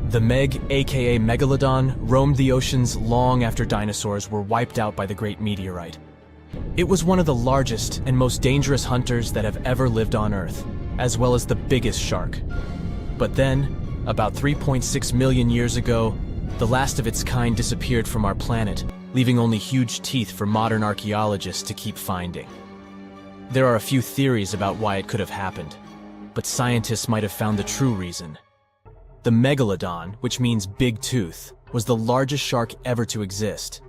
The Meg, aka Megalodon, roamed the oceans long after dinosaurs were wiped out by the Great Meteorite. It was one of the largest and most dangerous hunters that have ever lived on Earth, as well as the biggest shark. But then, about 3.6 million years ago, the last of its kind disappeared from our planet, leaving only huge teeth for modern archaeologists to keep finding. There are a few theories about why it could have happened, but scientists might have found the true reason. The Megalodon, which means big tooth, was the largest shark ever to exist.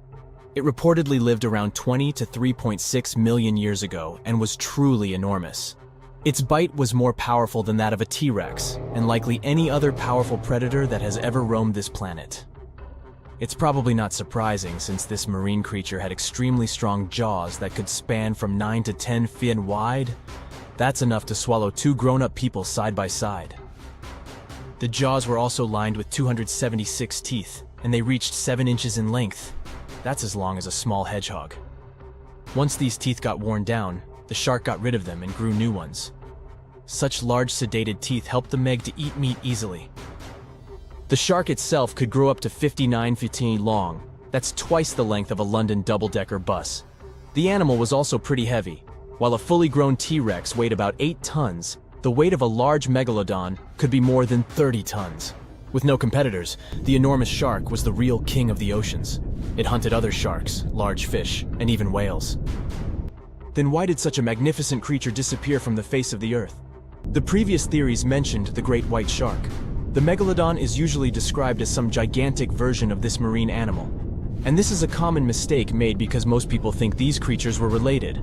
It reportedly lived around 20 to 3.6 million years ago and was truly enormous. Its bite was more powerful than that of a T-Rex, and likely any other powerful predator that has ever roamed this planet. It's probably not surprising since this marine creature had extremely strong jaws that could span from 9 to 10 feet wide. That's enough to swallow two grown-up people side by side. The jaws were also lined with 276 teeth, and they reached 7 inches in length. That's as long as a small hedgehog. Once these teeth got worn down, the shark got rid of them and grew new ones. Such large sedated teeth helped the Meg to eat meat easily. The shark itself could grow up to 59 feet long. That's twice the length of a London double-decker bus. The animal was also pretty heavy. While a fully grown T-Rex weighed about 8 tons, the weight of a large megalodon could be more than 30 tons. With no competitors, the enormous shark was the real king of the oceans. It hunted other sharks, large fish, and even whales. Then why did such a magnificent creature disappear from the face of the earth? The previous theories mentioned the great white shark. The megalodon is usually described as some gigantic version of this marine animal. And this is a common mistake made because most people think these creatures were related.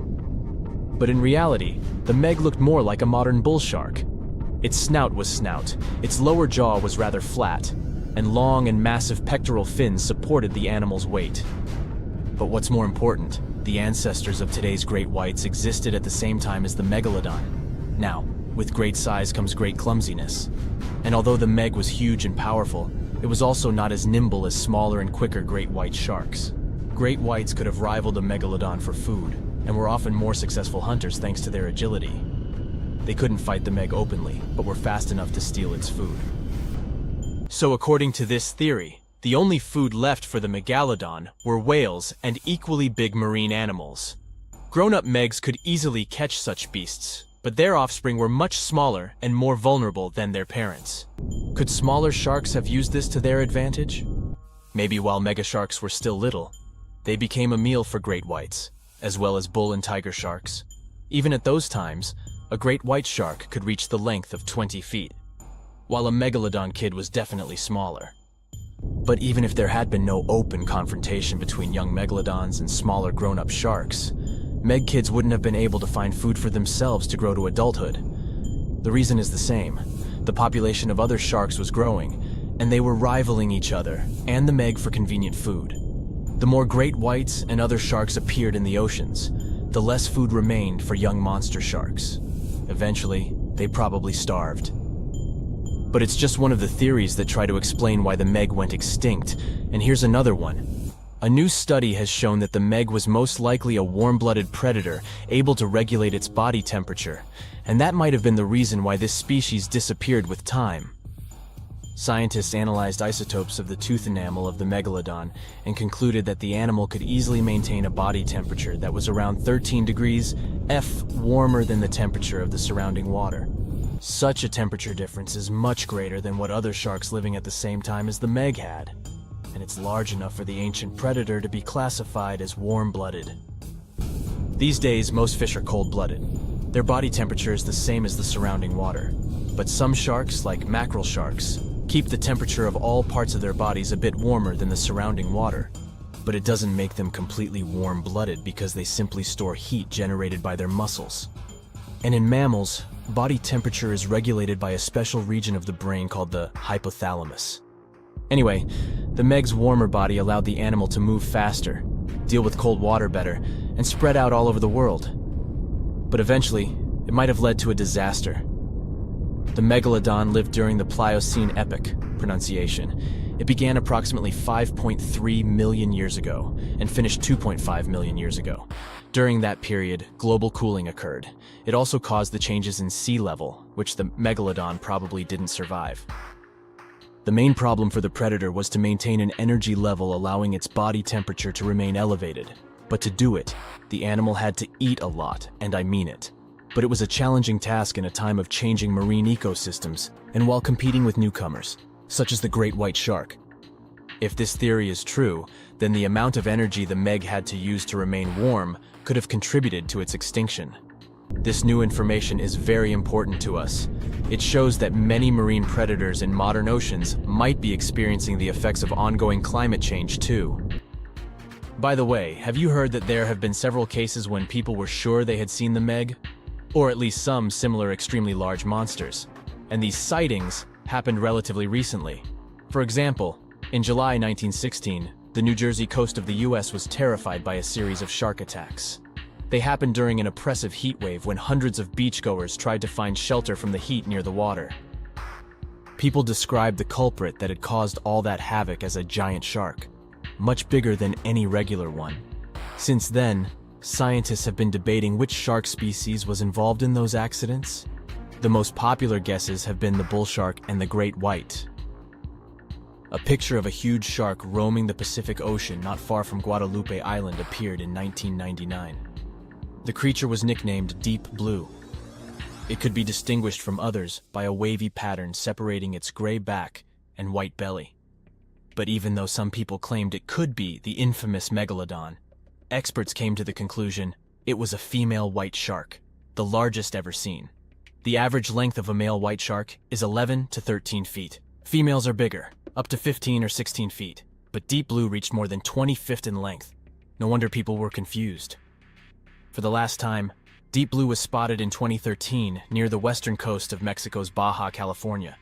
But in reality, the Meg looked more like a modern bull shark. Its snout was snout, its lower jaw was rather flat, and long and massive pectoral fins supported the animal's weight. But what's more important, the ancestors of today's great whites existed at the same time as the megalodon. Now, with great size comes great clumsiness. And although the Meg was huge and powerful, it was also not as nimble as smaller and quicker great white sharks. Great whites could have rivaled a megalodon for food, and were often more successful hunters thanks to their agility. They couldn't fight the Meg openly, but were fast enough to steal its food. So according to this theory, the only food left for the megalodon were whales and equally big marine animals. Grown-up Megs could easily catch such beasts, but their offspring were much smaller and more vulnerable than their parents. Could smaller sharks have used this to their advantage? Maybe while megasharks were still little, they became a meal for great whites, as well as bull and tiger sharks. Even at those times, a great white shark could reach the length of 20 feet, while a megalodon kid was definitely smaller. But even if there had been no open confrontation between young megalodons and smaller grown-up sharks, Meg kids wouldn't have been able to find food for themselves to grow to adulthood. The reason is the same. The population of other sharks was growing, and they were rivaling each other and the Meg for convenient food. The more great whites and other sharks appeared in the oceans, the less food remained for young monster sharks. Eventually, they probably starved. But it's just one of the theories that try to explain why the Meg went extinct, and here's another one. A new study has shown that the Meg was most likely a warm-blooded predator able to regulate its body temperature, and that might have been the reason why this species disappeared with time. Scientists analyzed isotopes of the tooth enamel of the megalodon and concluded that the animal could easily maintain a body temperature that was around 13 degrees F warmer than the temperature of the surrounding water. Such a temperature difference is much greater than what other sharks living at the same time as the Meg had, and it's large enough for the ancient predator to be classified as warm-blooded. These days, most fish are cold-blooded. Their body temperature is the same as the surrounding water, but some sharks, like mackerel sharks, keep the temperature of all parts of their bodies a bit warmer than the surrounding water. But it doesn't make them completely warm-blooded because they simply store heat generated by their muscles. And in mammals, body temperature is regulated by a special region of the brain called the hypothalamus. Anyway, the Meg's warmer body allowed the animal to move faster, deal with cold water better, and spread out all over the world. But eventually, it might have led to a disaster. The megalodon lived during the Pliocene epoch, pronunciation. It began approximately 5.3 million years ago and finished 2.5 million years ago. During that period, global cooling occurred. It also caused the changes in sea level, which the megalodon probably didn't survive. The main problem for the predator was to maintain an energy level allowing its body temperature to remain elevated. But to do it, the animal had to eat a lot, and I mean it. But it was a challenging task in a time of changing marine ecosystems and while competing with newcomers, such as the great white shark. If this theory is true, then the amount of energy the Meg had to use to remain warm could have contributed to its extinction. This new information is very important to us. It shows that many marine predators in modern oceans might be experiencing the effects of ongoing climate change too. By the way, have you heard that there have been several cases when people were sure they had seen the Meg? Or at least some similar extremely large monsters. And these sightings happened relatively recently. For example, in July 1916, the New Jersey coast of the US was terrified by a series of shark attacks. They happened during an oppressive heat wave when hundreds of beachgoers tried to find shelter from the heat near the water. People described the culprit that had caused all that havoc as a giant shark, much bigger than any regular one. Since then, scientists have been debating which shark species was involved in those accidents. The most popular guesses have been the bull shark and the great white. A picture of a huge shark roaming the Pacific Ocean not far from Guadalupe Island appeared in 1999. The creature was nicknamed Deep Blue. It could be distinguished from others by a wavy pattern separating its gray back and white belly. But even though some people claimed it could be the infamous Megalodon, experts came to the conclusion it was a female white shark, the largest ever seen. The average length of a male white shark is 11 to 13 feet. Females are bigger, up to 15 or 16 feet, but Deep Blue reached more than 20 feet in length. No wonder people were confused. For the last time, Deep Blue was spotted in 2013 near the western coast of Mexico's Baja California.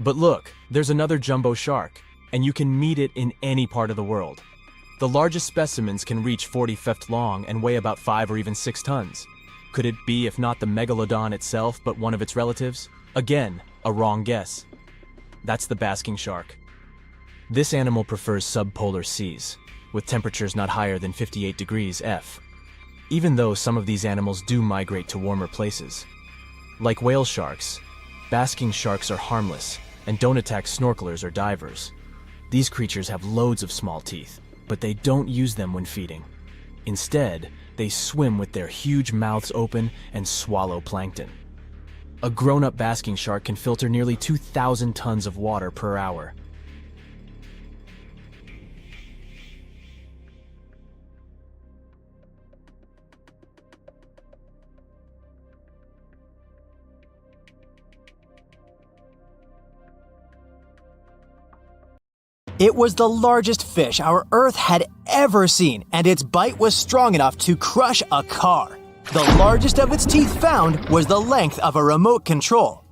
But look, there's another jumbo shark, and you can meet it in any part of the world. The largest specimens can reach 40 feet long and weigh about 5 or even 6 tons. Could it be, if not the Megalodon itself, but one of its relatives? Again, a wrong guess. That's the basking shark. This animal prefers subpolar seas, with temperatures not higher than 58 degrees F. Even though some of these animals do migrate to warmer places. Like whale sharks, basking sharks are harmless and don't attack snorkelers or divers. These creatures have loads of small teeth, but they don't use them when feeding. Instead, they swim with their huge mouths open and swallow plankton. A grown-up basking shark can filter nearly 2,000 tons of water per hour. It was the largest fish our Earth had ever seen, and its bite was strong enough to crush a car. The largest of its teeth found was the length of a remote control.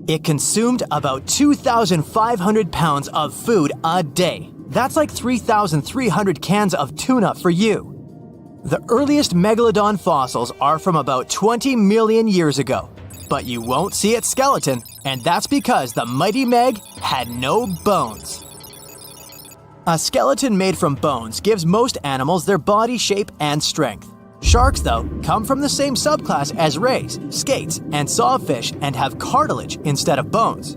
It consumed about 2,500 pounds of food a day. That's like 3,300 cans of tuna for you. The earliest megalodon fossils are from about 20 million years ago, but you won't see its skeleton, and that's because the mighty Meg had no bones. A skeleton made from bones gives most animals their body shape and strength. Sharks, though, come from the same subclass as rays, skates, and sawfish and have cartilage instead of bones.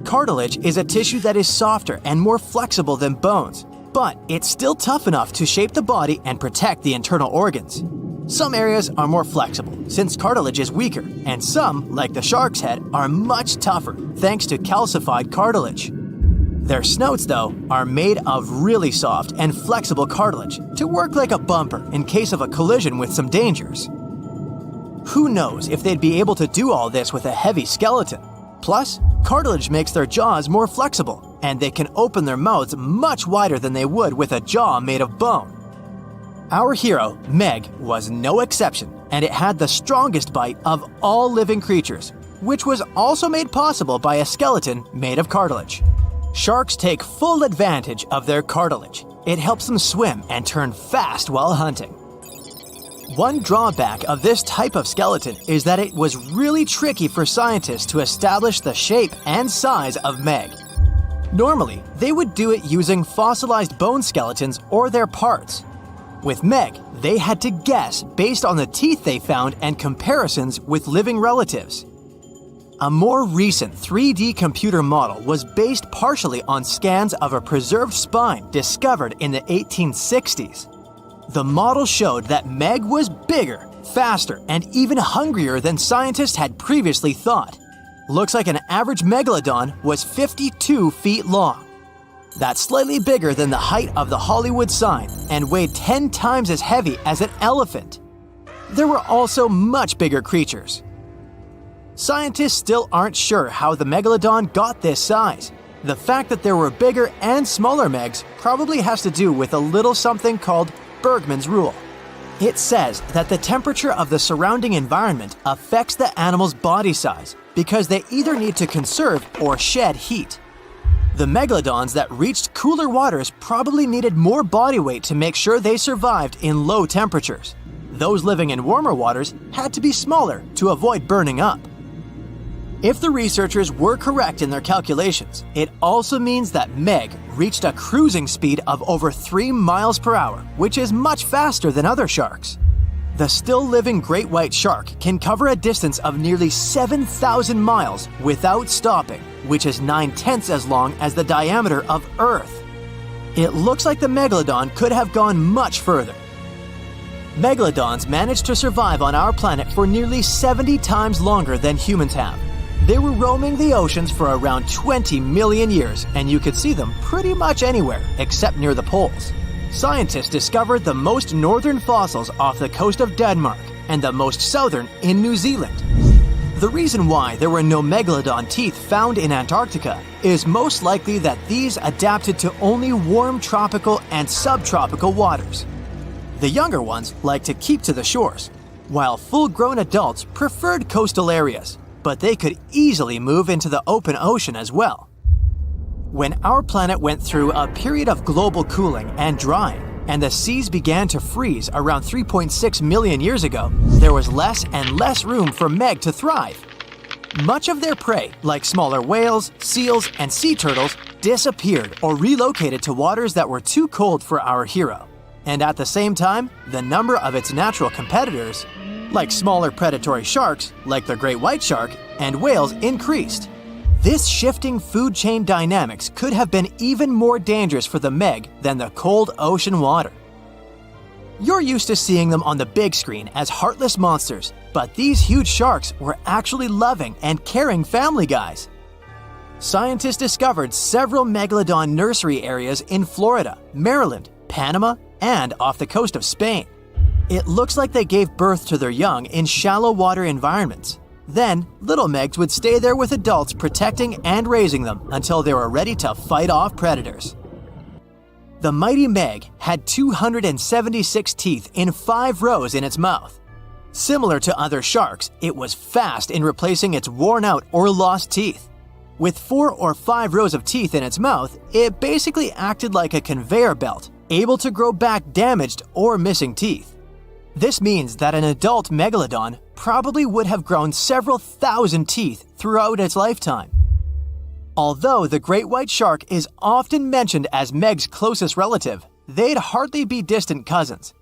Cartilage is a tissue that is softer and more flexible than bones, but it's still tough enough to shape the body and protect the internal organs. Some areas are more flexible, since cartilage is weaker, and some, like the shark's head, are much tougher, thanks to calcified cartilage. Their snouts, though, are made of really soft and flexible cartilage to work like a bumper in case of a collision with some dangers. Who knows if they'd be able to do all this with a heavy skeleton? Plus, cartilage makes their jaws more flexible, and they can open their mouths much wider than they would with a jaw made of bone. Our hero, Meg, was no exception, and it had the strongest bite of all living creatures, which was also made possible by a skeleton made of cartilage. Sharks take full advantage of their cartilage. It helps them swim and turn fast while hunting. One drawback of this type of skeleton is that it was really tricky for scientists to establish the shape and size of Meg. Normally, they would do it using fossilized bone skeletons or their parts. With Meg, they had to guess based on the teeth they found and comparisons with living relatives. A more recent 3D computer model was based partially on scans of a preserved spine discovered in the 1860s. The model showed that Meg was bigger, faster, and even hungrier than scientists had previously thought. Looks like an average megalodon was 52 feet long. That's slightly bigger than the height of the Hollywood sign and weighed 10 times as heavy as an elephant. There were also much bigger creatures. Scientists still aren't sure how the megalodon got this size. The fact that there were bigger and smaller megs probably has to do with a little something called Bergmann's rule. It says that the temperature of the surrounding environment affects the animal's body size because they either need to conserve or shed heat. The megalodons that reached cooler waters probably needed more body weight to make sure they survived in low temperatures. Those living in warmer waters had to be smaller to avoid burning up. If the researchers were correct in their calculations, it also means that Meg reached a cruising speed of over 3 miles per hour, which is much faster than other sharks. The still-living great white shark can cover a distance of nearly 7,000 miles without stopping, which is 9/10 as long as the diameter of Earth. It looks like the megalodon could have gone much further. Megalodons managed to survive on our planet for nearly 70 times longer than humans have. They were roaming the oceans for around 20 million years, and you could see them pretty much anywhere except near the poles. Scientists discovered the most northern fossils off the coast of Denmark and the most southern in New Zealand. The reason why there were no megalodon teeth found in Antarctica is most likely that these adapted to only warm tropical and subtropical waters. The younger ones like to keep to the shores, while full-grown adults preferred coastal areas, but they could easily move into the open ocean as well. When our planet went through a period of global cooling and drying, and the seas began to freeze around 3.6 million years ago, there was less and less room for Meg to thrive. Much of their prey, like smaller whales, seals, and sea turtles, disappeared or relocated to waters that were too cold for our hero. And at the same time, the number of its natural competitors, like smaller predatory sharks, like the great white shark, and whales increased. This shifting food chain dynamics could have been even more dangerous for the Meg than the cold ocean water. You're used to seeing them on the big screen as heartless monsters, but these huge sharks were actually loving and caring family guys. Scientists discovered several megalodon nursery areas in Florida, Maryland, Panama, and off the coast of Spain. It looks like they gave birth to their young in shallow water environments. Then, little Megs would stay there with adults protecting and raising them until they were ready to fight off predators. The mighty Meg had 276 teeth in 5 rows in its mouth. Similar to other sharks, it was fast in replacing its worn-out or lost teeth. With 4 or 5 rows of teeth in its mouth, it basically acted like a conveyor belt, able to grow back damaged or missing teeth. This means that an adult megalodon probably would have grown several thousand teeth throughout its lifetime. Although the great white shark is often mentioned as Meg's closest relative, they'd hardly be distant cousins.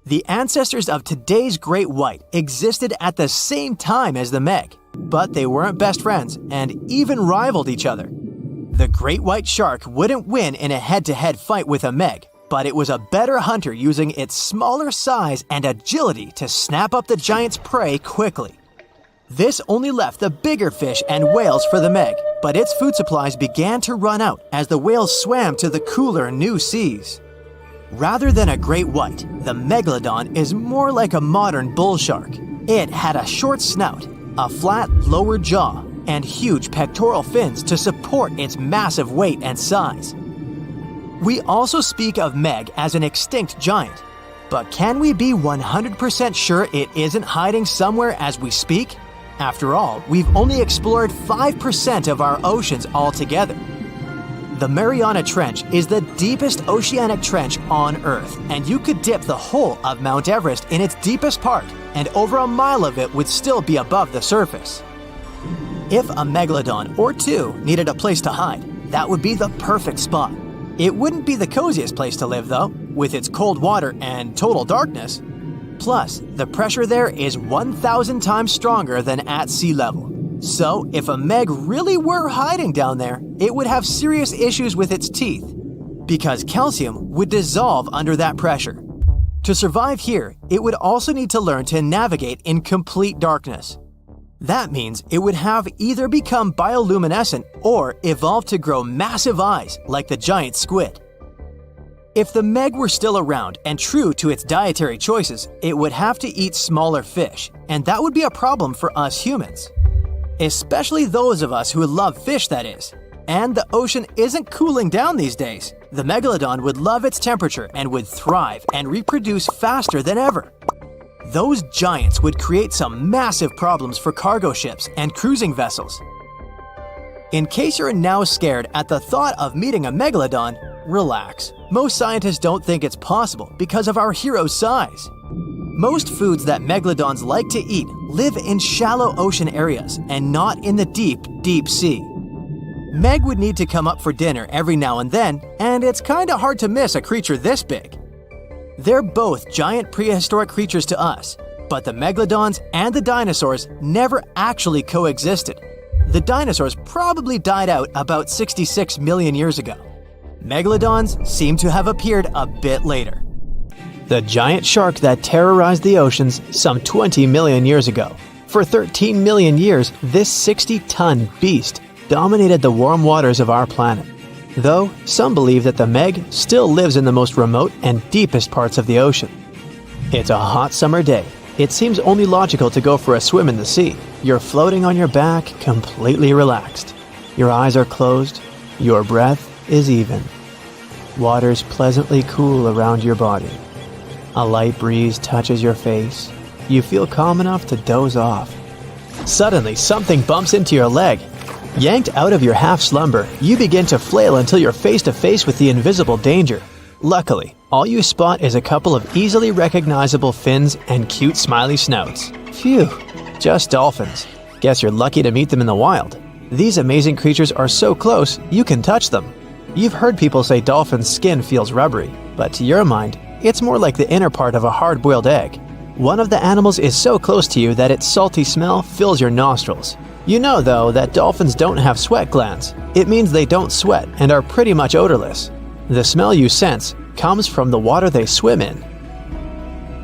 The ancestors of today's great white existed at the same time as the Meg, but they weren't best friends and even rivaled each other. The great white shark wouldn't win in a head-to-head fight with a Meg, but it was a better hunter using its smaller size and agility to snap up the giant's prey quickly. This only left the bigger fish and whales for the Meg, but its food supplies began to run out as the whales swam to the cooler new seas. Rather than a great white, the megalodon is more like a modern bull shark. It had a short snout, a flat lower jaw, and huge pectoral fins to support its massive weight and size. We also speak of Meg as an extinct giant, but can we be 100% sure it isn't hiding somewhere as we speak? After all, we've only explored 5% of our oceans altogether. The Mariana Trench is the deepest oceanic trench on Earth, and you could dip the whole of Mount Everest in its deepest part, and over a mile of it would still be above the surface. If a megalodon or two needed a place to hide, that would be the perfect spot. It wouldn't be the coziest place to live, though, with its cold water and total darkness. Plus, the pressure there is 1,000 times stronger than at sea level. So, if a meg really were hiding down there, it would have serious issues with its teeth, because calcium would dissolve under that pressure. To survive here, it would also need to learn to navigate in complete darkness. That means it would have either become bioluminescent or evolve to grow massive eyes like the giant squid. If the meg were still around and true to its dietary choices, it would have to eat smaller fish, and that would be a problem for us humans. Especially those of us who love fish, that is. And the ocean isn't cooling down these days. The megalodon would love its temperature and would thrive and reproduce faster than ever. Those giants would create some massive problems for cargo ships and cruising vessels. In case you're now scared at the thought of meeting a megalodon, relax. Most scientists don't think it's possible because of our hero's size. Most foods that megalodons like to eat live in shallow ocean areas and not in the deep, deep sea. Meg would need to come up for dinner every now and then, and it's kinda hard to miss a creature this big. They're both giant prehistoric creatures to us, but the megalodons and the dinosaurs never actually coexisted. The dinosaurs probably died out about 66 million years ago. Megalodons seem to have appeared a bit later. The giant shark that terrorized the oceans some 20 million years ago. For 13 million years, this 60-ton beast dominated the warm waters of our planet. Though, some believe that the Meg still lives in the most remote and deepest parts of the ocean. It's a hot summer day. It seems only logical to go for a swim in the sea. You're floating on your back, completely relaxed. Your eyes are closed. Your breath is even. Water's pleasantly cool around your body. A light breeze touches your face. You feel calm enough to doze off. Suddenly, something bumps into your leg. Yanked out of your half-slumber, you begin to flail until you're face-to-face with the invisible danger. Luckily, all you spot is a couple of easily recognizable fins and cute smiley snouts. Phew, just dolphins. Guess you're lucky to meet them in the wild. These amazing creatures are so close, you can touch them. You've heard people say dolphins' skin feels rubbery, but to your mind, it's more like the inner part of a hard-boiled egg. One of the animals is so close to you that its salty smell fills your nostrils. You know, though, that dolphins don't have sweat glands. It means they don't sweat and are pretty much odorless. The smell you sense comes from the water they swim in.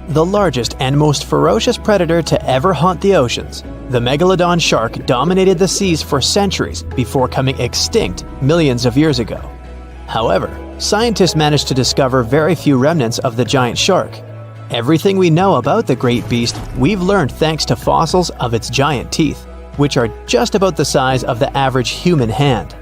The largest and most ferocious predator to ever haunt the oceans, the megalodon shark dominated the seas for centuries before coming extinct millions of years ago. However, scientists managed to discover very few remnants of the giant shark. Everything we know about the great beast we've learned thanks to fossils of its giant teeth, which are just about the size of the average human hand.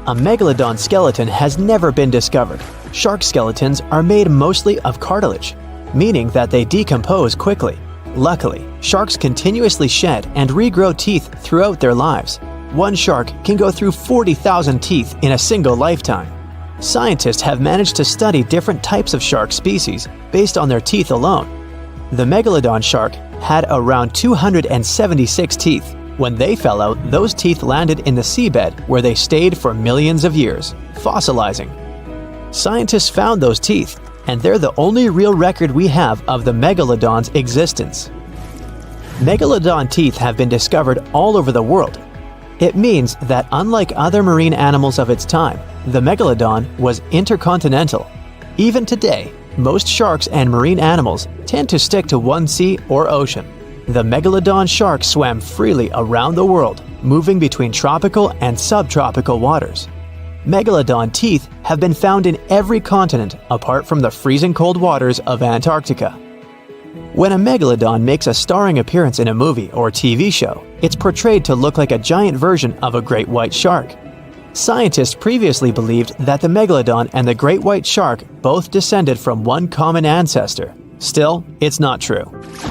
A megalodon skeleton has never been discovered. Shark skeletons are made mostly of cartilage, meaning that they decompose quickly. Luckily, sharks continuously shed and regrow teeth throughout their lives. One shark can go through 40,000 teeth in a single lifetime. Scientists have managed to study different types of shark species based on their teeth alone. The megalodon shark had around 276 teeth. When they fell out, those teeth landed in the seabed where they stayed for millions of years, fossilizing. Scientists found those teeth, and they're the only real record we have of the megalodon's existence. Megalodon teeth have been discovered all over the world. It means that unlike other marine animals of its time, the megalodon was intercontinental. Even today, most sharks and marine animals tend to stick to one sea or ocean. The megalodon shark swam freely around the world, moving between tropical and subtropical waters. Megalodon teeth have been found in every continent apart from the freezing cold waters of Antarctica. When a megalodon makes a starring appearance in a movie or TV show, it's portrayed to look like a giant version of a great white shark. Scientists previously believed that the megalodon and the great white shark both descended from one common ancestor. Still, it's not true.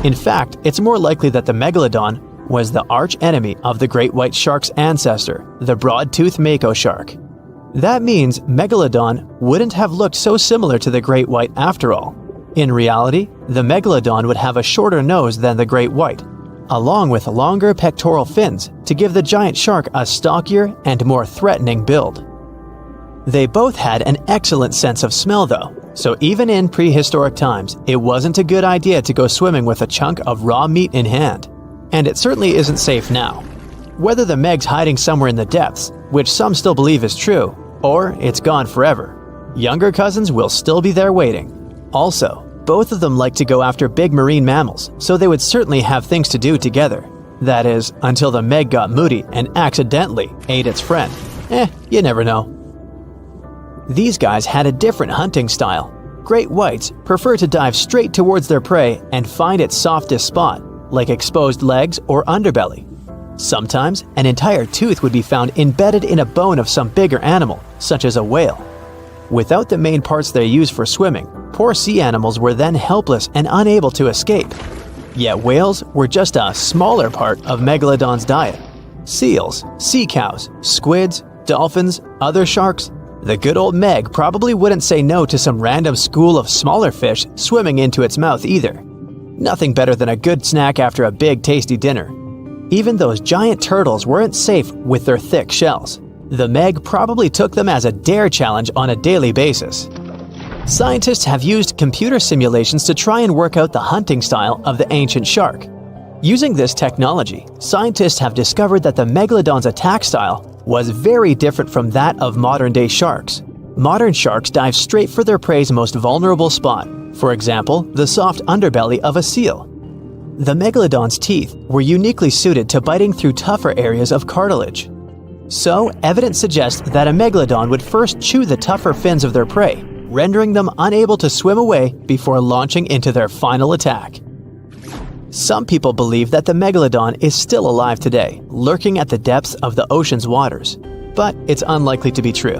In fact, it's more likely that the megalodon was the arch-enemy of the great white shark's ancestor, the broad-toothed mako shark. That means Megalodon wouldn't have looked so similar to the great white after all. In reality, the Megalodon would have a shorter nose than the great white, along with longer pectoral fins to give the giant shark a stockier and more threatening build. They both had an excellent sense of smell though, so even in prehistoric times, it wasn't a good idea to go swimming with a chunk of raw meat in hand. And it certainly isn't safe now. whether the Meg's hiding somewhere in the depths, which some still believe is true, or it's gone forever. Younger cousins will still be there waiting. Also, both of them like to go after big marine mammals, so they would certainly have things to do together. That is, until the Meg got moody and accidentally ate its friend. You never know. These guys had a different hunting style. Great whites prefer to dive straight towards their prey and find its softest spot, like exposed legs or underbelly. Sometimes, an entire tooth would be found embedded in a bone of some bigger animal, such as a whale. Without the main parts they use for swimming, poor sea animals were then helpless and unable to escape. Yet whales were just a smaller part of Megalodon's diet. Seals, sea cows, squids, dolphins, other sharks. The good old Meg probably wouldn't say no to some random school of smaller fish swimming into its mouth either. Nothing better than a good snack after a big tasty dinner. Even those giant turtles weren't safe with their thick shells. The Meg probably took them as a dare challenge on a daily basis. Scientists have used computer simulations to try and work out the hunting style of the ancient shark. Using this technology, scientists have discovered that the Megalodon's attack style was very different from that of modern-day sharks. Modern sharks dive straight for their prey's most vulnerable spot, for example, the soft underbelly of a seal. The Megalodon's teeth were uniquely suited to biting through tougher areas of cartilage. So, evidence suggests that a Megalodon would first chew the tougher fins of their prey, rendering them unable to swim away before launching into their final attack. Some people believe that the Megalodon is still alive today, lurking at the depths of the ocean's waters. But it's unlikely to be true.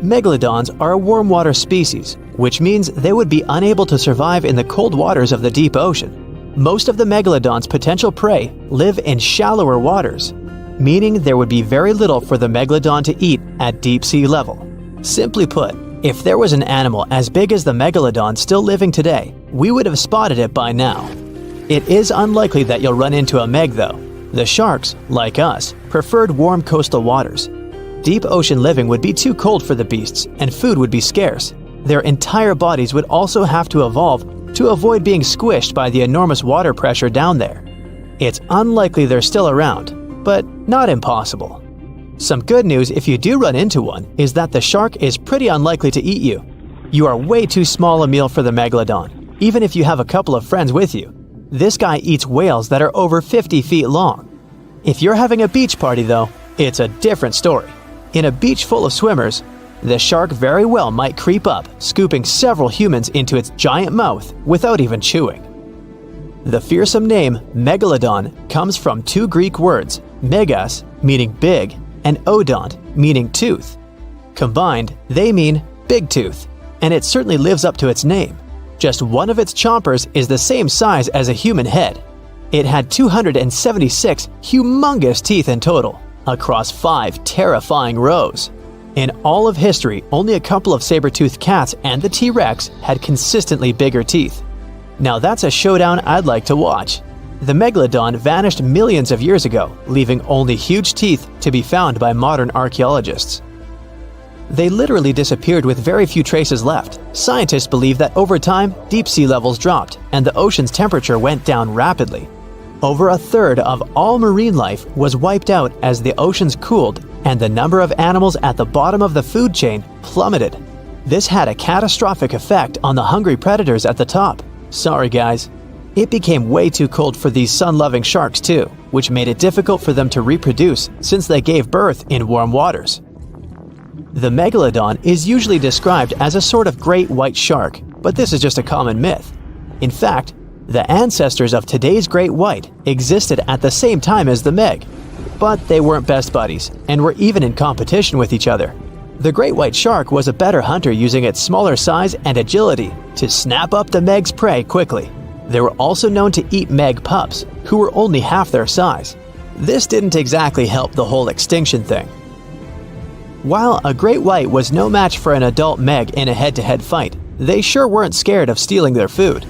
Megalodons are a warm water species, which means they would be unable to survive in the cold waters of the deep ocean. Most of the Megalodon's potential prey live in shallower waters, meaning there would be very little for the Megalodon to eat at deep sea level. Simply put, if there was an animal as big as the Megalodon still living today, we would have spotted it by now. It is unlikely that you'll run into a Meg though. The sharks, like us, preferred warm coastal waters. Deep ocean living would be too cold for the beasts, and food would be scarce. Their entire bodies would also have to evolve to avoid being squished by the enormous water pressure down there. It's unlikely they're still around, but not impossible. Some good news if you do run into one is that the shark is pretty unlikely to eat you. You are way too small a meal for the Megalodon, even if you have a couple of friends with you. This guy eats whales that are over 50 feet long. If you're having a beach party though, it's a different story. In a beach full of swimmers, the shark very well might creep up, scooping several humans into its giant mouth without even chewing. The fearsome name Megalodon comes from two Greek words, megas, meaning big, and odont, meaning tooth. Combined, they mean big tooth, and it certainly lives up to its name. Just one of its chompers is the same size as a human head. It had 276 humongous teeth in total, across 5 terrifying rows. In all of history, only a couple of saber-toothed cats and the T-Rex had consistently bigger teeth. Now that's a showdown I'd like to watch. The Megalodon vanished millions of years ago, leaving only huge teeth to be found by modern archaeologists. They literally disappeared with very few traces left. Scientists believe that over time, deep sea levels dropped and the ocean's temperature went down rapidly. Over a third of all marine life was wiped out as the oceans cooled and the number of animals at the bottom of the food chain plummeted. This had a catastrophic effect on the hungry predators at the top. Sorry guys. It became way too cold for these sun-loving sharks too, which made it difficult for them to reproduce since they gave birth in warm waters. The Megalodon is usually described as a sort of great white shark, but this is just a common myth. In fact, the ancestors of today's great white existed at the same time as the Meg, but they weren't best buddies and were even in competition with each other. The great white shark was a better hunter using its smaller size and agility to snap up the Meg's prey quickly. They were also known to eat Meg pups, who were only half their size. This didn't exactly help the whole extinction thing. While a great white was no match for an adult Meg in a head-to-head fight, they sure weren't scared of stealing their food.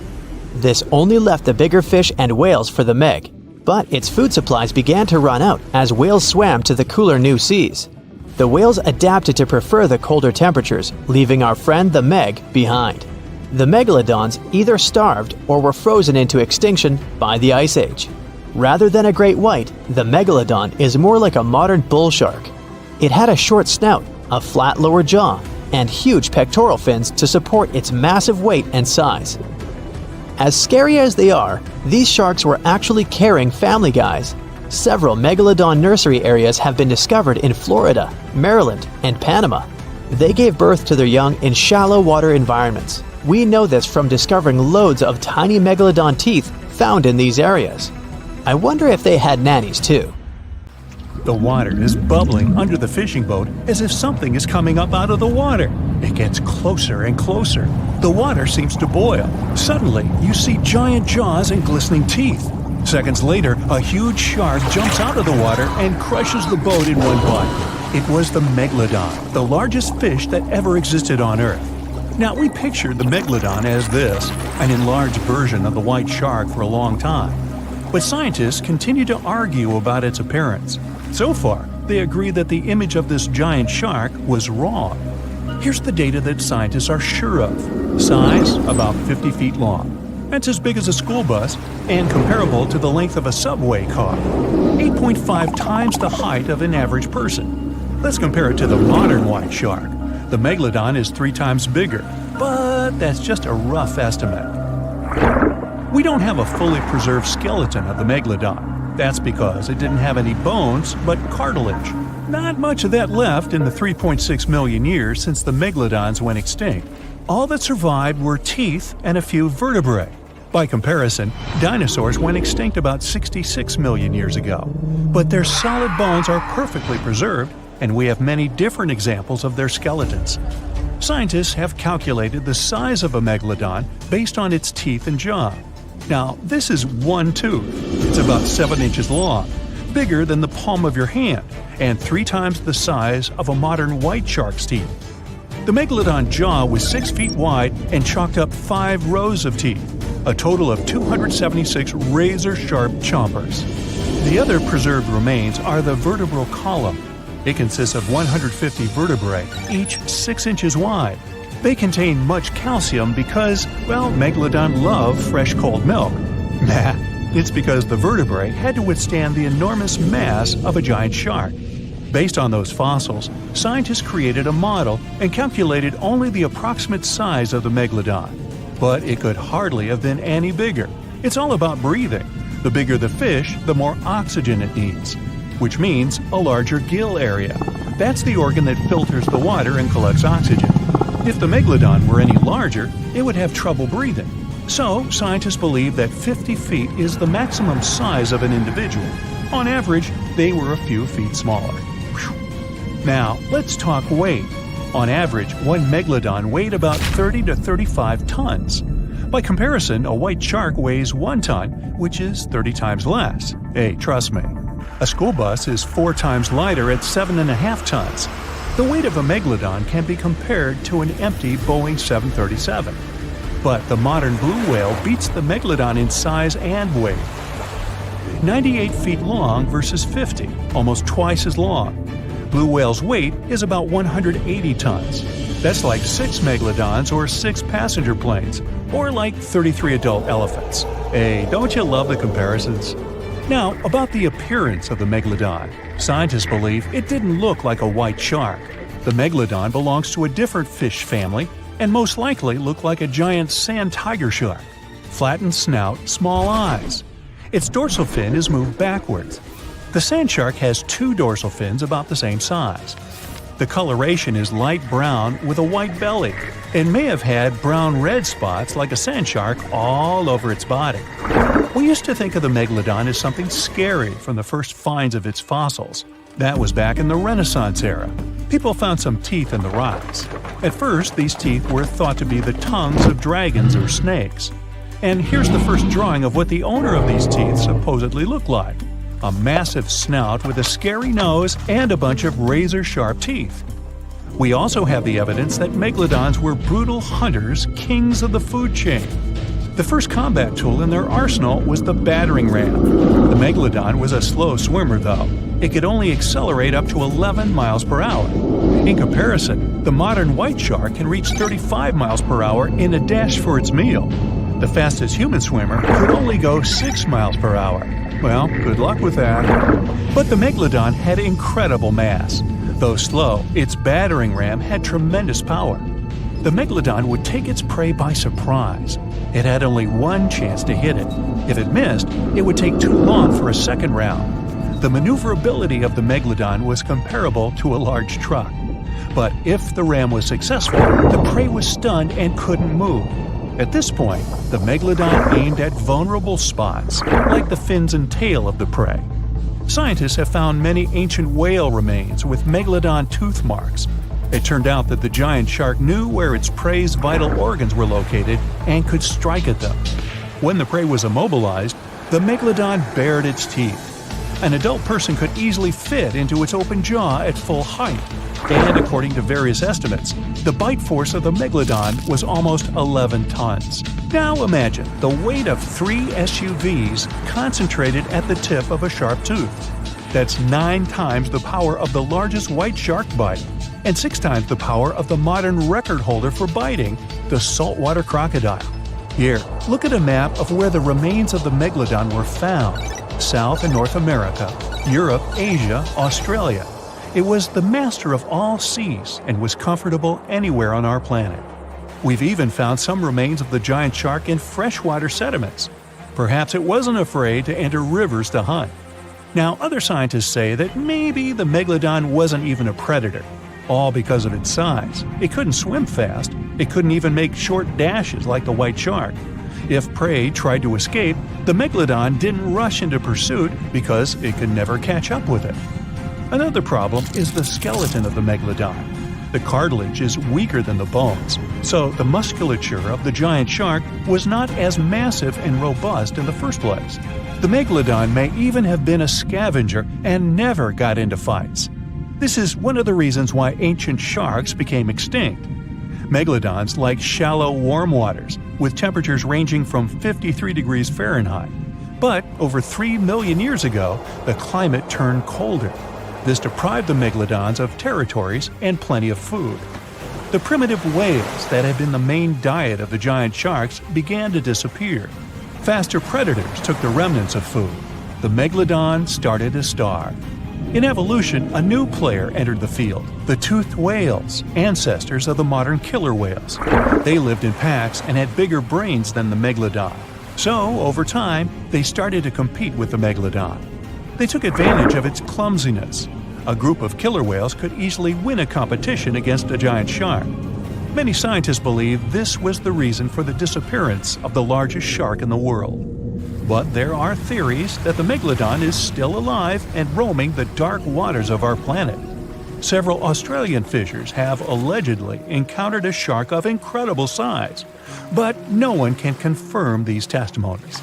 This only left the bigger fish and whales for the Meg, but its food supplies began to run out as whales swam to the cooler new seas. The whales adapted to prefer the colder temperatures, leaving our friend the Meg behind. The Megalodons either starved or were frozen into extinction by the Ice Age. Rather than a great white, the megalodon is more like a modern bull shark. It had a short snout, a flat lower jaw, and huge pectoral fins to support its massive weight and size. As scary as they are, these sharks were actually caring family guys. Several megalodon nursery areas have been discovered in Florida, Maryland, and Panama. They gave birth to their young in shallow water environments. We know this from discovering loads of tiny megalodon teeth found in these areas. I wonder if they had nannies too. The water is bubbling under the fishing boat as if something is coming up out of the water. It gets closer and closer. The water seems to boil. Suddenly, you see giant jaws and glistening teeth. Seconds later, a huge shark jumps out of the water and crushes the boat in one bite. It was the megalodon, the largest fish that ever existed on Earth. Now, we pictured the megalodon as this, an enlarged version of the white shark for a long time. But scientists continue to argue about its appearance. So far, they agree that the image of this giant shark was wrong. Here's the data that scientists are sure of. Size, about 50 feet long. That's as big as a school bus and comparable to the length of a subway car. 8.5 times the height of an average person. Let's compare it to the modern white shark. The megalodon is 3 times bigger, but that's just a rough estimate. We don't have a fully preserved skeleton of the megalodon. That's because it didn't have any bones, but cartilage. Not much of that left in the 3.6 million years since the megalodons went extinct. All that survived were teeth and a few vertebrae. By comparison, dinosaurs went extinct about 66 million years ago. But their solid bones are perfectly preserved, and we have many different examples of their skeletons. Scientists have calculated the size of a megalodon based on its teeth and jaw. Now, this is one tooth. It's about 7 inches long, bigger than the palm of your hand, and 3 times the size of a modern white shark's teeth. The megalodon jaw was 6 feet wide and chalked up 5 rows of teeth, a total of 276 razor-sharp chompers. The other preserved remains are the vertebral column. It consists of 150 vertebrae, each 6 inches wide. They contain much calcium because, well, megalodon love fresh cold milk. Nah, it's because the vertebrae had to withstand the enormous mass of a giant shark. Based on those fossils, scientists created a model and calculated only the approximate size of the megalodon. But it could hardly have been any bigger. It's all about breathing. The bigger the fish, the more oxygen it needs, which means a larger gill area. That's the organ that filters the water and collects oxygen. If the megalodon were any larger, it would have trouble breathing. So, scientists believe that 50 feet is the maximum size of an individual. On average, they were a few feet smaller. Whew. Now, let's talk weight. On average, one megalodon weighed about 30 to 35 tons. By comparison, a white shark weighs 1 ton, which is 30 times less. Hey, trust me. A school bus is 4 times lighter at 7.5 tons. The weight of a megalodon can be compared to an empty Boeing 737. But the modern blue whale beats the megalodon in size and weight. 98 feet long versus 50, almost twice as long. Blue whale's weight is about 180 tons. That's like 6 megalodons or 6 passenger planes, or like 33 adult elephants. Hey, don't you love the comparisons? Now, about the appearance of the megalodon. Scientists believe it didn't look like a white shark. The megalodon belongs to a different fish family and most likely looked like a giant sand tiger shark. Flattened snout, small eyes. Its dorsal fin is moved backwards. The sand shark has 2 dorsal fins about the same size. The coloration is light brown with a white belly and may have had brown-red spots like a sand shark all over its body. We used to think of the megalodon as something scary from the first finds of its fossils. That was back in the Renaissance era. People found some teeth in the rocks. At first, these teeth were thought to be the tongues of dragons or snakes. And here's the first drawing of what the owner of these teeth supposedly looked like. A massive snout with a scary nose and a bunch of razor-sharp teeth. We also have the evidence that megalodons were brutal hunters, kings of the food chain. The first combat tool in their arsenal was the battering ram. The megalodon was a slow swimmer, though. It could only accelerate up to 11 miles per hour. In comparison, the modern white shark can reach 35 miles per hour in a dash for its meal. The fastest human swimmer could only go 6 miles per hour. Well, good luck with that. But the Megalodon had incredible mass. Though slow, its battering ram had tremendous power. The Megalodon would take its prey by surprise. It had only one chance to hit it. If it missed, it would take too long for a second round. The maneuverability of the Megalodon was comparable to a large truck. But if the ram was successful, the prey was stunned and couldn't move. At this point, the Megalodon aimed at vulnerable spots, like the fins and tail of the prey. Scientists have found many ancient whale remains with Megalodon tooth marks. It turned out that the giant shark knew where its prey's vital organs were located and could strike at them. When the prey was immobilized, the Megalodon bared its teeth. An adult person could easily fit into its open jaw at full height, and according to various estimates, the bite force of the Megalodon was almost 11 tons. Now imagine the weight of 3 SUVs concentrated at the tip of a sharp tooth. That's 9 times the power of the largest white shark bite, and 6 times the power of the modern record holder for biting, the saltwater crocodile. Here, look at a map of where the remains of the Megalodon were found. South and North America, Europe, Asia, Australia. It was the master of all seas and was comfortable anywhere on our planet. We've even found some remains of the giant shark in freshwater sediments. Perhaps it wasn't afraid to enter rivers to hunt. Now, other scientists say that maybe the Megalodon wasn't even a predator, all because of its size. It couldn't swim fast. It couldn't even make short dashes like the white shark. If prey tried to escape, the Megalodon didn't rush into pursuit because it could never catch up with it. Another problem is the skeleton of the Megalodon. The cartilage is weaker than the bones, so the musculature of the giant shark was not as massive and robust in the first place. The Megalodon may even have been a scavenger and never got into fights. This is one of the reasons why ancient sharks became extinct. Megalodons like shallow, warm waters, with temperatures ranging from 53 degrees Fahrenheit. But over 3 million years ago, the climate turned colder. This deprived the Megalodons of territories and plenty of food. The primitive whales that had been the main diet of the giant sharks began to disappear. Faster predators took the remnants of food. The Megalodon started to starve. In evolution, a new player entered the field, the toothed whales, ancestors of the modern killer whales. They lived in packs and had bigger brains than the Megalodon. So, over time, they started to compete with the Megalodon. They took advantage of its clumsiness. A group of killer whales could easily win a competition against a giant shark. Many scientists believe this was the reason for the disappearance of the largest shark in the world. But there are theories that the Megalodon is still alive and roaming the dark waters of our planet. Several Australian fishers have allegedly encountered a shark of incredible size, but no one can confirm these testimonies.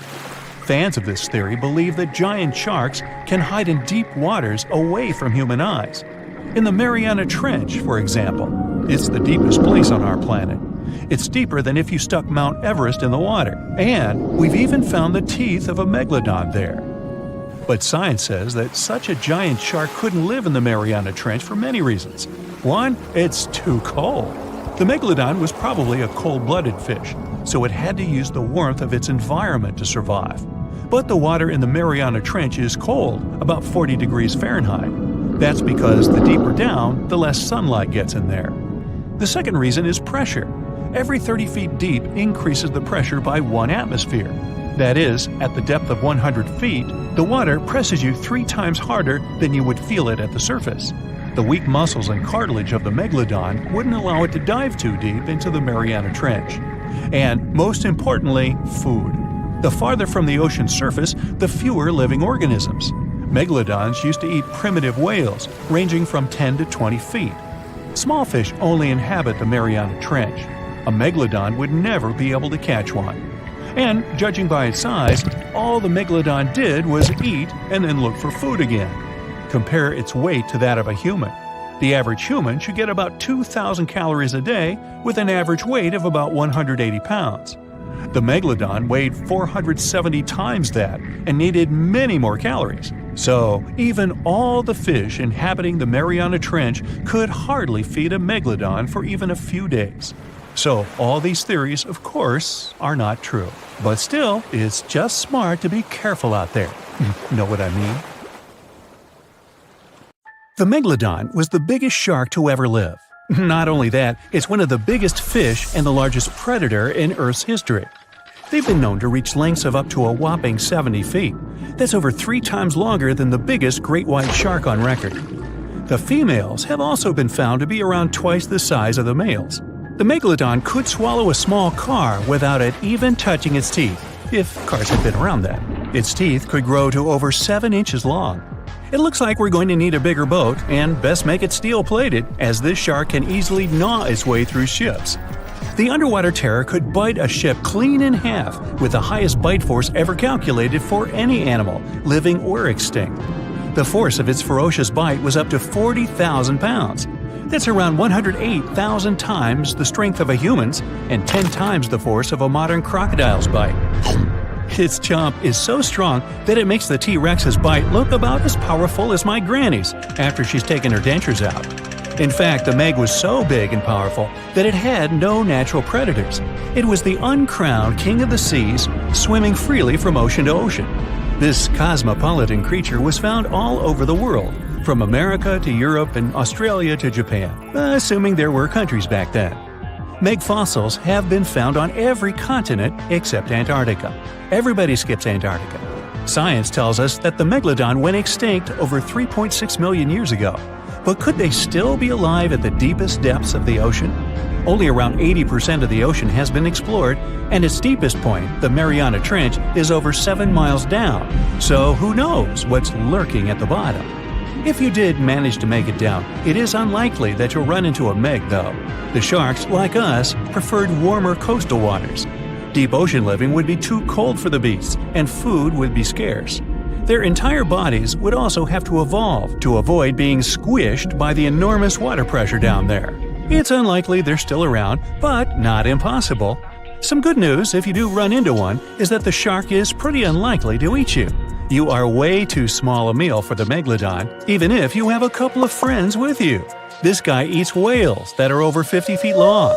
Fans of this theory believe that giant sharks can hide in deep waters away from human eyes. In the Mariana Trench, for example, it's the deepest place on our planet. It's deeper than if you stuck Mount Everest in the water, and we've even found the teeth of a Megalodon there. But science says that such a giant shark couldn't live in the Mariana Trench for many reasons. One, it's too cold. The Megalodon was probably a cold-blooded fish, so it had to use the warmth of its environment to survive. But the water in the Mariana Trench is cold, about 40 degrees Fahrenheit. That's because the deeper down, the less sunlight gets in there. The second reason is pressure. Every 30 feet deep increases the pressure by 1 atmosphere. That is, at the depth of 100 feet, the water presses you 3 times harder than you would feel it at the surface. The weak muscles and cartilage of the Megalodon wouldn't allow it to dive too deep into the Mariana Trench. And, most importantly, food. The farther from the ocean surface, the fewer living organisms. Megalodons used to eat primitive whales, ranging from 10 to 20 feet. Small fish only inhabit the Mariana Trench. A Megalodon would never be able to catch one. And, judging by its size, all the Megalodon did was eat and then look for food again. Compare its weight to that of a human. The average human should get about 2,000 calories a day with an average weight of about 180 pounds. The Megalodon weighed 470 times that and needed many more calories. So, even all the fish inhabiting the Mariana Trench could hardly feed a Megalodon for even a few days. So all these theories, of course, are not true. But still, it's just smart to be careful out there. Know what I mean? The Megalodon was the biggest shark to ever live. Not only that, it's one of the biggest fish and the largest predator in Earth's history. They've been known to reach lengths of up to a whopping 70 feet. That's over 3 times longer than the biggest great white shark on record. The females have also been found to be around twice the size of the males. The Megalodon could swallow a small car without it even touching its teeth, if cars had been around then. Its teeth could grow to over 7 inches long. It looks like we're going to need a bigger boat, and best make it steel-plated, as this shark can easily gnaw its way through ships. The underwater terror could bite a ship clean in half, with the highest bite force ever calculated for any animal, living or extinct. The force of its ferocious bite was up to 40,000 pounds. That's around 108,000 times the strength of a human's and 10 times the force of a modern crocodile's bite. Its chomp is so strong that it makes the T-Rex's bite look about as powerful as my granny's after she's taken her dentures out. In fact, the Meg was so big and powerful that it had no natural predators. It was the uncrowned king of the seas, swimming freely from ocean to ocean. This cosmopolitan creature was found all over the world, from America to Europe and Australia to Japan, assuming there were countries back then. Meg fossils have been found on every continent except Antarctica. Everybody skips Antarctica. Science tells us that the Megalodon went extinct over 3.6 million years ago. But could they still be alive at the deepest depths of the ocean? Only around 80% of the ocean has been explored, and its deepest point, the Mariana Trench, is over 7 miles down. So who knows what's lurking at the bottom? If you did manage to make it down, it is unlikely that you'll run into a Meg, though. The sharks, like us, preferred warmer coastal waters. Deep ocean living would be too cold for the beasts, and food would be scarce. Their entire bodies would also have to evolve to avoid being squished by the enormous water pressure down there. It's unlikely they're still around, but not impossible. Some good news, if you do run into one, is that the shark is pretty unlikely to eat you. You are way too small a meal for the Megalodon, even if you have a couple of friends with you. This guy eats whales that are over 50 feet long.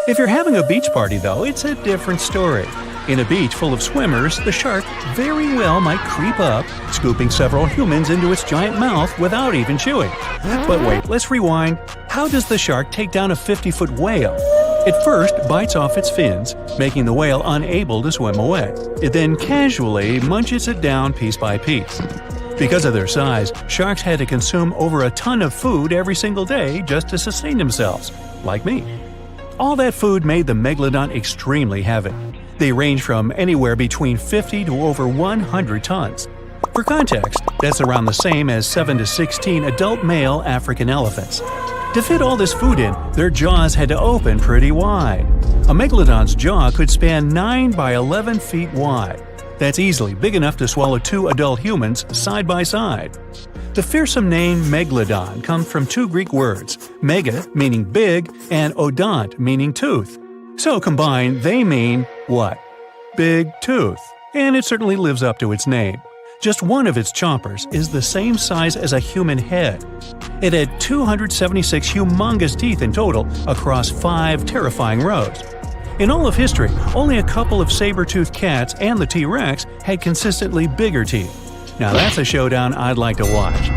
If you're having a beach party, though, it's a different story. In a beach full of swimmers, the shark very well might creep up, scooping several humans into its giant mouth without even chewing. But wait, let's rewind. How does the shark take down a 50-foot whale? It first bites off its fins, making the whale unable to swim away. It then casually munches it down piece by piece. Because of their size, sharks had to consume over a ton of food every single day just to sustain themselves, like me. All that food made the Megalodon extremely heavy. They range from anywhere between 50 to over 100 tons. For context, that's around the same as 7 to 16 adult male African elephants. To fit all this food in, their jaws had to open pretty wide. A Megalodon's jaw could span 9 by 11 feet wide. That's easily big enough to swallow 2 adult humans side by side. The fearsome name Megalodon comes from 2 Greek words, mega meaning big and odont meaning tooth. So combined, they mean what? Big tooth. And it certainly lives up to its name. Just one of its chompers is the same size as a human head. It had 276 humongous teeth in total across 5 terrifying rows. In all of history, only a couple of saber-toothed cats and the T-Rex had consistently bigger teeth. Now that's a showdown I'd like to watch.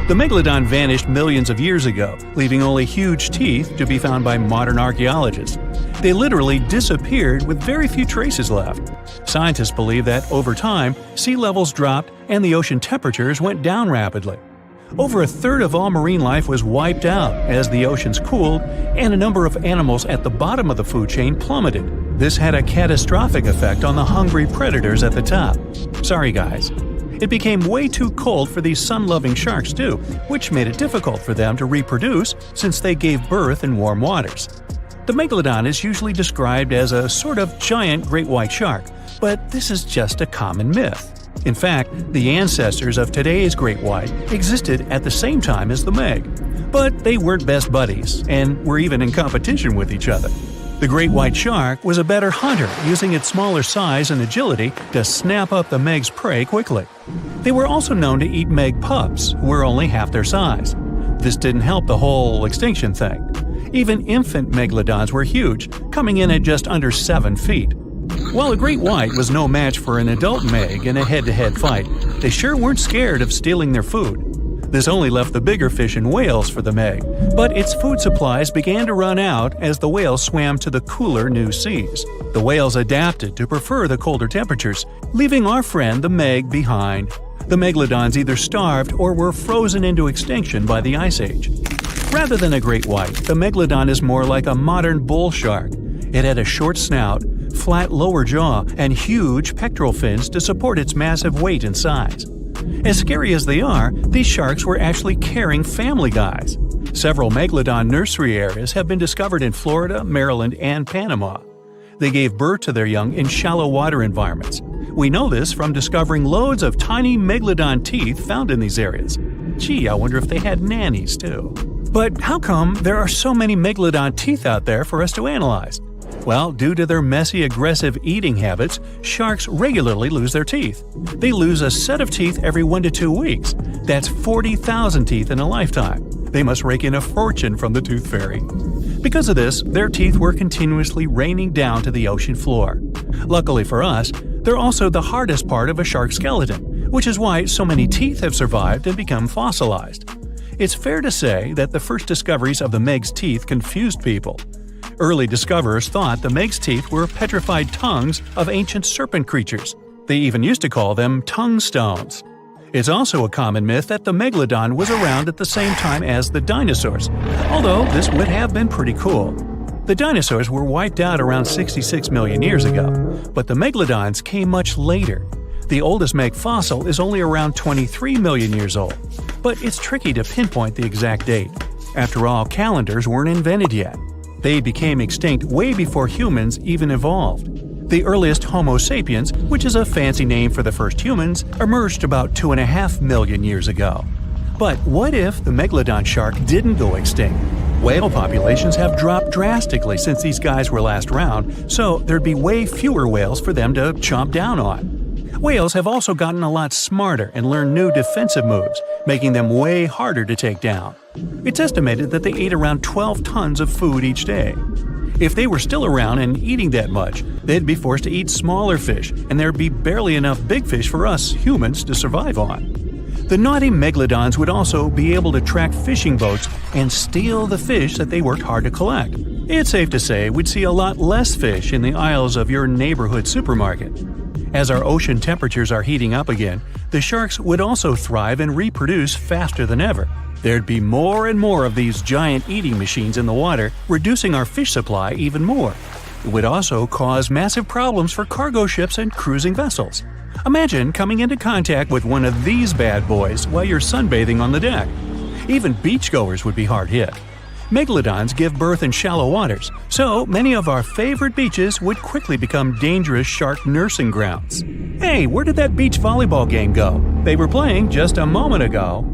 The Megalodon vanished millions of years ago, leaving only huge teeth to be found by modern archaeologists. They literally disappeared with very few traces left. Scientists believe that over time, sea levels dropped and the ocean temperatures went down rapidly. Over a third of all marine life was wiped out as the oceans cooled, and a number of animals at the bottom of the food chain plummeted. This had a catastrophic effect on the hungry predators at the top. Sorry guys. It became way too cold for these sun-loving sharks too, which made it difficult for them to reproduce since they gave birth in warm waters. The Megalodon is usually described as a sort of giant great white shark, but this is just a common myth. In fact, the ancestors of today's great white existed at the same time as the Meg. But they weren't best buddies, and were even in competition with each other. The great white shark was a better hunter, using its smaller size and agility to snap up the Meg's prey quickly. They were also known to eat Meg pups, who were only half their size. This didn't help the whole extinction thing. Even infant megalodons were huge, coming in at just under 7 feet. While a great white was no match for an adult meg in a head-to-head fight, they sure weren't scared of stealing their food. This only left the bigger fish and whales for the meg, but its food supplies began to run out as the whales swam to the cooler new seas. The whales adapted to prefer the colder temperatures, leaving our friend the meg behind. The megalodons either starved or were frozen into extinction by the Ice Age. Rather than a great white, the megalodon is more like a modern bull shark. It had a short snout, flat lower jaw, and huge pectoral fins to support its massive weight and size. As scary as they are, these sharks were actually caring family guys. Several megalodon nursery areas have been discovered in Florida, Maryland, and Panama. They gave birth to their young in shallow water environments. We know this from discovering loads of tiny megalodon teeth found in these areas. Gee, I wonder if they had nannies too. But how come there are so many megalodon teeth out there for us to analyze? Well, due to their messy, aggressive eating habits, sharks regularly lose their teeth. They lose a set of teeth every 1 to 2 weeks. That's 40,000 teeth in a lifetime. They must rake in a fortune from the tooth fairy. Because of this, their teeth were continuously raining down to the ocean floor. Luckily for us, they're also the hardest part of a shark skeleton, which is why so many teeth have survived and become fossilized. It's fair to say that the first discoveries of the meg's teeth confused people. Early discoverers thought the meg's teeth were petrified tongues of ancient serpent creatures. They even used to call them tongue stones. It's also a common myth that the megalodon was around at the same time as the dinosaurs, although this would have been pretty cool. The dinosaurs were wiped out around 66 million years ago, but the megalodons came much later. The oldest meg fossil is only around 23 million years old, but it's tricky to pinpoint the exact date. After all, calendars weren't invented yet. They became extinct way before humans even evolved. The earliest Homo sapiens, which is a fancy name for the first humans, emerged about 2.5 million years ago. But what if the megalodon shark didn't go extinct? Whale populations have dropped drastically since these guys were last around, so there'd be way fewer whales for them to chomp down on. Whales have also gotten a lot smarter and learned new defensive moves, making them way harder to take down. It's estimated that they ate around 12 tons of food each day. If they were still around and eating that much, they'd be forced to eat smaller fish, and there'd be barely enough big fish for us humans to survive on. The naughty megalodons would also be able to track fishing boats and steal the fish that they worked hard to collect. It's safe to say we'd see a lot less fish in the aisles of your neighborhood supermarket. As our ocean temperatures are heating up again, the sharks would also thrive and reproduce faster than ever. There'd be more and more of these giant eating machines in the water, reducing our fish supply even more. It would also cause massive problems for cargo ships and cruising vessels. Imagine coming into contact with one of these bad boys while you're sunbathing on the deck. Even beachgoers would be hard hit. Megalodons give birth in shallow waters, so many of our favorite beaches would quickly become dangerous shark nursing grounds. Hey, where did that beach volleyball game go? They were playing just a moment ago.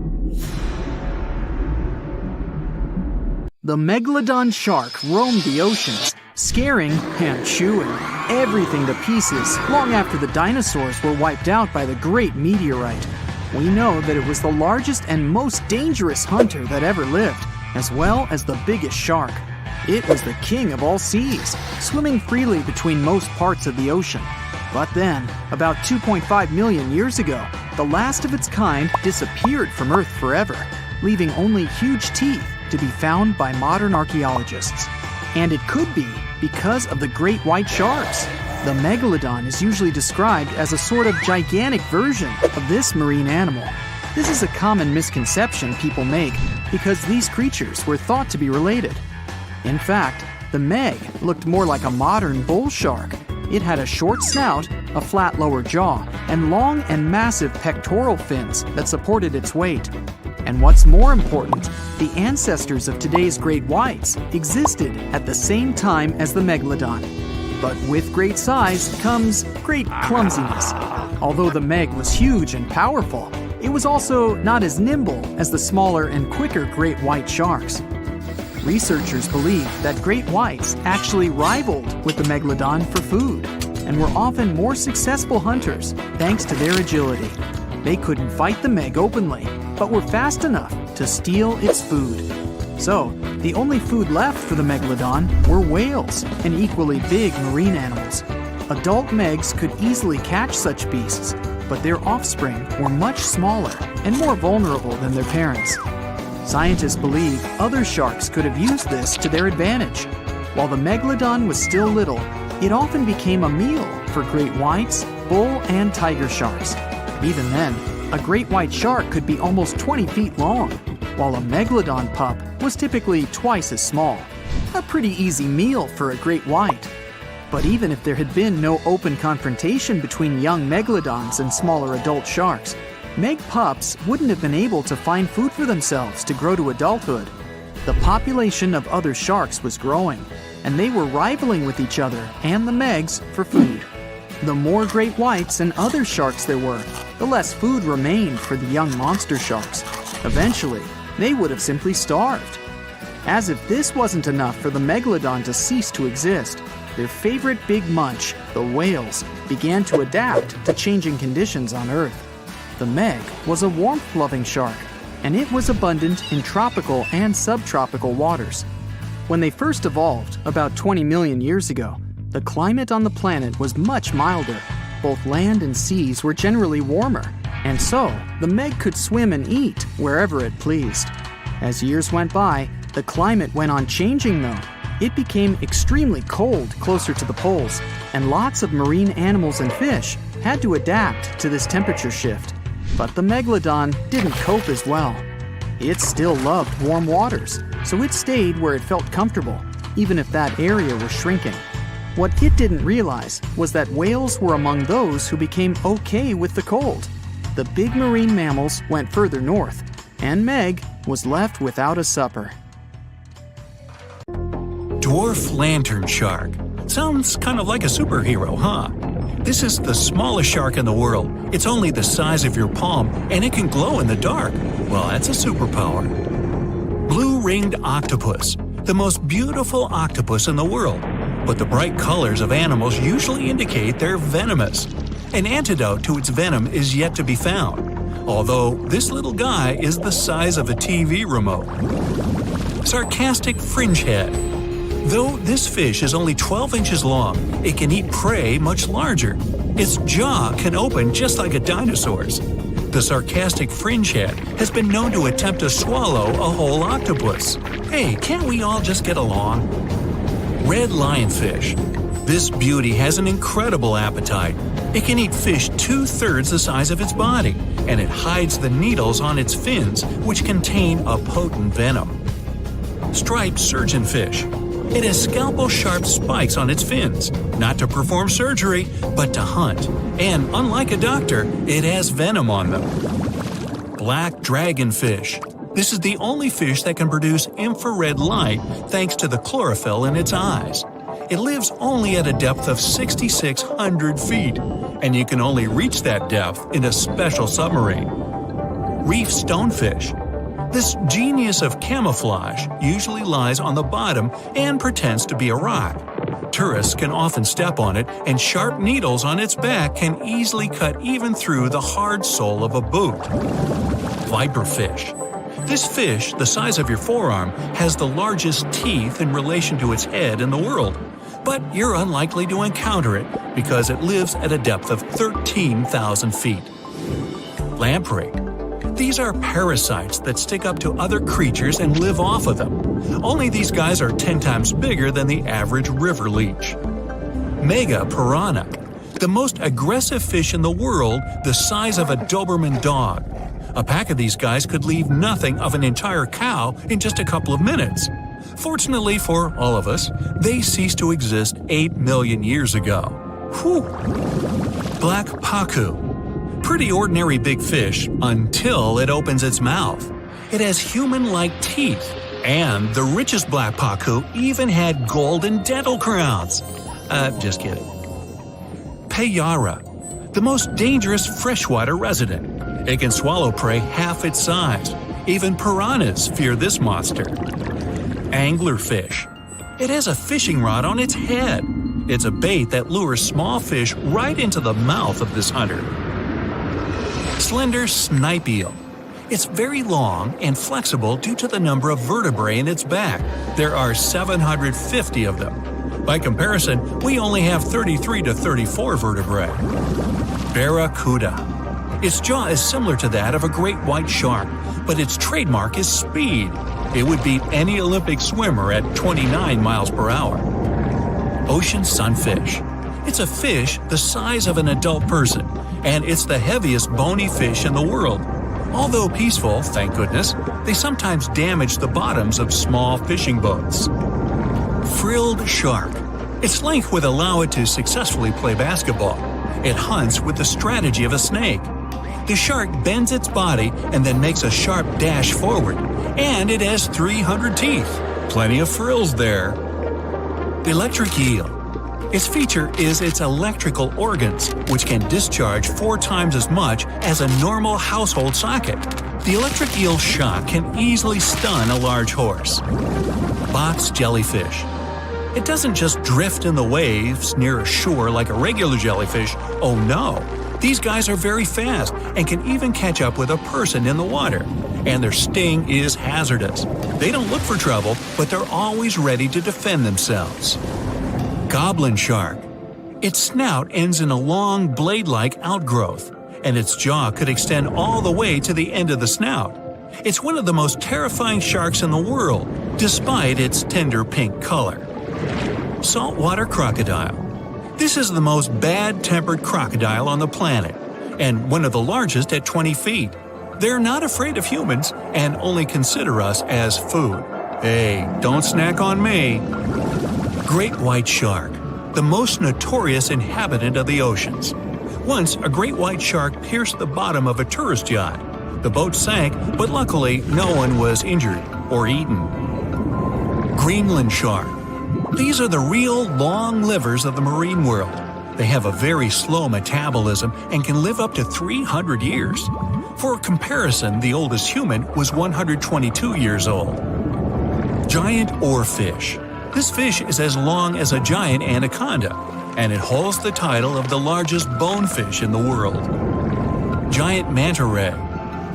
The megalodon shark roamed the oceans, scaring and chewing everything to pieces long after the dinosaurs were wiped out by the great meteorite. We know that it was the largest and most dangerous hunter that ever lived, as well as the biggest shark. It was the king of all seas, swimming freely between most parts of the ocean. But then, about 2.5 million years ago, the last of its kind disappeared from Earth forever, leaving only huge teeth to be found by modern archaeologists. And it could be because of the great white sharks. The megalodon is usually described as a sort of gigantic version of this marine animal. This is a common misconception people make because these creatures were thought to be related. In fact, the meg looked more like a modern bull shark. It had a short snout, a flat lower jaw, and long and massive pectoral fins that supported its weight. And what's more important, the ancestors of today's great whites existed at the same time as the megalodon. But with great size comes great clumsiness. Although the meg was huge and powerful, it was also not as nimble as the smaller and quicker great white sharks. Researchers believe that great whites actually rivaled with the megalodon for food and were often more successful hunters thanks to their agility. They couldn't fight the meg openly, but were fast enough to steal its food. So, The only food left for the megalodon were whales and equally big marine animals. Adult megs could easily catch such beasts, but their offspring were much smaller and more vulnerable than their parents. Scientists believe other sharks could have used this to their advantage. While the megalodon was still little, it often became a meal for great whites, bull, and tiger sharks. Even then, a great white shark could be almost 20 feet long, while a megalodon pup was typically twice as small. A pretty easy meal for a great white. But even if there had been no open confrontation between young megalodons and smaller adult sharks, meg pups wouldn't have been able to find food for themselves to grow to adulthood. The population of other sharks was growing, and they were rivaling with each other and the megs for food. The more great whites and other sharks there were, the less food remained for the young monster sharks. Eventually, they would have simply starved. As if this wasn't enough for the megalodon to cease to exist, their favorite big munch, the whales, began to adapt to changing conditions on Earth. The meg was a warmth-loving shark, and it was abundant in tropical and subtropical waters. When they first evolved, about 20 million years ago, the climate on the planet was much milder. Both land and seas were generally warmer, and so the meg could swim and eat wherever it pleased. As years went by, the climate went on changing though. It became extremely cold closer to the poles, and lots of marine animals and fish had to adapt to this temperature shift. But the megalodon didn't cope as well. It still loved warm waters, so it stayed where it felt comfortable, even if that area was shrinking. What it didn't realize was that whales were among those who became okay with the cold. The big marine mammals went further north, and Meg was left without a supper. Dwarf lantern shark. Sounds kind of like a superhero, huh? This is the smallest shark in the world. It's only the size of your palm, and it can glow in the dark. Well, that's a superpower. Blue-ringed octopus. The most beautiful octopus in the world. But the bright colors of animals usually indicate they're venomous. An antidote to its venom is yet to be found, although this little guy is the size of a TV remote. Sarcastic fringehead. Though this fish is only 12 inches long, it can eat prey much larger. Its jaw can open just like a dinosaur's. The sarcastic fringehead has been known to attempt to swallow a whole octopus. Hey, can't we all just get along? Red lionfish. This beauty has an incredible appetite. It can eat fish 2/3 the size of its body, and it hides the needles on its fins, which contain a potent venom. Striped surgeonfish. It has scalpel-sharp spikes on its fins, not to perform surgery, but to hunt. And unlike a doctor, it has venom on them. Black dragonfish. This is the only fish that can produce infrared light thanks to the chlorophyll in its eyes. It lives only at a depth of 6,600 feet, and you can only reach that depth in a special submarine. Reef stonefish. This genius of camouflage usually lies on the bottom and pretends to be a rock. Tourists can often step on it, and sharp needles on its back can easily cut even through the hard sole of a boot. Viperfish. This fish, the size of your forearm, has the largest teeth in relation to its head in the world. But you're unlikely to encounter it because it lives at a depth of 13,000 feet. Lamprey. These are parasites that stick up to other creatures and live off of them. Only these guys are 10 times bigger than the average river leech. Mega piranha. The most aggressive fish in the world, the size of a Doberman dog. A pack of these guys could leave nothing of an entire cow in just a couple of minutes. Fortunately for all of us, they ceased to exist 8 million years ago. Whew! Black pacu. Pretty ordinary big fish until it opens its mouth. It has human-like teeth, and the richest black pacu even had golden dental crowns. Just kidding. Payara, the most dangerous freshwater resident. It can swallow prey half its size. Even piranhas fear this monster. Anglerfish. It has a fishing rod on its head. It's a bait that lures small fish right into the mouth of this hunter. Slender snipe eel. It's very long and flexible due to the number of vertebrae in its back. There are 750 of them. By comparison, we only have 33 to 34 vertebrae. Barracuda. Its jaw is similar to that of a great white shark, but its trademark is speed. It would beat any Olympic swimmer at 29 miles per hour. Ocean sunfish. It's a fish the size of an adult person, and it's the heaviest bony fish in the world. Although peaceful, thank goodness, they sometimes damage the bottoms of small fishing boats. Frilled shark. Its length would allow it to successfully play basketball. It hunts with the strategy of a snake. The shark bends its body and then makes a sharp dash forward, and it has 300 teeth. Plenty of frills there. Electric eel. Its feature is its electrical organs, which can discharge 4 times as much as a normal household socket. The electric eel shock can easily stun a large horse. Box jellyfish. It doesn't just drift in the waves near a shore like a regular jellyfish. Oh no! These guys are very fast and can even catch up with a person in the water. And their sting is hazardous. They don't look for trouble, but they're always ready to defend themselves. Goblin shark. Its snout ends in a long blade-like outgrowth, and its jaw could extend all the way to the end of the snout. It's one of the most terrifying sharks in the world, despite its tender pink color. Saltwater crocodile. This is the most bad-tempered crocodile on the planet, and one of the largest at 20 feet. They're not afraid of humans and only consider us as food. Hey, don't snack on me. Great white shark, the most notorious inhabitant of the oceans. Once, a great white shark pierced the bottom of a tourist yacht. The boat sank, but luckily no one was injured or eaten. Greenland shark. These are the real long livers of the marine world. They have a very slow metabolism and can live up to 300 years. For comparison, the oldest human was 122 years old. Giant oarfish. This fish is as long as a giant anaconda, and it holds the title of the largest bonefish in the world. Giant manta ray.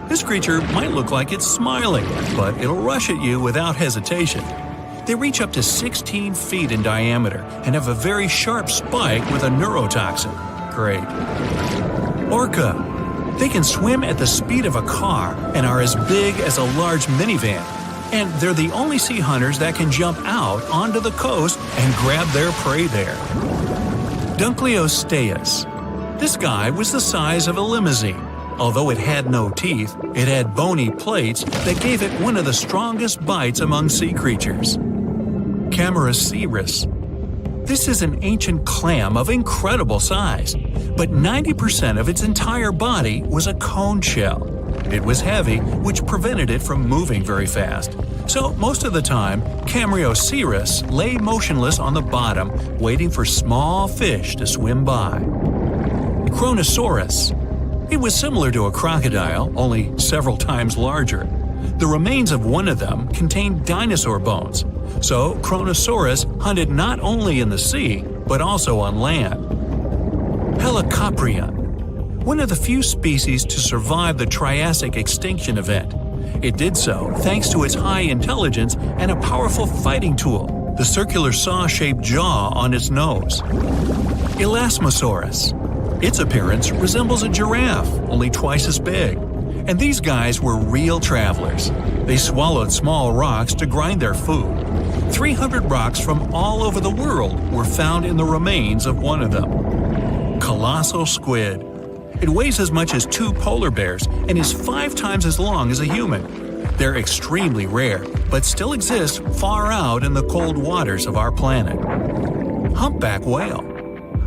This creature might look like it's smiling, but it'll rush at you without hesitation. They reach up to 16 feet in diameter and have a very sharp spike with a neurotoxin. Great. Orca. They can swim at the speed of a car and are as big as a large minivan. And they're the only sea hunters that can jump out onto the coast and grab their prey there. Dunkleosteus. This guy was the size of a limousine. Although it had no teeth, it had bony plates that gave it one of the strongest bites among sea creatures. Camarasaurus. This is an ancient clam of incredible size, but 90% of its entire body was a cone shell. It was heavy, which prevented it from moving very fast. So most of the time, Camarasaurus lay motionless on the bottom, waiting for small fish to swim by. Kronosaurus. It was similar to a crocodile, only several times larger. The remains of one of them contained dinosaur bones, so Kronosaurus hunted not only in the sea, but also on land. Helicoprion. One of the few species to survive the Triassic extinction event. It did so thanks to its high intelligence and a powerful fighting tool, the circular saw-shaped jaw on its nose. Elasmosaurus. Its appearance resembles a giraffe, only twice as big. And these guys were real travelers. They swallowed small rocks to grind their food. 300 rocks from all over the world were found in the remains of one of them. Colossal squid. It weighs as much as 2 polar bears and is 5 times as long as a human. They're extremely rare, but still exist far out in the cold waters of our planet. Humpback whale.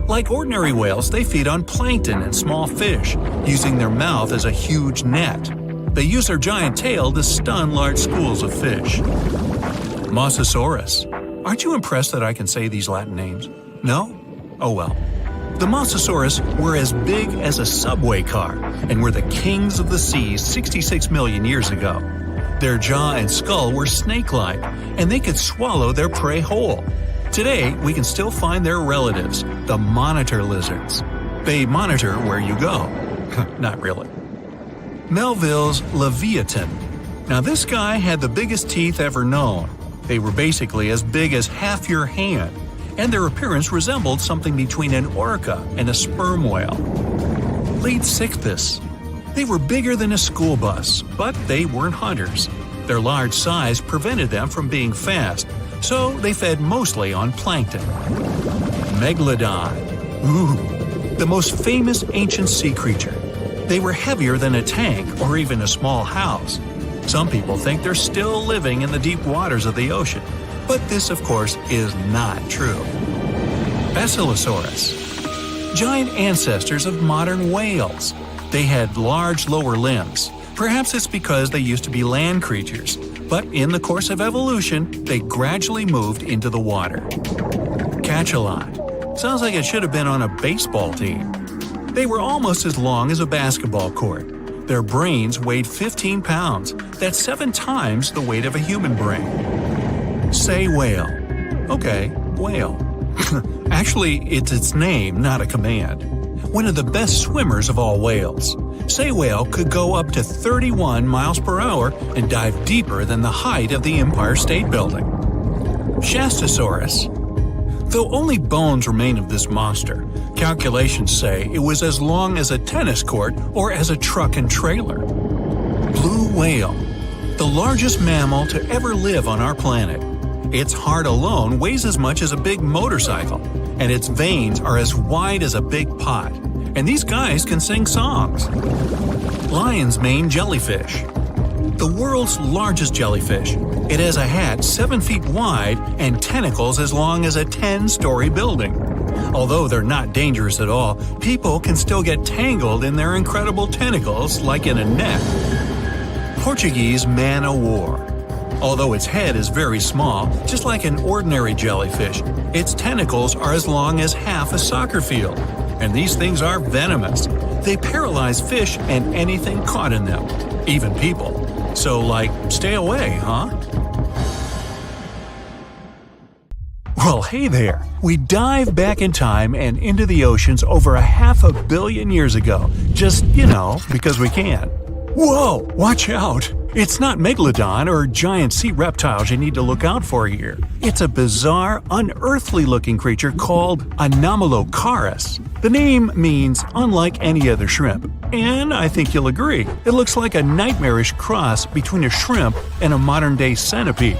Like ordinary whales, they feed on plankton and small fish, using their mouth as a huge net. They use their giant tail to stun large schools of fish. Mosasaurus. Aren't you impressed that I can say these Latin names? No? Oh well. The Mosasaurus were as big as a subway car and were the kings of the seas 66 million years ago. Their jaw and skull were snake-like, and they could swallow their prey whole. Today, we can still find their relatives, the monitor lizards. They monitor where you go. Not really. Melville's Leviathan. Now this guy had the biggest teeth ever known. They were basically as big as half your hand, and their appearance resembled something between an orca and a sperm whale. Leadsichthys. They were bigger than a school bus, but they weren't hunters. Their large size prevented them from being fast, so they fed mostly on plankton. Megalodon. Ooh, the most famous ancient sea creature. They were heavier than a tank or even a small house. Some people think they're still living in the deep waters of the ocean, but this, of course, is not true. Basilosaurus. Giant ancestors of modern whales. They had large lower limbs. Perhaps it's because they used to be land creatures, but in the course of evolution, they gradually moved into the water. Cachalot. Sounds like it should have been on a baseball team. They were almost as long as a basketball court. Their brains weighed 15 pounds. That's 7 times the weight of a human brain. Say whale. Okay, whale. Actually, it's its name, not a command. One of the best swimmers of all whales. Say whale could go up to 31 miles per hour and dive deeper than the height of the Empire State Building. Shastasaurus. Though only bones remain of this monster, calculations say it was as long as a tennis court or as a truck and trailer. Blue whale. The largest mammal to ever live on our planet. Its heart alone weighs as much as a big motorcycle, and its veins are as wide as a big pot. And these guys can sing songs. Lion's mane jellyfish. The world's largest jellyfish. It has a hat 7 feet wide and tentacles as long as a 10-story building. Although they're not dangerous at all, people can still get tangled in their incredible tentacles like in a net. Portuguese man-o'-war. Although its head is very small, just like an ordinary jellyfish, its tentacles are as long as half a soccer field. And these things are venomous. They paralyze fish and anything caught in them, even people. So, stay away, huh? Well, hey there. We dive back in time and into the oceans over 500 million years ago. Just, because we can. Whoa, watch out! It's not Megalodon or giant sea reptiles you need to look out for here. It's a bizarre, unearthly-looking creature called Anomalocaris. The name means unlike any other shrimp, and I think you'll agree, it looks like a nightmarish cross between a shrimp and a modern-day centipede.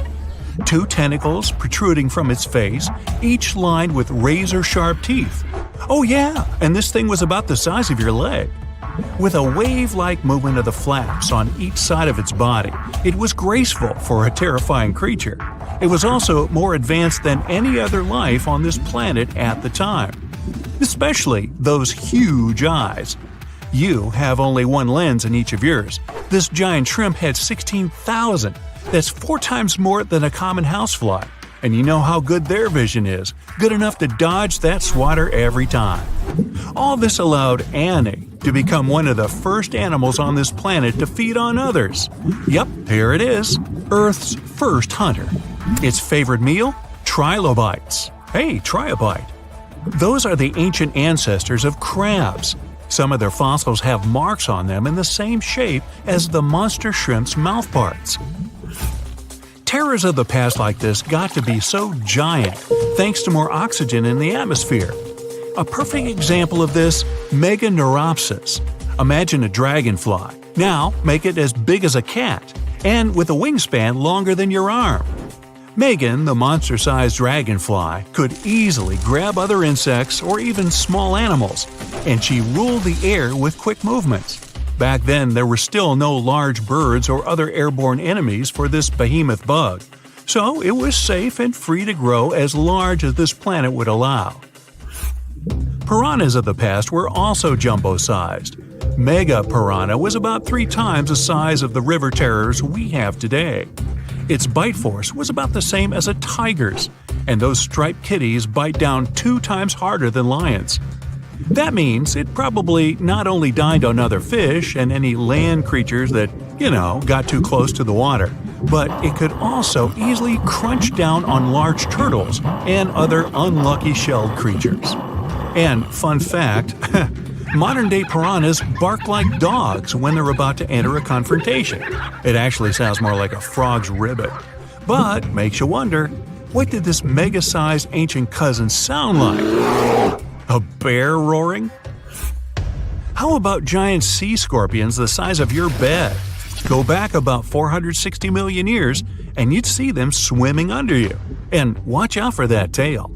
2 tentacles protruding from its face, each lined with razor-sharp teeth. Oh yeah, and this thing was about the size of your leg. With a wave-like movement of the flaps on each side of its body, it was graceful for a terrifying creature. It was also more advanced than any other life on this planet at the time. Especially those huge eyes. You have only one lens in each of yours. This giant shrimp had 16,000. That's 4 times more than a common housefly. And you know how good their vision is. Good enough to dodge that swatter every time. All this allowed Annie to become one of the first animals on this planet to feed on others. Yep, here it is. Earth's first hunter. Its favorite meal? Trilobites. Hey, try a bite. Those are the ancient ancestors of crabs. Some of their fossils have marks on them in the same shape as the monster shrimp's mouthparts. Terrors of the past like this got to be so giant thanks to more oxygen in the atmosphere. A perfect example of this, Meganeuropsis. Imagine a dragonfly. Now make it as big as a cat, and with a wingspan longer than your arm. Megan, the monster-sized dragonfly, could easily grab other insects or even small animals, and she ruled the air with quick movements. Back then, there were still no large birds or other airborne enemies for this behemoth bug, so it was safe and free to grow as large as this planet would allow. Piranhas of the past were also jumbo-sized. Mega piranha was about 3 times the size of the river terrors we have today. Its bite force was about the same as a tiger's, and those striped kitties bite down 2 times harder than lions. That means it probably not only dined on other fish and any land creatures that, got too close to the water, but it could also easily crunch down on large turtles and other unlucky shelled creatures. And fun fact, Modern-day piranhas bark like dogs when they're about to enter a confrontation. It actually sounds more like a frog's ribbit. But makes you wonder, what did this mega-sized ancient cousin sound like? A bear roaring? How about giant sea scorpions the size of your bed? Go back about 460 million years, and you'd see them swimming under you. And watch out for that tail.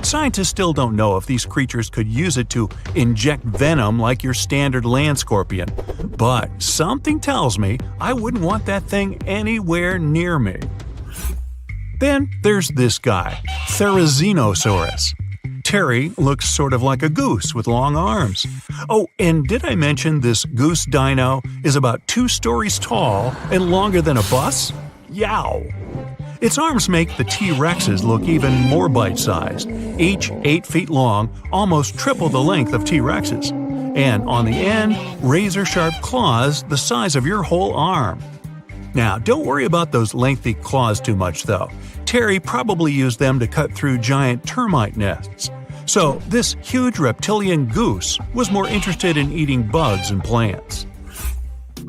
Scientists still don't know if these creatures could use it to inject venom like your standard land scorpion, but something tells me I wouldn't want that thing anywhere near me. Then there's this guy, Therizinosaurus. Terry looks sort of like a goose with long arms. Oh, and did I mention this goose dino is about 2 stories tall and longer than a bus? Yow! Its arms make the T-Rexes look even more bite-sized, each 8 feet long, almost triple the length of T-Rexes. And on the end, razor-sharp claws the size of your whole arm. Now, don't worry about those lengthy claws too much, though. Terry probably used them to cut through giant termite nests. So, this huge reptilian goose was more interested in eating bugs and plants.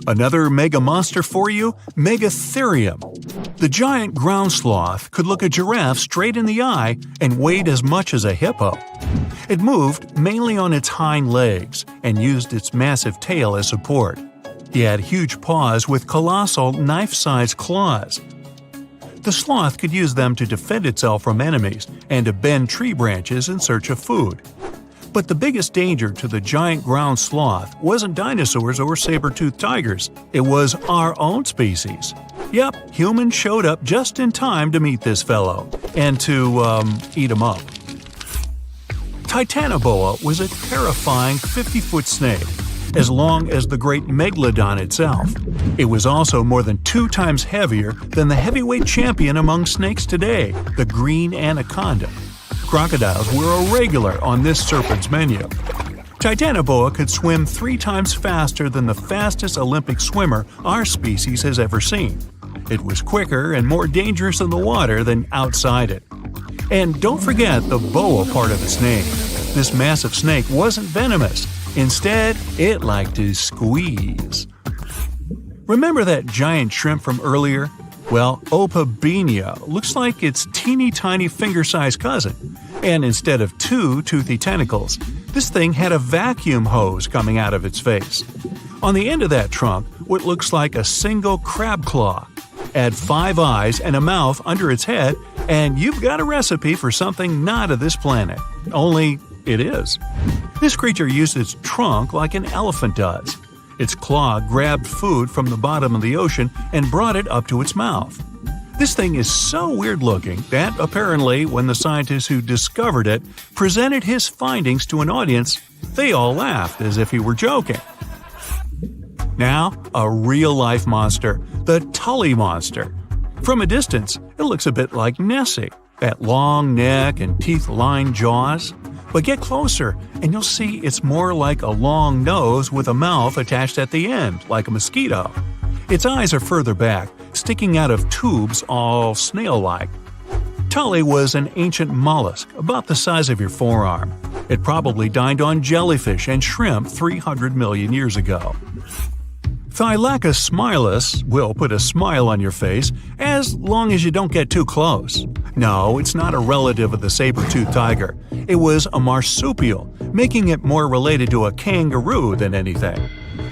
Another mega monster for you, Megatherium. The giant ground sloth could look a giraffe straight in the eye and weighed as much as a hippo. It moved mainly on its hind legs and used its massive tail as support. He had huge paws with colossal knife-sized claws. The sloth could use them to defend itself from enemies and to bend tree branches in search of food. But the biggest danger to the giant ground sloth wasn't dinosaurs or saber-toothed tigers. It was our own species. Yep, humans showed up just in time to meet this fellow and to, eat him up. Titanoboa was a terrifying 50-foot snake, as long as the great Megalodon itself. It was also more than 2 times heavier than the heavyweight champion among snakes today, the green anaconda. Crocodiles were a regular on this serpent's menu. Titanoboa could swim 3 times faster than the fastest Olympic swimmer our species has ever seen. It was quicker and more dangerous in the water than outside it. And don't forget the boa part of its name. This massive snake wasn't venomous. Instead, it liked to squeeze. Remember that giant shrimp from earlier? Well, Opabenia looks like its teeny-tiny finger-sized cousin. And instead of 2 toothy tentacles, this thing had a vacuum hose coming out of its face. On the end of that trunk, what looks like a single crab claw. Add 5 eyes and a mouth under its head, and you've got a recipe for something not of this planet. Only it is. This creature used its trunk like an elephant does. Its claw grabbed food from the bottom of the ocean and brought it up to its mouth. This thing is so weird-looking that, apparently, when the scientists who discovered it presented his findings to an audience, they all laughed as if he were joking. Now, a real-life monster, the Tully monster. From a distance, it looks a bit like Nessie, that long neck and teeth-lined jaws. But get closer, and you'll see it's more like a long nose with a mouth attached at the end, like a mosquito. Its eyes are further back, sticking out of tubes all snail-like. Tully was an ancient mollusk, about the size of your forearm. It probably dined on jellyfish and shrimp 300 million years ago. Thylacus smilus will put a smile on your face as long as you don't get too close. No, it's not a relative of the saber-toothed tiger. It was a marsupial, making it more related to a kangaroo than anything.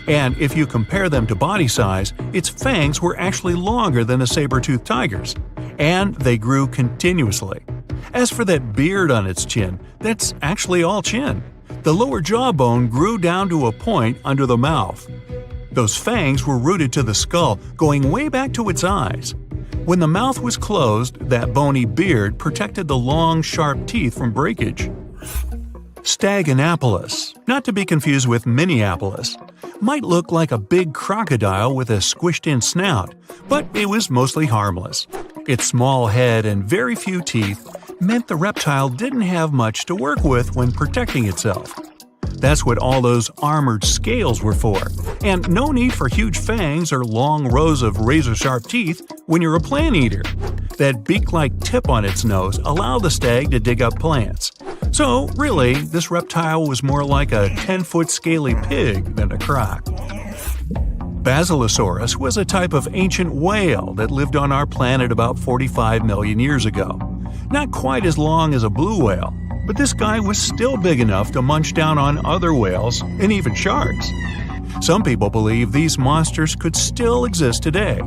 And if you compare them to body size, its fangs were actually longer than a saber-toothed tiger's. And they grew continuously. As for that beard on its chin, that's actually all chin. The lower jawbone grew down to a point under the mouth. Those fangs were rooted to the skull, going way back to its eyes. When the mouth was closed, that bony beard protected the long, sharp teeth from breakage. Staganapolis, not to be confused with Minneapolis, might look like a big crocodile with a squished-in snout, but it was mostly harmless. Its small head and very few teeth meant the reptile didn't have much to work with when protecting itself. That's what all those armored scales were for, and no need for huge fangs or long rows of razor-sharp teeth when you're a plant eater. That beak-like tip on its nose allowed the stag to dig up plants, So, really, this reptile was more like a 10-foot scaly pig than a croc. Basilosaurus was a type of ancient whale that lived on our planet about 45 million years ago. Not quite as long as a blue whale, but this guy was still big enough to munch down on other whales and even sharks. Some people believe these monsters could still exist today.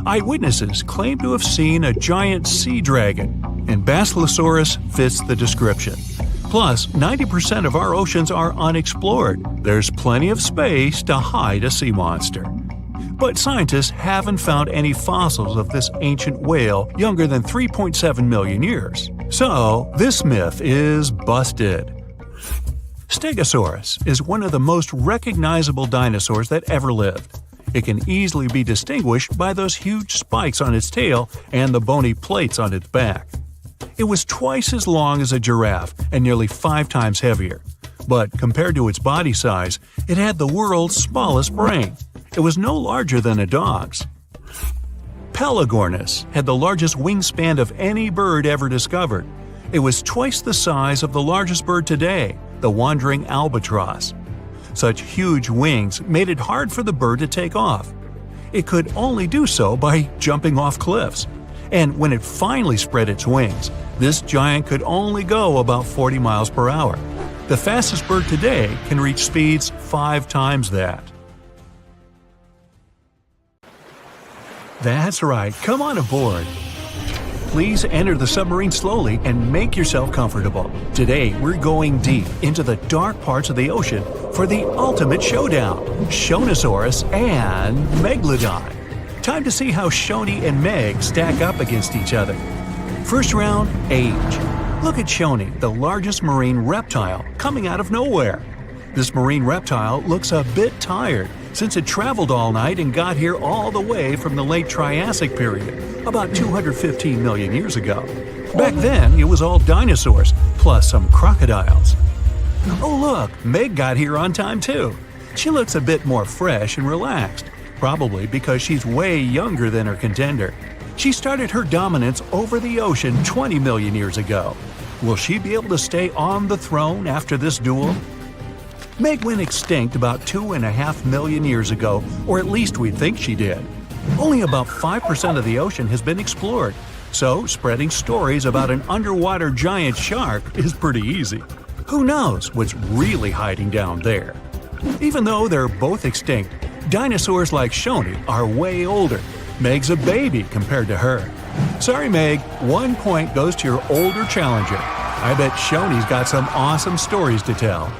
Eyewitnesses claim to have seen a giant sea dragon, and Basilosaurus fits the description. Plus, 90% of our oceans are unexplored. There's plenty of space to hide a sea monster. But scientists haven't found any fossils of this ancient whale younger than 3.7 million years. So, this myth is busted. Stegosaurus is one of the most recognizable dinosaurs that ever lived. It can easily be distinguished by those huge spikes on its tail and the bony plates on its back. It was twice as long as a giraffe and nearly 5 times heavier. But compared to its body size, it had the world's smallest brain. It was no larger than a dog's. Pelagornis had the largest wingspan of any bird ever discovered. It was twice the size of the largest bird today, the wandering albatross. Such huge wings made it hard for the bird to take off. It could only do so by jumping off cliffs. And when it finally spread its wings, this giant could only go about 40 miles per hour. The fastest bird today can reach speeds 5 times that. That's right, come on aboard. Please enter the submarine slowly and make yourself comfortable. Today, we're going deep into the dark parts of the ocean for the ultimate showdown, Shonisaurus and Megalodon. Time to see how Shoni and Meg stack up against each other. First round, age. Look at Shoni, the largest marine reptile, coming out of nowhere. This marine reptile looks a bit tired since it traveled all night and got here all the way from the late Triassic period, about 215 million years ago. Back then, it was all dinosaurs, plus some crocodiles. Oh look, Meg got here on time too. She looks a bit more fresh and relaxed, probably because she's way younger than her contender. She started her dominance over the ocean 20 million years ago. Will she be able to stay on the throne after this duel? Meg went extinct about 2.5 million years ago, or at least we think she did. Only about 5% of the ocean has been explored, so spreading stories about an underwater giant shark is pretty easy. Who knows what's really hiding down there? Even though they're both extinct, dinosaurs like Shoni are way older. Meg's a baby compared to her. Sorry, Meg, 1 point goes to your older challenger. I bet Shoni's got some awesome stories to tell.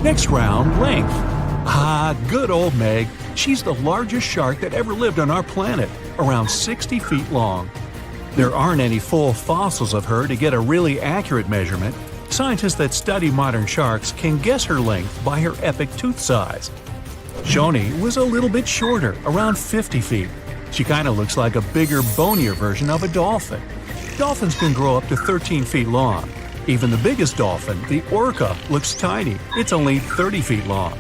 Next round, length. Good old Meg. She's the largest shark that ever lived on our planet, around 60 feet long. There aren't any full fossils of her to get a really accurate measurement. Scientists that study modern sharks can guess her length by her epic tooth size. Shoni was a little bit shorter, around 50 feet. She kind of looks like a bigger, bonier version of a dolphin. Dolphins can grow up to 13 feet long. Even the biggest dolphin, the orca, looks tiny. It's only 30 feet long.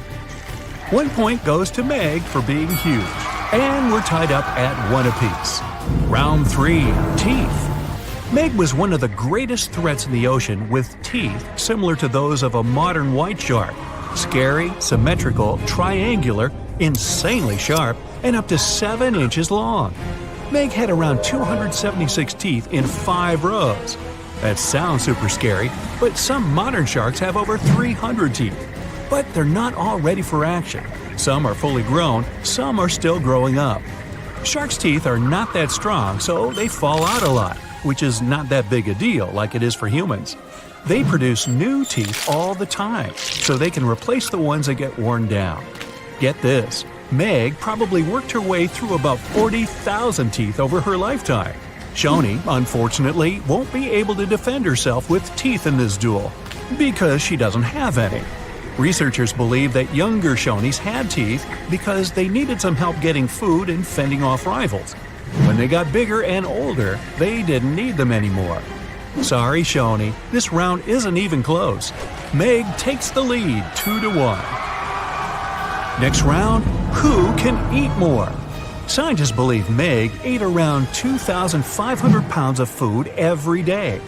1 point goes to Meg for being huge. And we're tied up at 1 apiece. Round 3, teeth. Meg was one of the greatest threats in the ocean with teeth similar to those of a modern white shark. Scary, symmetrical, triangular, insanely sharp, and up to 7 inches long. Meg had around 276 teeth in 5 rows. That sounds super scary, but some modern sharks have over 300 teeth. But they're not all ready for action. Some are fully grown, some are still growing up. Sharks' teeth are not that strong, so they fall out a lot, which is not that big a deal like it is for humans. They produce new teeth all the time, so they can replace the ones that get worn down. Get this, Meg probably worked her way through about 40,000 teeth over her lifetime. Shoni, unfortunately, won't be able to defend herself with teeth in this duel, because she doesn't have any. Researchers believe that younger Shonis had teeth because they needed some help getting food and fending off rivals. When they got bigger and older, they didn't need them anymore. Sorry, Shoni, this round isn't even close. Meg takes the lead 2-1. Next round, who can eat more? Scientists believe Meg ate around 2,500 pounds of food every day.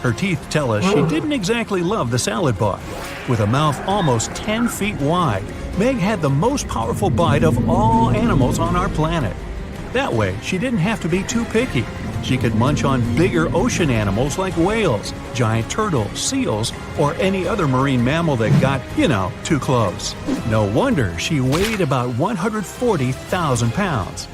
Her teeth tell us she didn't exactly love the salad bar. With a mouth almost 10 feet wide, Meg had the most powerful bite of all animals on our planet. That way, she didn't have to be too picky. She could munch on bigger ocean animals like whales, giant turtles, seals, or any other marine mammal that got, too close. No wonder she weighed about 140,000 pounds.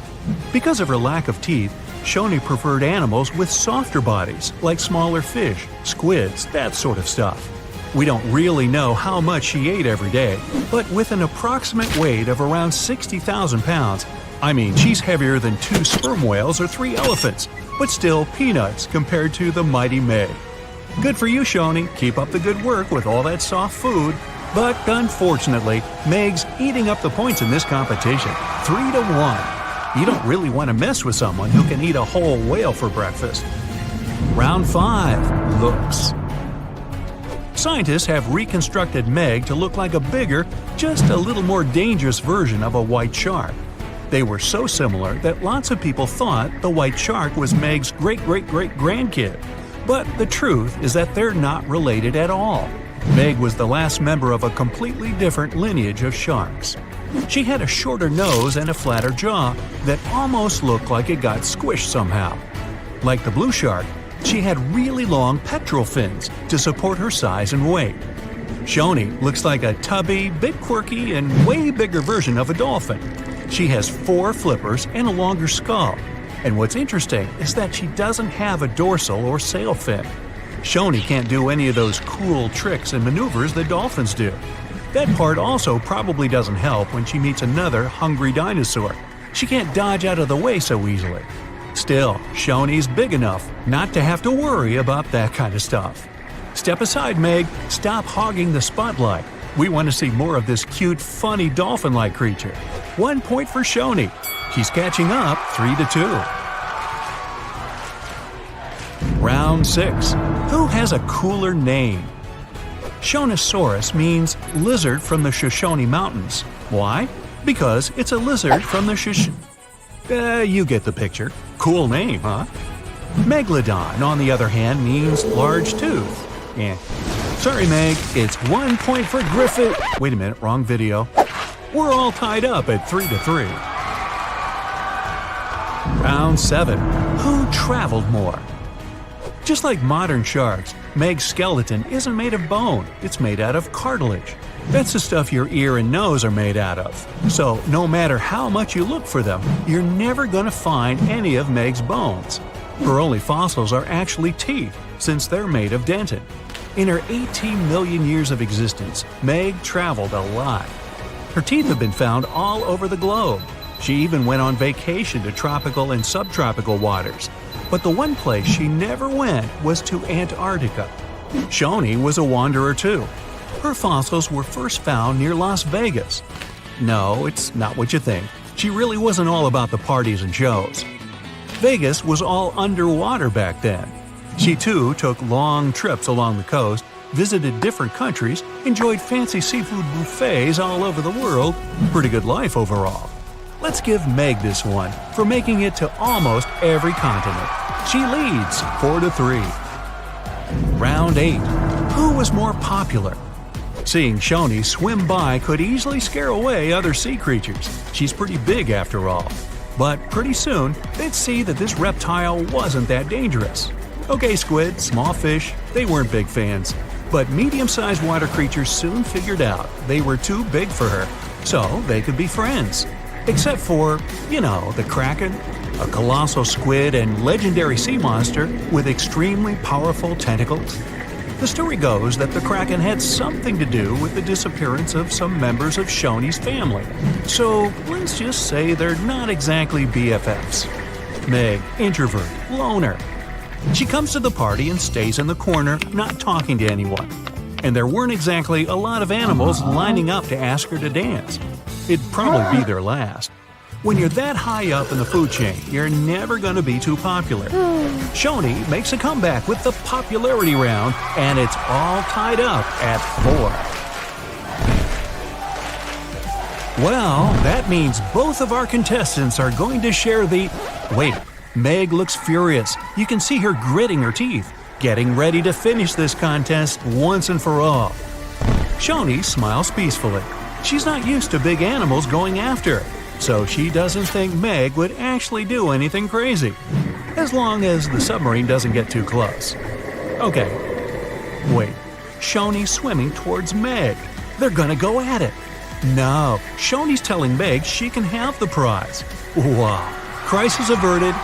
Because of her lack of teeth, Shoni preferred animals with softer bodies, like smaller fish, squids, that sort of stuff. We don't really know how much she ate every day, but with an approximate weight of around 60,000 pounds, she's heavier than 2 sperm whales or 3 elephants, but still peanuts compared to the mighty Meg. Good for you, Shoni. Keep up the good work with all that soft food. But unfortunately, Meg's eating up the points in this competition, 3-1. You don't really want to mess with someone who can eat a whole whale for breakfast. Round 5. Looks. Scientists have reconstructed Meg to look like a bigger, just a little more dangerous version of a white shark. They were so similar that lots of people thought the white shark was Meg's great-great-great-grandkid. But the truth is that they're not related at all. Meg was the last member of a completely different lineage of sharks. She had a shorter nose and a flatter jaw that almost looked like it got squished somehow. Like the blue shark, she had really long pectoral fins to support her size and weight. Shoni looks like a tubby, bit quirky, and way bigger version of a dolphin. She has 4 flippers and a longer skull. And what's interesting is that she doesn't have a dorsal or sail fin. Shoni can't do any of those cool tricks and maneuvers that dolphins do. That part also probably doesn't help when she meets another hungry dinosaur. She can't dodge out of the way so easily. Still, Shoni's big enough not to have to worry about that kind of stuff. Step aside, Meg. Stop hogging the spotlight. We want to see more of this cute, funny dolphin-like creature. 1 point for Shoni. She's catching up 3-2. Round 6. Who has a cooler name? Shonisaurus means lizard from the Shoshone Mountains. Why? Because it's a lizard from the you get the picture. Cool name, huh? Megalodon, on the other hand, means large tooth. Sorry, Meg, it's 1 point for Griffith. Wait a minute, wrong video. We're all tied up at 3-3. Round 7. Who traveled more? Just like modern sharks, Meg's skeleton isn't made of bone, it's made out of cartilage. That's the stuff your ear and nose are made out of. So no matter how much you look for them, you're never going to find any of Meg's bones. Her only fossils are actually teeth, since they're made of dentin. In her 18 million years of existence, Meg traveled a lot. Her teeth have been found all over the globe. She even went on vacation to tropical and subtropical waters. But the one place she never went was to Antarctica. Shoni was a wanderer too. Her fossils were first found near Las Vegas. No, it's not what you think. She really wasn't all about the parties and shows. Vegas was all underwater back then. She too took long trips along the coast, visited different countries, enjoyed fancy seafood buffets all over the world. Pretty good life overall. Let's give Meg this one for making it to almost every continent. She leads 4-3. Round 8. Who was more popular? Seeing Shoni swim by could easily scare away other sea creatures. She's pretty big after all. But pretty soon, they'd see that this reptile wasn't that dangerous. Okay, squid, small fish, they weren't big fans. But medium-sized water creatures soon figured out they were too big for her, so they could be friends. Except for, the Kraken, a colossal squid and legendary sea monster with extremely powerful tentacles. The story goes that the Kraken had something to do with the disappearance of some members of Shoni's family. So let's just say they're not exactly BFFs. Meg, introvert, loner. She comes to the party and stays in the corner, not talking to anyone. And there weren't exactly a lot of animals lining up to ask her to dance. It'd probably be their last. When you're that high up in the food chain, you're never going to be too popular. Shoni makes a comeback with the popularity round, and it's all tied up at 4. Well, that means both of our contestants are going to share the... Wait, Meg looks furious. You can see her gritting her teeth. getting ready to finish this contest once and for all. Shoni smiles peacefully. She's not used to big animals going after her, so she doesn't think Meg would actually do anything crazy, as long as the submarine doesn't get too close. Okay, wait, Shoni's swimming towards Meg. They're gonna go at it. No, Shoni's telling Meg she can have the prize. Wow, crisis averted.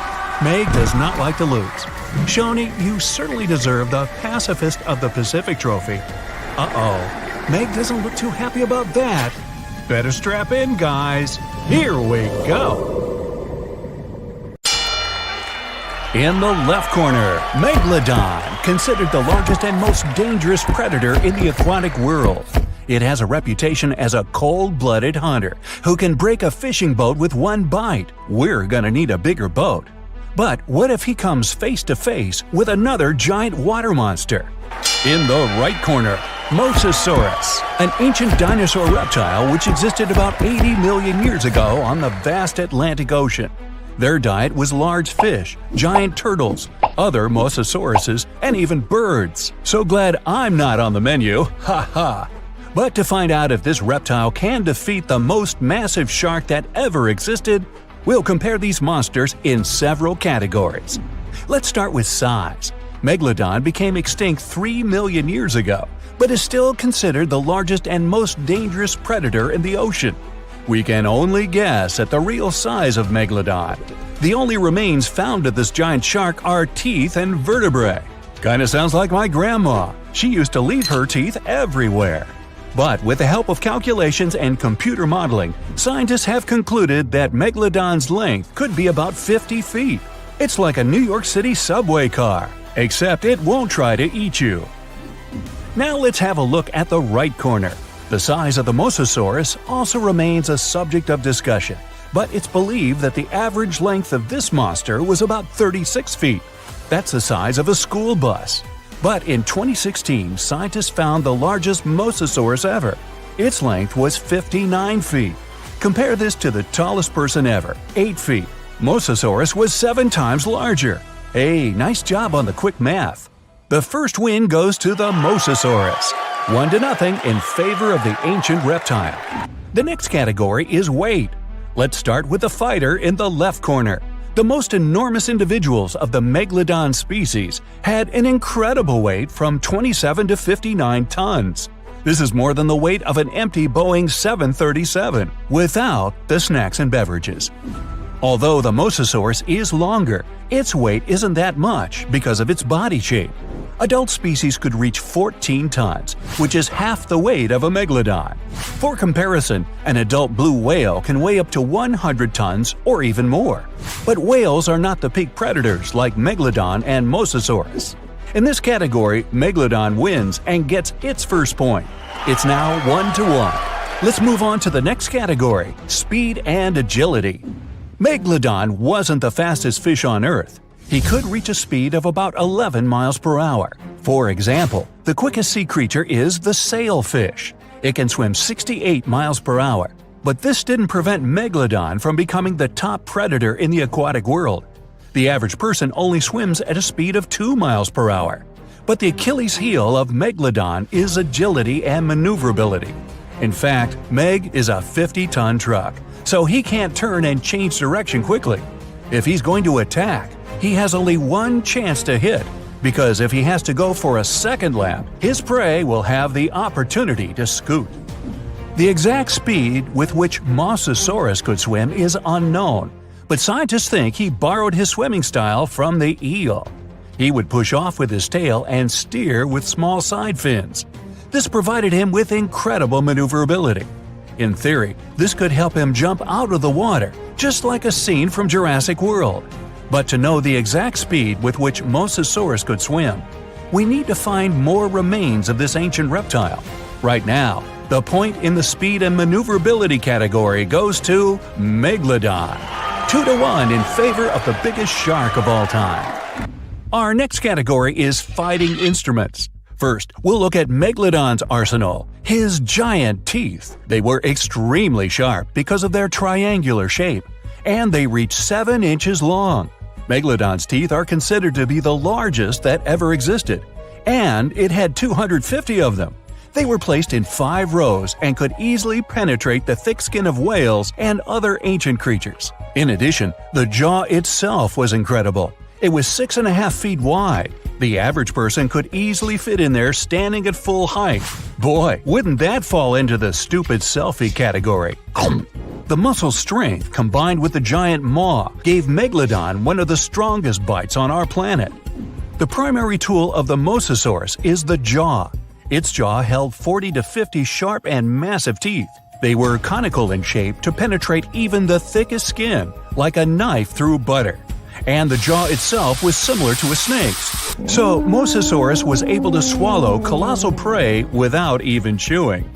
Meg does not like to lose. Shoni, you certainly deserve the Pacifist of the Pacific trophy. Uh-oh, Meg doesn't look too happy about that. Better strap in, guys. Here we go. In the left corner, Megalodon, considered the largest and most dangerous predator in the aquatic world. It has a reputation as a cold-blooded hunter who can break a fishing boat with one bite. We're gonna need a bigger boat. But what if he comes face-to-face with another giant water monster? In the right corner, Mosasaurus, an ancient dinosaur reptile which existed about 80 million years ago on the vast Atlantic Ocean. Their diet was large fish, giant turtles, other mosasauruses, and even birds. So glad I'm not on the menu, ha ha! But to find out if this reptile can defeat the most massive shark that ever existed, we'll compare these monsters in several categories. Let's start with size. Megalodon became extinct 3 million years ago, but is still considered the largest and most dangerous predator in the ocean. We can only guess at the real size of Megalodon. The only remains found of this giant shark are teeth and vertebrae. Kinda sounds like my grandma. She used to leave her teeth everywhere. But with the help of calculations and computer modeling, scientists have concluded that Megalodon's length could be about 50 feet. It's like a New York City subway car, except it won't try to eat you. Now let's have a look at the right corner. The size of the Mosasaurus also remains a subject of discussion, but it's believed that the average length of this monster was about 36 feet. That's the size of a school bus. But in 2016, scientists found the largest Mosasaurus ever. Its length was 59 feet. Compare this to the tallest person ever, 8 feet. Mosasaurus was 7 times larger. Hey, nice job on the quick math. The first win goes to the Mosasaurus, 1-0 in favor of the ancient reptile. The next category is weight. Let's start with the fighter in the left corner. The most enormous individuals of the Megalodon species had an incredible weight from 27 to 59 tons. This is more than the weight of an empty Boeing 737, without the snacks and beverages. Although the Mosasaurus is longer, its weight isn't that much because of its body shape. Adult species could reach 14 tons, which is half the weight of a Megalodon. For comparison, an adult blue whale can weigh up to 100 tons or even more. But whales are not the peak predators like Megalodon and Mosasaurus. In this category, Megalodon wins and gets its first point. It's now 1-1. Let's move on to the next category, speed and agility. Megalodon wasn't the fastest fish on Earth. He could reach a speed of about 11 miles per hour. For example, the quickest sea creature is the sailfish. It can swim 68 miles per hour. But this didn't prevent Megalodon from becoming the top predator in the aquatic world. The average person only swims at a speed of 2 miles per hour. But the Achilles heel of Megalodon is agility and maneuverability. In fact, Meg is a 50-ton truck, so he can't turn and change direction quickly. If he's going to attack, he has only one chance to hit, because if he has to go for a second lap, his prey will have the opportunity to scoot. The exact speed with which Mosasaurus could swim is unknown, but scientists think he borrowed his swimming style from the eel. He would push off with his tail and steer with small side fins. This provided him with incredible maneuverability. In theory, this could help him jump out of the water, just like a scene from Jurassic World. But to know the exact speed with which Mosasaurus could swim, we need to find more remains of this ancient reptile. Right now, the point in the speed and maneuverability category goes to Megalodon, 2-1 in favor of the biggest shark of all time. Our next category is fighting instruments. First, we'll look at Megalodon's arsenal, his giant teeth. They were extremely sharp because of their triangular shape, and they reach 7 inches long. Megalodon's teeth are considered to be the largest that ever existed, and it had 250 of them. They were placed in 5 rows and could easily penetrate the thick skin of whales and other ancient creatures. In addition, the jaw itself was incredible. It was 6.5 feet wide. The average person could easily fit in there standing at full height. Boy, wouldn't that fall into the stupid selfie category. The muscle strength combined with the giant maw gave Megalodon one of the strongest bites on our planet. The primary tool of the Mosasaurus is the jaw. Its jaw held 40 to 50 sharp and massive teeth. They were conical in shape to penetrate even the thickest skin, like a knife through butter. And the jaw itself was similar to a snake's. So Mosasaurus was able to swallow colossal prey without even chewing.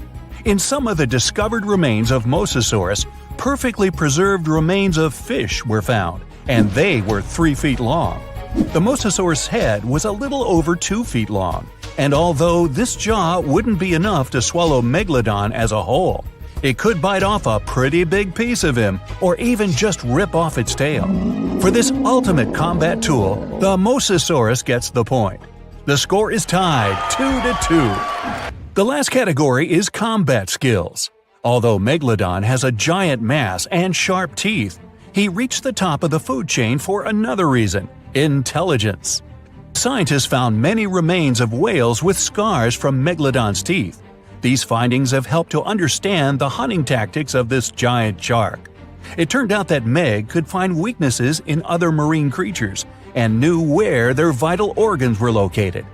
In some of the discovered remains of Mosasaurus, perfectly preserved remains of fish were found, and they were 3 feet long. The Mosasaurus head was a little over 2 feet long, and although this jaw wouldn't be enough to swallow Megalodon as a whole, it could bite off a pretty big piece of him or even just rip off its tail. For this ultimate combat tool, the Mosasaurus gets the point. The score is tied 2-2. The last category is combat skills. Although Megalodon has a giant mass and sharp teeth, he reached the top of the food chain for another reason: intelligence. Scientists found many remains of whales with scars from Megalodon's teeth. These findings have helped to understand the hunting tactics of this giant shark. It turned out that Meg could find weaknesses in other marine creatures and knew where their vital organs were located.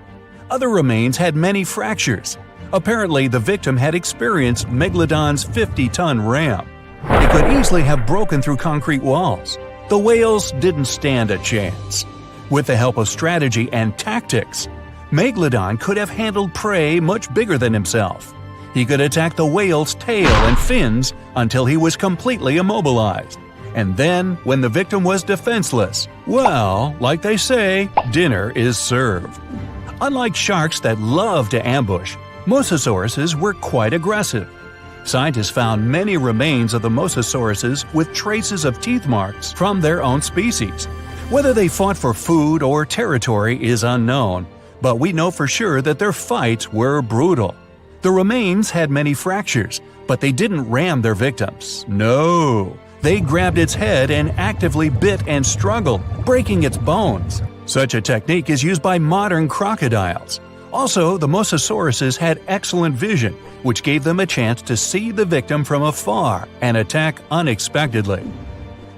Other remains had many fractures. Apparently, the victim had experienced Megalodon's 50-ton ram. It could easily have broken through concrete walls. The whales didn't stand a chance. With the help of strategy and tactics, Megalodon could have handled prey much bigger than himself. He could attack the whale's tail and fins until he was completely immobilized. And then, when the victim was defenseless, well, like they say, dinner is served. Unlike sharks that love to ambush, Mosasauruses were quite aggressive. Scientists found many remains of the Mosasauruses with traces of teeth marks from their own species. Whether they fought for food or territory is unknown, but we know for sure that their fights were brutal. The remains had many fractures, but they didn't ram their victims. No, they grabbed its head and actively bit and struggled, breaking its bones. Such a technique is used by modern crocodiles. Also, the Mosasauruses had excellent vision, which gave them a chance to see the victim from afar and attack unexpectedly.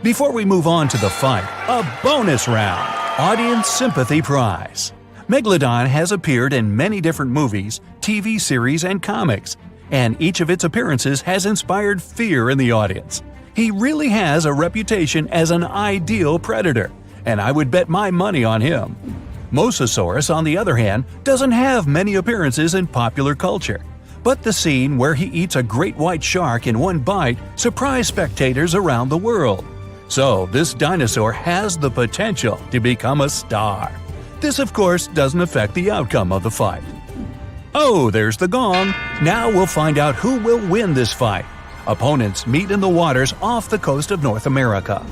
Before we move on to the fight, a bonus round: Audience Sympathy Prize. Megalodon has appeared in many different movies, TV series, and comics, and each of its appearances has inspired fear in the audience. He really has a reputation as an ideal predator, and I would bet my money on him. Mosasaurus, on the other hand, doesn't have many appearances in popular culture, but the scene where he eats a great white shark in one bite surprised spectators around the world. So this dinosaur has the potential to become a star. This, of course, doesn't affect the outcome of the fight. Oh, there's the gong. Now we'll find out who will win this fight. Opponents meet in the waters off the coast of North America.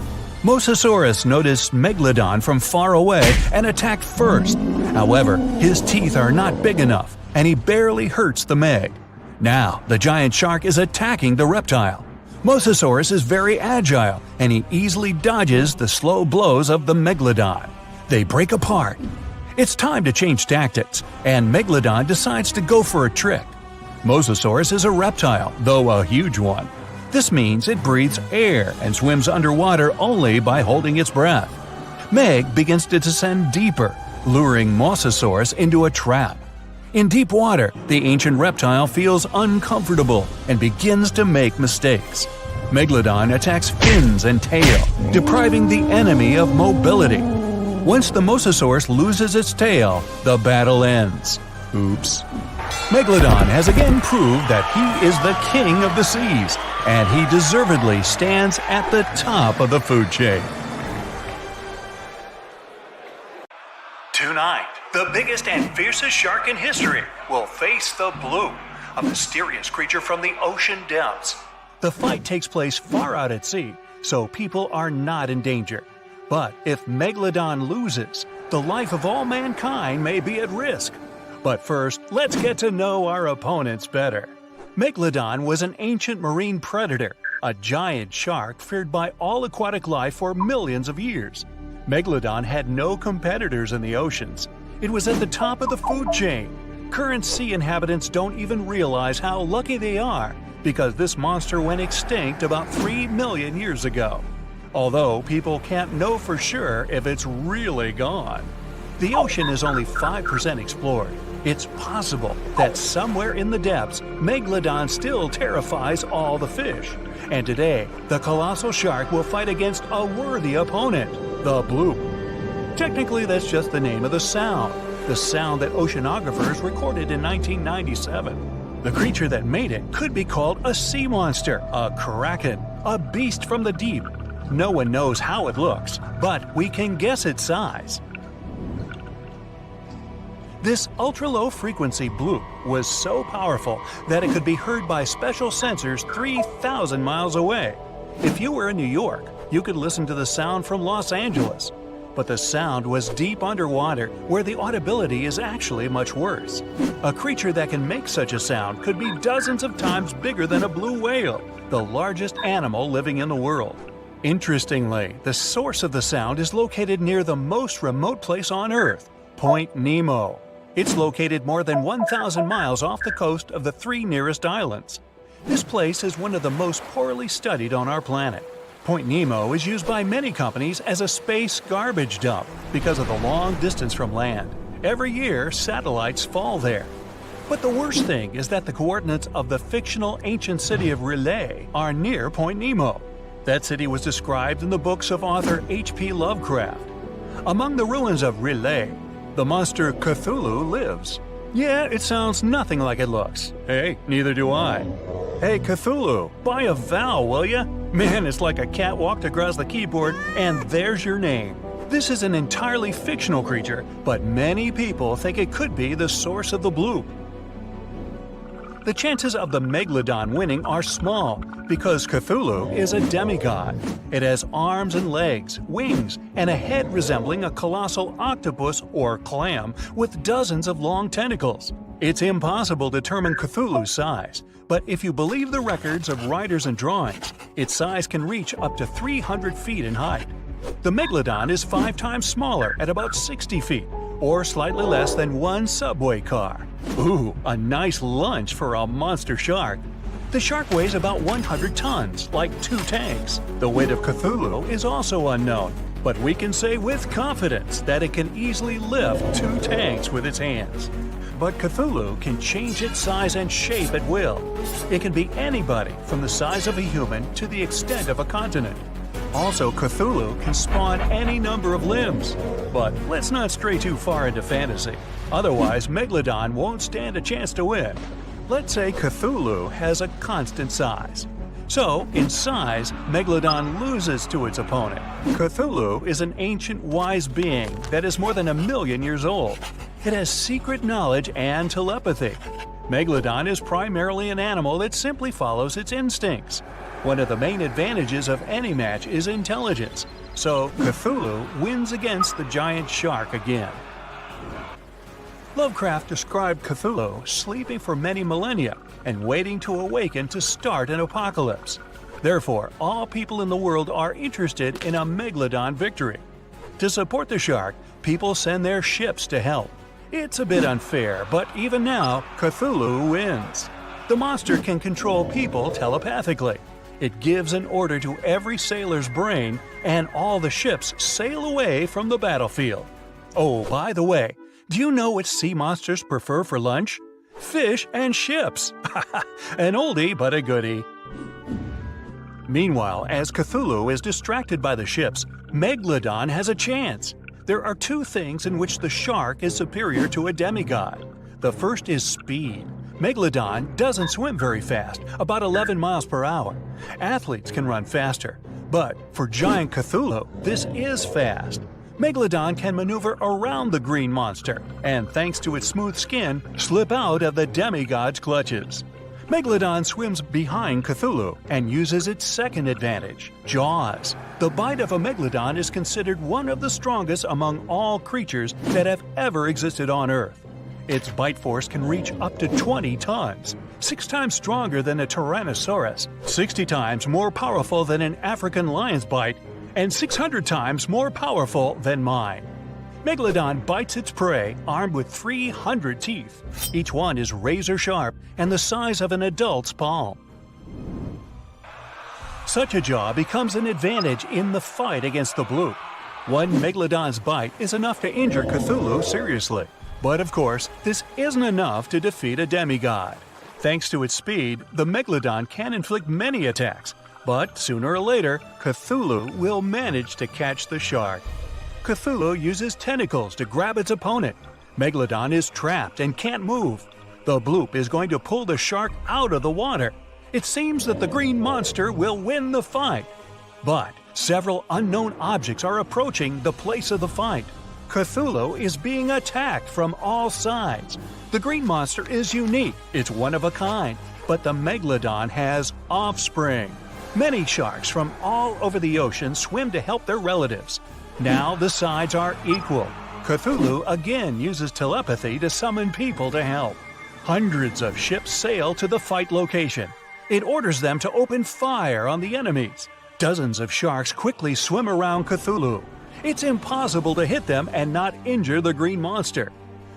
Mosasaurus noticed Megalodon from far away and attacked first. However, his teeth are not big enough, and he barely hurts the Meg. Now, the giant shark is attacking the reptile. Mosasaurus is very agile, and he easily dodges the slow blows of the Megalodon. They break apart. It's time to change tactics, and Megalodon decides to go for a trick. Mosasaurus is a reptile, though a huge one. This means it breathes air and swims underwater only by holding its breath. Meg begins to descend deeper, luring Mosasaurus into a trap. In deep water, the ancient reptile feels uncomfortable and begins to make mistakes. Megalodon attacks fins and tail, depriving the enemy of mobility. Once the Mosasaurus loses its tail, the battle ends. Oops. Megalodon has again proved that he is the king of the seas, and he deservedly stands at the top of the food chain. Tonight, the biggest and fiercest shark in history will face the Blue, a mysterious creature from the ocean depths. The fight takes place far out at sea, so people are not in danger. But if Megalodon loses, the life of all mankind may be at risk. But first, let's get to know our opponents better. Megalodon was an ancient marine predator, a giant shark feared by all aquatic life for millions of years. Megalodon had no competitors in the oceans. It was at the top of the food chain. Current sea inhabitants don't even realize how lucky they are because this monster went extinct about 3 million years ago. Although people can't know for sure if it's really gone. The ocean is only 5% explored. It's possible that somewhere in the depths, Megalodon still terrifies all the fish. And today, the colossal shark will fight against a worthy opponent, the bloop. Technically, that's just the name of the sound that oceanographers recorded in 1997. The creature that made it could be called a sea monster, a kraken, a beast from the deep. No one knows how it looks, but we can guess its size. This ultra-low frequency bloop was so powerful that it could be heard by special sensors 3,000 miles away. If you were in New York, you could listen to the sound from Los Angeles. But the sound was deep underwater, where the audibility is actually much worse. A creature that can make such a sound could be dozens of times bigger than a blue whale, the largest animal living in the world. Interestingly, the source of the sound is located near the most remote place on Earth, Point Nemo. It's located more than 1,000 miles off the coast of the 3 nearest islands. This place is one of the most poorly studied on our planet. Point Nemo is used by many companies as a space garbage dump because of the long distance from land. Every year, satellites fall there. But the worst thing is that the coordinates of the fictional ancient city of R'lyeh are near Point Nemo. That city was described in the books of author H.P. Lovecraft. Among the ruins of R'lyeh, the monster Cthulhu lives. Yeah, it sounds nothing like it looks. Hey, neither do I. Hey Cthulhu, buy a vowel, will ya? Man, it's like a cat walked across the keyboard and there's your name. This is an entirely fictional creature, but many people think it could be the source of the bloop. The chances of the Megalodon winning are small because Cthulhu is a demigod. It has arms and legs, wings, and a head resembling a colossal octopus or clam with dozens of long tentacles. It's impossible to determine Cthulhu's size, but if you believe the records of writers and drawings, its size can reach up to 300 feet in height. The Megalodon is 5 times smaller at about 60 feet, or slightly less than 1 subway car. Ooh, a nice lunch for a monster shark. The shark weighs about 100 tons, like 2 tanks. The weight of Cthulhu is also unknown, but we can say with confidence that it can easily lift 2 tanks with its hands. But Cthulhu can change its size and shape at will. It can be anybody from the size of a human to the extent of a continent. Also, Cthulhu can spawn any number of limbs. But let's not stray too far into fantasy. Otherwise, Megalodon won't stand a chance to win. Let's say Cthulhu has a constant size. So, in size, Megalodon loses to its opponent. Cthulhu is an ancient wise being that is more than 1 million years old. It has secret knowledge and telepathy. Megalodon is primarily an animal that simply follows its instincts. One of the main advantages of any match is intelligence, so Cthulhu wins against the giant shark again. Lovecraft described Cthulhu sleeping for many millennia and waiting to awaken to start an apocalypse. Therefore, all people in the world are interested in a Megalodon victory. To support the shark, people send their ships to help. It's a bit unfair, but even now, Cthulhu wins. The monster can control people telepathically. It gives an order to every sailor's brain, and all the ships sail away from the battlefield. Oh, by the way, do you know what sea monsters prefer for lunch? Fish and ships! An oldie but a goodie. Meanwhile, as Cthulhu is distracted by the ships, Megalodon has a chance. There are 2 things in which the shark is superior to a demigod. The first is speed. Megalodon doesn't swim very fast, about 11 miles per hour. Athletes can run faster, but for giant Cthulhu, this is fast. Megalodon can maneuver around the green monster, and thanks to its smooth skin, slip out of the demigod's clutches. Megalodon swims behind Cthulhu and uses its second advantage, jaws. The bite of a megalodon is considered one of the strongest among all creatures that have ever existed on Earth. Its bite force can reach up to 20 tons, 6 times stronger than a Tyrannosaurus, 60 times more powerful than an African lion's bite, and 600 times more powerful than mine. Megalodon bites its prey armed with 300 teeth. Each one is razor sharp and the size of an adult's palm. Such a jaw becomes an advantage in the fight against the bloop. One megalodon's bite is enough to injure Cthulhu seriously. But of course, this isn't enough to defeat a demigod. Thanks to its speed, the megalodon can inflict many attacks, but sooner or later, Cthulhu will manage to catch the shark. Cthulhu uses tentacles to grab its opponent. Megalodon is trapped and can't move. The bloop is going to pull the shark out of the water. It seems that the green monster will win the fight. But several unknown objects are approaching the place of the fight. Cthulhu is being attacked from all sides. The green monster is unique, it's one of a kind, but the megalodon has offspring. Many sharks from all over the ocean swim to help their relatives. Now the sides are equal. Cthulhu again uses telepathy to summon people to help. Hundreds of ships sail to the fight location. It orders them to open fire on the enemies. Dozens of sharks quickly swim around Cthulhu. It's impossible to hit them and not injure the green monster.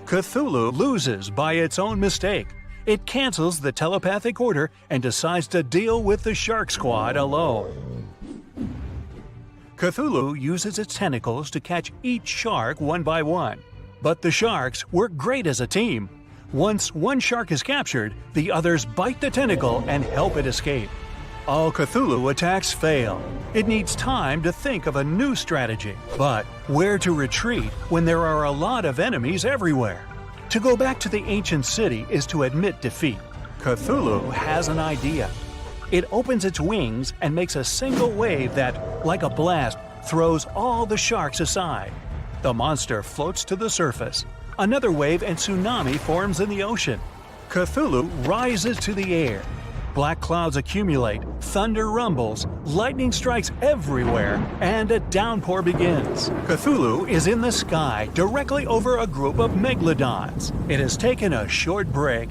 Cthulhu loses by its own mistake. It cancels the telepathic order and decides to deal with the shark squad alone. Cthulhu uses its tentacles to catch each shark one by one. But the sharks work great as a team. Once one shark is captured, the others bite the tentacle and help it escape. All Cthulhu attacks fail. It needs time to think of a new strategy. But where to retreat when there are a lot of enemies everywhere? To go back to the ancient city is to admit defeat. Cthulhu has an idea. It opens its wings and makes a single wave that, like a blast, throws all the sharks aside. The monster floats to the surface. Another wave and tsunami forms in the ocean. Cthulhu rises to the air. Black clouds accumulate, thunder rumbles, lightning strikes everywhere, and a downpour begins. Cthulhu is in the sky directly over a group of megalodons. It has taken a short break.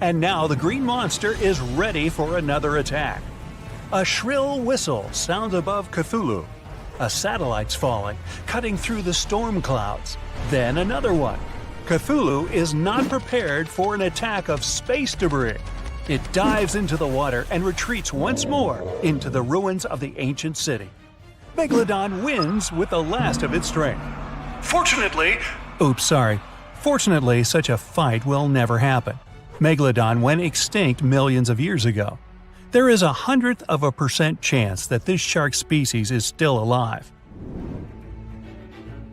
And now the green monster is ready for another attack. A shrill whistle sounds above Cthulhu. A satellite's falling, cutting through the storm clouds. Then another one. Cthulhu is not prepared for an attack of space debris. It dives into the water and retreats once more into the ruins of the ancient city. Megalodon wins with the last of its strength. Fortunately, such a fight will never happen. Megalodon went extinct millions of years ago. There is 1/100% chance that this shark species is still alive.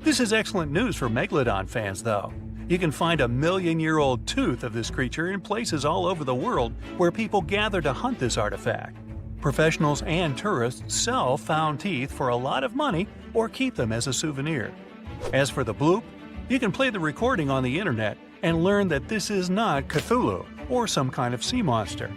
This is excellent news for Megalodon fans, though. You can find a million-year-old tooth of this creature in places all over the world where people gather to hunt this artifact. Professionals and tourists sell found teeth for a lot of money or keep them as a souvenir. As for the bloop, you can play the recording on the internet and learn that this is not Cthulhu or some kind of sea monster.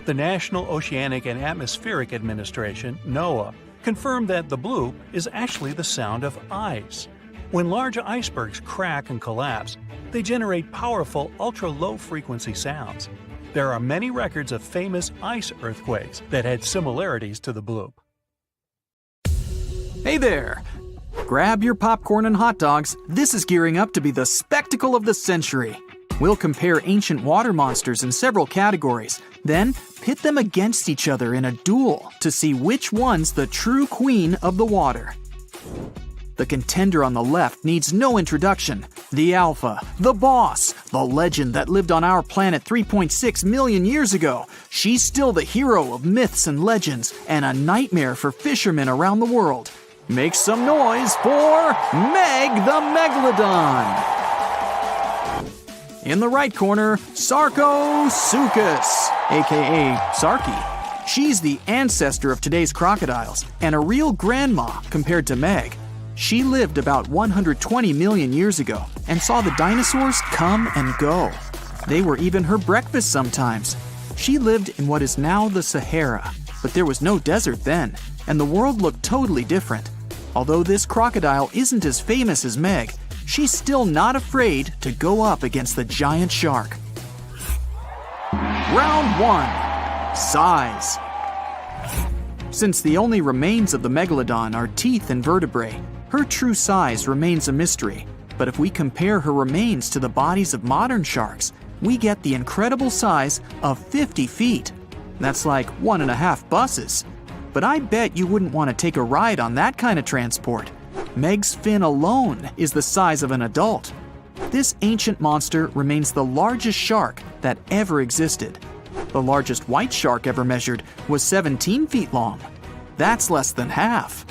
The National Oceanic and Atmospheric Administration, NOAA, confirmed that the bloop is actually the sound of ice. When large icebergs crack and collapse, they generate powerful ultra-low frequency sounds. There are many records of famous ice earthquakes that had similarities to the bloop. Hey there! Grab your popcorn and hot dogs. This is gearing up to be the spectacle of the century. We'll compare ancient water monsters in several categories, then pit them against each other in a duel to see which one's the true queen of the water. The contender on the left needs no introduction. The Alpha, the boss, the legend that lived on our planet 3.6 million years ago. She's still the hero of myths and legends and a nightmare for fishermen around the world. Make some noise for Meg the Megalodon! In the right corner, Sarcosuchus, aka Sarky. She's the ancestor of today's crocodiles and a real grandma compared to Meg. She lived about 120 million years ago and saw the dinosaurs come and go. They were even her breakfast sometimes. She lived in what is now the Sahara, but there was no desert then, and the world looked totally different. Although this crocodile isn't as famous as Meg, she's still not afraid to go up against the giant shark. Round 1. Size. Since the only remains of the megalodon are teeth and vertebrae, her true size remains a mystery. But if we compare her remains to the bodies of modern sharks, we get the incredible size of 50 feet. That's like 1.5 buses. But I bet you wouldn't want to take a ride on that kind of transport. Meg's fin alone is the size of an adult. This ancient monster remains the largest shark that ever existed. The largest white shark ever measured was 17 feet long. That's less than half.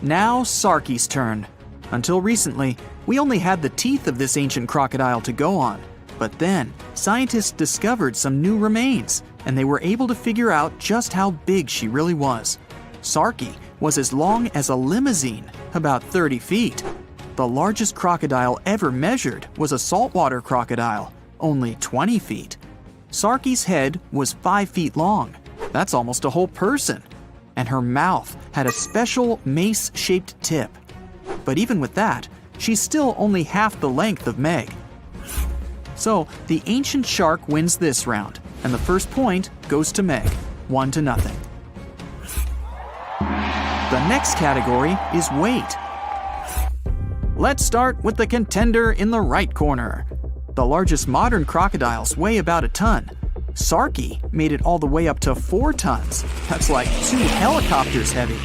Now Sarki's turn. Until recently, we only had the teeth of this ancient crocodile to go on. But then, scientists discovered some new remains, and they were able to figure out just how big she really was. Sarki was as long as a limousine, about 30 feet. The largest crocodile ever measured was a saltwater crocodile, only 20 feet. Sarki's head was 5 feet long. That's almost a whole person. And her mouth had a special mace-shaped tip. But even with that, she's still only half the length of Meg. So the ancient shark wins this round, and the first point goes to Meg, 1-0. The next category is weight. Let's start with the contender in the right corner. The largest modern crocodiles weigh about a ton. Sarki made it all the way up to 4 tons. That's like 2 helicopters heavy.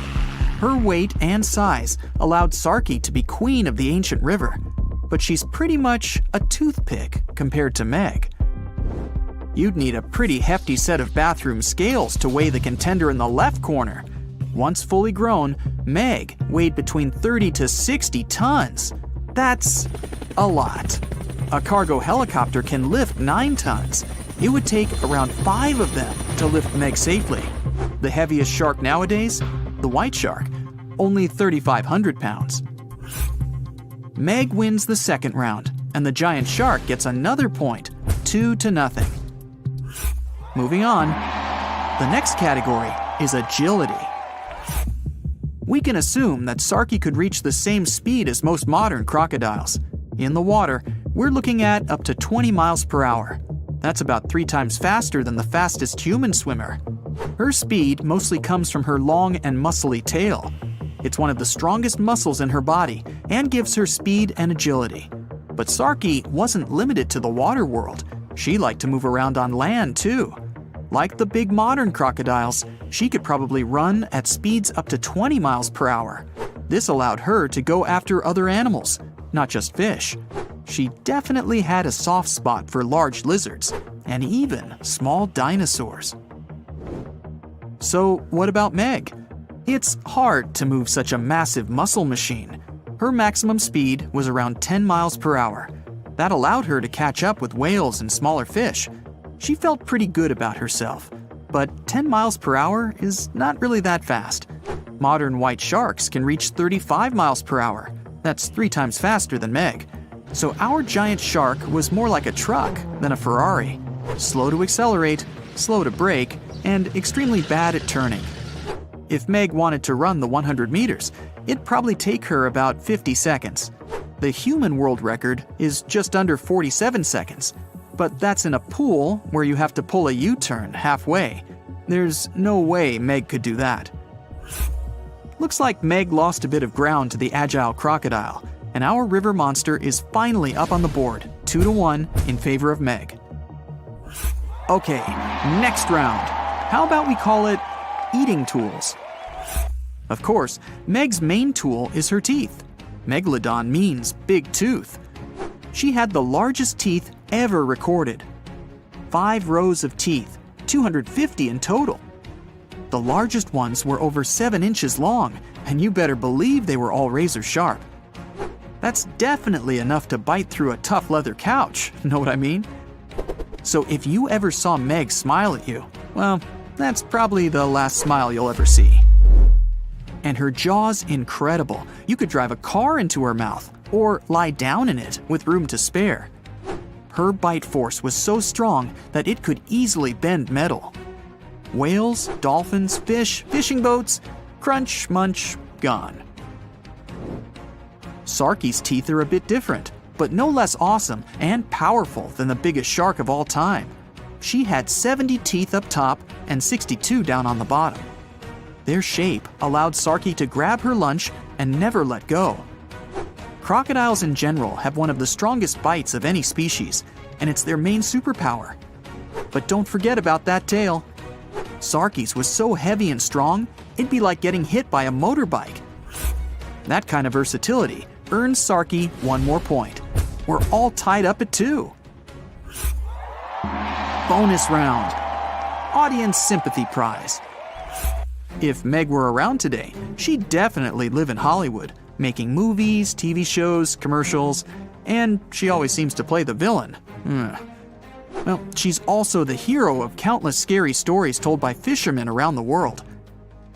Her weight and size allowed Sarki to be queen of the ancient river, but she's pretty much a toothpick compared to Meg. You'd need a pretty hefty set of bathroom scales to weigh the contender in the left corner. Once fully grown, Meg weighed between 30 to 60 tons. That's a lot. A cargo helicopter can lift 9 tons. It would take around 5 of them to lift Meg safely. The heaviest shark nowadays? The white shark, only 3,500 pounds. Meg wins the second round, and the giant shark gets another point, 2-0. Moving on, the next category is agility. We can assume that Sarki could reach the same speed as most modern crocodiles. In the water, we're looking at up to 20 miles per hour. That's about 3 times faster than the fastest human swimmer. Her speed mostly comes from her long and muscly tail. It's one of the strongest muscles in her body and gives her speed and agility. But Sarki wasn't limited to the water world. She liked to move around on land too. Like the big modern crocodiles, she could probably run at speeds up to 20 miles per hour. This allowed her to go after other animals, not just fish. She definitely had a soft spot for large lizards and even small dinosaurs. So what about Meg? It's hard to move such a massive muscle machine. Her maximum speed was around 10 miles per hour. That allowed her to catch up with whales and smaller fish. She felt pretty good about herself, but 10 miles per hour is not really that fast. Modern white sharks can reach 35 miles per hour. That's 3 times faster than Meg. So our giant shark was more like a truck than a Ferrari. Slow to accelerate, slow to brake, and extremely bad at turning. If Meg wanted to run the 100 meters, it'd probably take her about 50 seconds. The human world record is just under 47 seconds, but that's in a pool where you have to pull a U-turn halfway. There's no way Meg could do that. Looks like Meg lost a bit of ground to the agile crocodile, and our river monster is finally up on the board, 2-1 in favor of Meg. Okay, next round. How about we call it eating tools? Of course, Meg's main tool is her teeth. Megalodon means big tooth. She had the largest teeth ever recorded. 5 rows of teeth, 250 in total. The largest ones were over 7 inches long, and you better believe they were all razor sharp. That's definitely enough to bite through a tough leather couch, know what I mean? So if you ever saw Meg smile at you, well, that's probably the last smile you'll ever see. And her jaw's incredible. You could drive a car into her mouth, or lie down in it with room to spare. Her bite force was so strong that it could easily bend metal. Whales, dolphins, fish, fishing boats, crunch, munch, gone. Sarki's teeth are a bit different, but no less awesome and powerful than the biggest shark of all time. She had 70 teeth up top and 62 down on the bottom. Their shape allowed Sarki to grab her lunch and never let go. Crocodiles in general have one of the strongest bites of any species, and it's their main superpower. But don't forget about that tail. Sarki's was so heavy and strong, it'd be like getting hit by a motorbike. That kind of versatility earns Sarki 1 more point. We're all tied up at 2. Bonus round. Audience sympathy prize. If Meg were around today, she'd definitely live in Hollywood, making movies, TV shows, commercials, and she always seems to play the villain. Well, she's also the hero of countless scary stories told by fishermen around the world.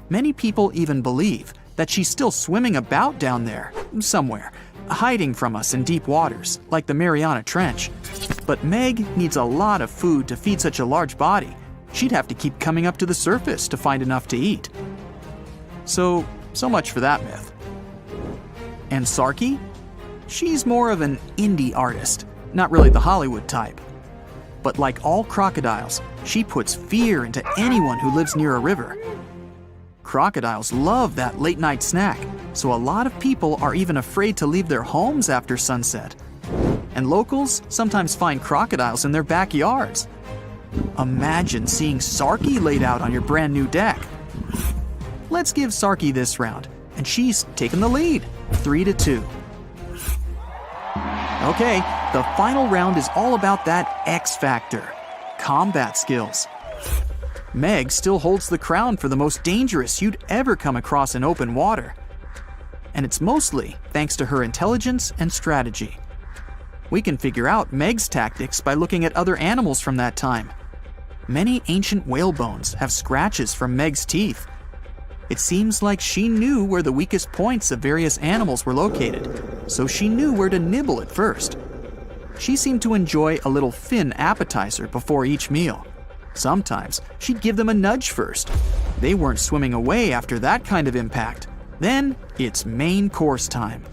Many people even believe that she's still swimming about down there, somewhere, hiding from us in deep waters, like the Mariana Trench. But Meg needs a lot of food to feed such a large body. She'd have to keep coming up to the surface to find enough to eat. So much for that myth. And Sarki? She's more of an indie artist, not really the Hollywood type. But like all crocodiles, she puts fear into anyone who lives near a river. Crocodiles love that late-night snack, so a lot of people are even afraid to leave their homes after sunset. And locals sometimes find crocodiles in their backyards. Imagine seeing Sarki laid out on your brand new deck. Let's give Sarki this round, and she's taken the lead, 3-2. Okay, the final round is all about that X factor, combat skills. Meg still holds the crown for the most dangerous you'd ever come across in open water. And it's mostly thanks to her intelligence and strategy. We can figure out Meg's tactics by looking at other animals from that time. Many ancient whale bones have scratches from Meg's teeth. It seems like she knew where the weakest points of various animals were located, so she knew where to nibble at first. She seemed to enjoy a little fin appetizer before each meal. Sometimes she'd give them a nudge first. They weren't swimming away after that kind of impact. Then it's main course time.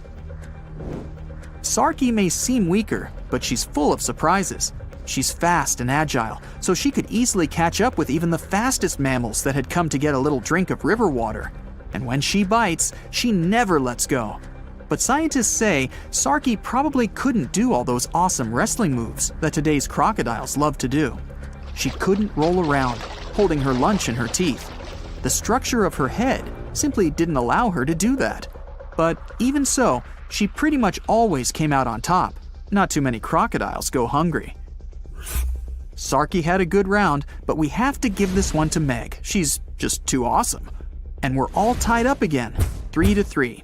Sarki may seem weaker, but she's full of surprises. She's fast and agile, so she could easily catch up with even the fastest mammals that had come to get a little drink of river water. And when she bites, she never lets go. But scientists say Sarki probably couldn't do all those awesome wrestling moves that today's crocodiles love to do. She couldn't roll around, holding her lunch in her teeth. The structure of her head simply didn't allow her to do that. But even so, she pretty much always came out on top. Not too many crocodiles go hungry. Sarki had a good round, but we have to give this one to Meg. She's just too awesome. And we're all tied up again, 3-3.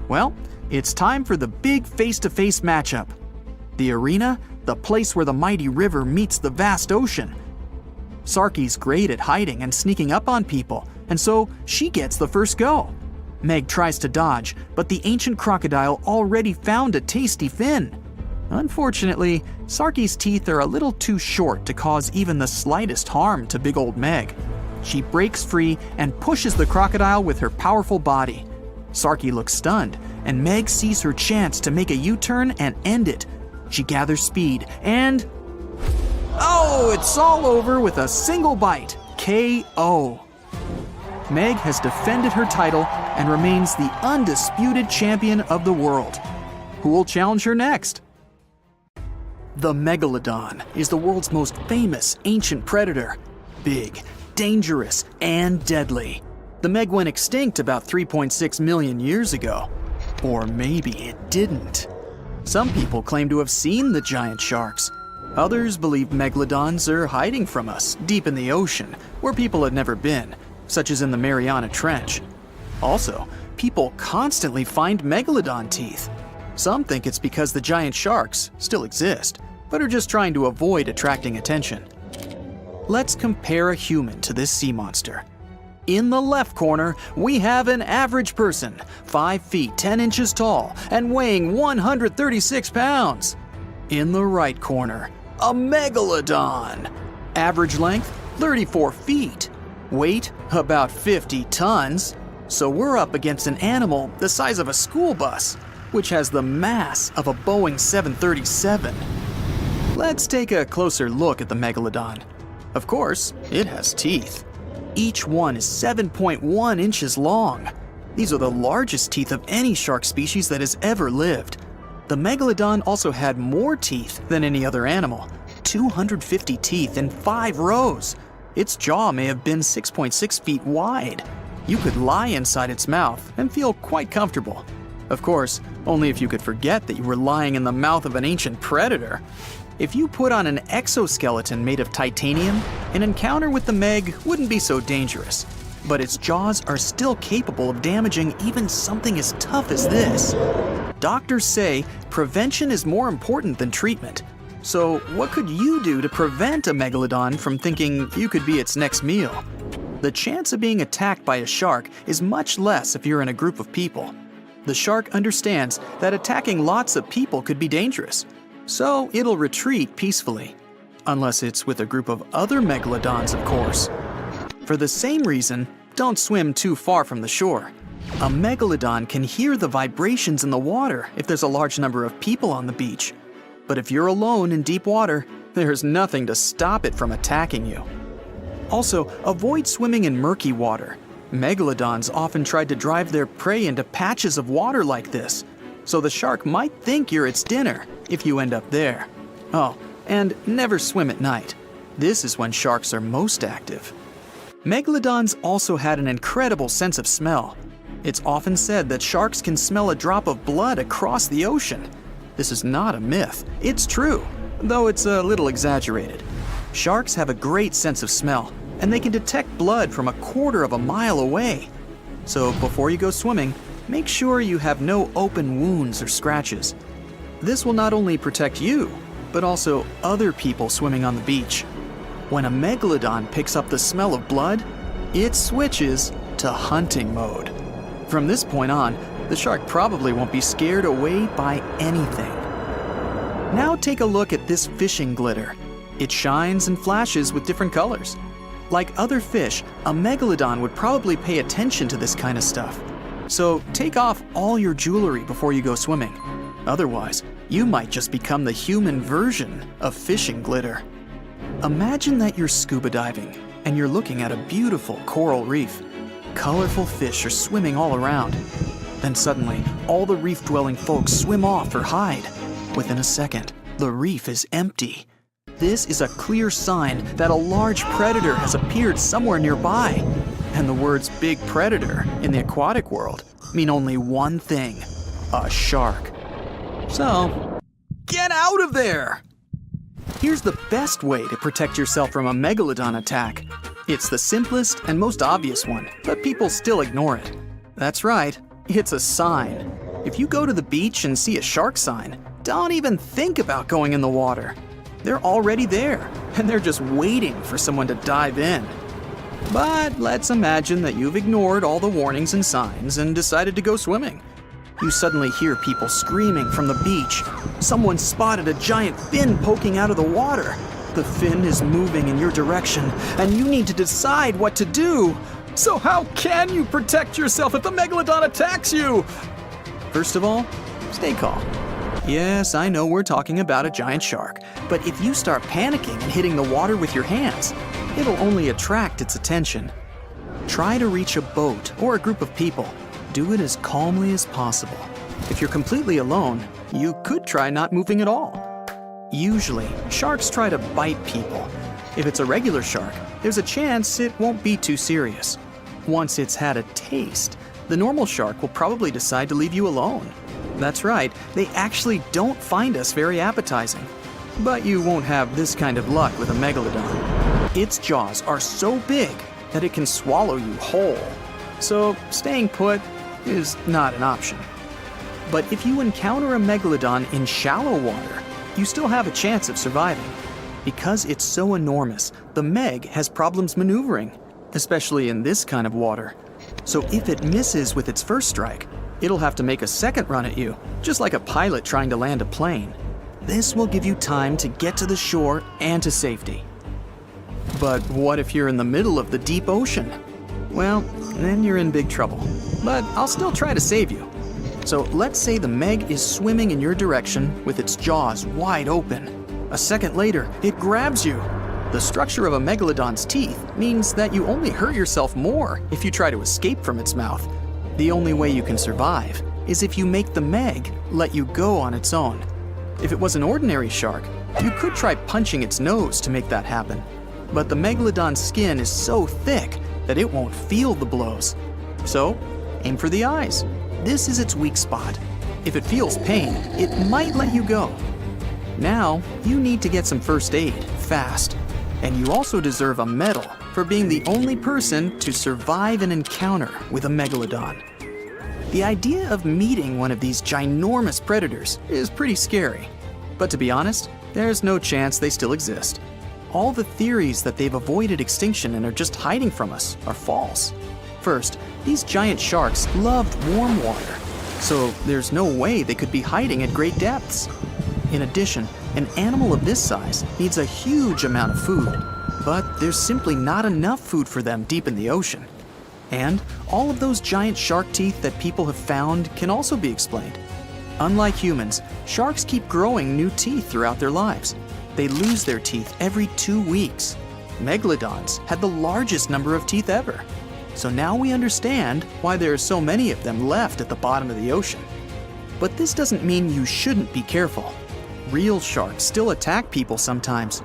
Well, it's time for the big face-to-face matchup. The arena, the place where the mighty river meets the vast ocean. Sarki's great at hiding and sneaking up on people, and so she gets the first go. Meg tries to dodge, but the ancient crocodile already found a tasty fin. Unfortunately, Sarki's teeth are a little too short to cause even the slightest harm to big old Meg. She breaks free and pushes the crocodile with her powerful body. Sarki looks stunned, and Meg sees her chance to make a U-turn and end it. She gathers speed and... oh, it's all over with a single bite. KO. Meg has defended her title and remains the undisputed champion of the world. Who will challenge her next? The Megalodon is the world's most famous ancient predator. Big, dangerous, and deadly. The Meg went extinct about 3.6 million years ago. Or maybe it didn't. Some people claim to have seen the giant sharks. Others believe megalodons are hiding from us, deep in the ocean, where people had never been, such as in the Mariana Trench. Also, people constantly find megalodon teeth. Some think it's because the giant sharks still exist, but are just trying to avoid attracting attention. Let's compare a human to this sea monster. In the left corner, we have an average person, 5 feet 10 inches tall and weighing 136 pounds. In the right corner, a megalodon. Average length, 34 feet. Weight, about 50 tons. So we're up against an animal the size of a school bus, which has the mass of a Boeing 737. Let's take a closer look at the megalodon. Of course, it has teeth. Each one is 7.1 inches long. These are the largest teeth of any shark species that has ever lived. The megalodon also had more teeth than any other animal, 250 teeth in 5 rows. Its jaw may have been 6.6 feet wide. You could lie inside its mouth and feel quite comfortable. Of course, only if you could forget that you were lying in the mouth of an ancient predator. If you put on an exoskeleton made of titanium, an encounter with the Meg wouldn't be so dangerous. But its jaws are still capable of damaging even something as tough as this. Doctors say prevention is more important than treatment. So what could you do to prevent a megalodon from thinking you could be its next meal? The chance of being attacked by a shark is much less if you're in a group of people. The shark understands that attacking lots of people could be dangerous, so it'll retreat peacefully. Unless it's with a group of other megalodons, of course. For the same reason, don't swim too far from the shore. A megalodon can hear the vibrations in the water if there's a large number of people on the beach. But if you're alone in deep water, there's nothing to stop it from attacking you. Also, avoid swimming in murky water. Megalodons often try to drive their prey into patches of water like this, so the shark might think you're its dinner if you end up there. Oh, and never swim at night. This is when sharks are most active. Megalodons also had an incredible sense of smell. It's often said that sharks can smell a drop of blood across the ocean. This is not a myth, it's true, though it's a little exaggerated. Sharks have a great sense of smell, and they can detect blood from 1/4 mile away. So before you go swimming, make sure you have no open wounds or scratches. This will not only protect you, but also other people swimming on the beach. When a megalodon picks up the smell of blood, it switches to hunting mode. From this point on, the shark probably won't be scared away by anything. Now take a look at this fishing glitter. It shines and flashes with different colors. Like other fish, a megalodon would probably pay attention to this kind of stuff. So take off all your jewelry before you go swimming. Otherwise, you might just become the human version of fishing glitter. Imagine that you're scuba diving and you're looking at a beautiful coral reef. Colorful fish are swimming all around. Then suddenly, all the reef-dwelling folks swim off or hide. Within a second, the reef is empty. This is a clear sign that a large predator has appeared somewhere nearby. And the words big predator in the aquatic world mean only one thing: a shark. So, get out of there! Here's the best way to protect yourself from a megalodon attack. It's the simplest and most obvious one, but people still ignore it. That's right, it's a sign. If you go to the beach and see a shark sign, don't even think about going in the water. They're already there, and they're just waiting for someone to dive in. But let's imagine that you've ignored all the warnings and signs and decided to go swimming. You suddenly hear people screaming from the beach. Someone spotted a giant fin poking out of the water. The fin is moving in your direction, and you need to decide what to do. So how can you protect yourself if the megalodon attacks you? First of all, stay calm. Yes, I know we're talking about a giant shark, but if you start panicking and hitting the water with your hands, it'll only attract its attention. Try to reach a boat or a group of people. Do it as calmly as possible. If you're completely alone, you could try not moving at all. Usually, sharks try to bite people. If it's a regular shark, there's a chance it won't be too serious. Once it's had a taste, the normal shark will probably decide to leave you alone. That's right, they actually don't find us very appetizing. But you won't have this kind of luck with a megalodon. Its jaws are so big that it can swallow you whole. So staying put is not an option. But if you encounter a megalodon in shallow water, you still have a chance of surviving. Because it's so enormous, the Meg has problems maneuvering, especially in this kind of water. So if it misses with its first strike, it'll have to make a second run at you, just like a pilot trying to land a plane. This will give you time to get to the shore and to safety. But what if you're in the middle of the deep ocean? Well, then you're in big trouble. But I'll still try to save you. So let's say the Meg is swimming in your direction with its jaws wide open. A second later, it grabs you. The structure of a megalodon's teeth means that you only hurt yourself more if you try to escape from its mouth. The only way you can survive is if you make the Meg let you go on its own. If it was an ordinary shark, you could try punching its nose to make that happen. But the megalodon's skin is so thick that it won't feel the blows. So, aim for the eyes. This is its weak spot. If it feels pain, it might let you go. Now, you need to get some first aid, fast. And you also deserve a medal for being the only person to survive an encounter with a megalodon. The idea of meeting one of these ginormous predators is pretty scary. But to be honest, there's no chance they still exist. All the theories that they've avoided extinction and are just hiding from us are false. First, these giant sharks loved warm water, so there's no way they could be hiding at great depths. In addition, an animal of this size needs a huge amount of food, but there's simply not enough food for them deep in the ocean. And all of those giant shark teeth that people have found can also be explained. Unlike humans, sharks keep growing new teeth throughout their lives. They lose their teeth every 2 weeks. Megalodons had the largest number of teeth ever. So now we understand why there are so many of them left at the bottom of the ocean. But this doesn't mean you shouldn't be careful. Real sharks still attack people sometimes.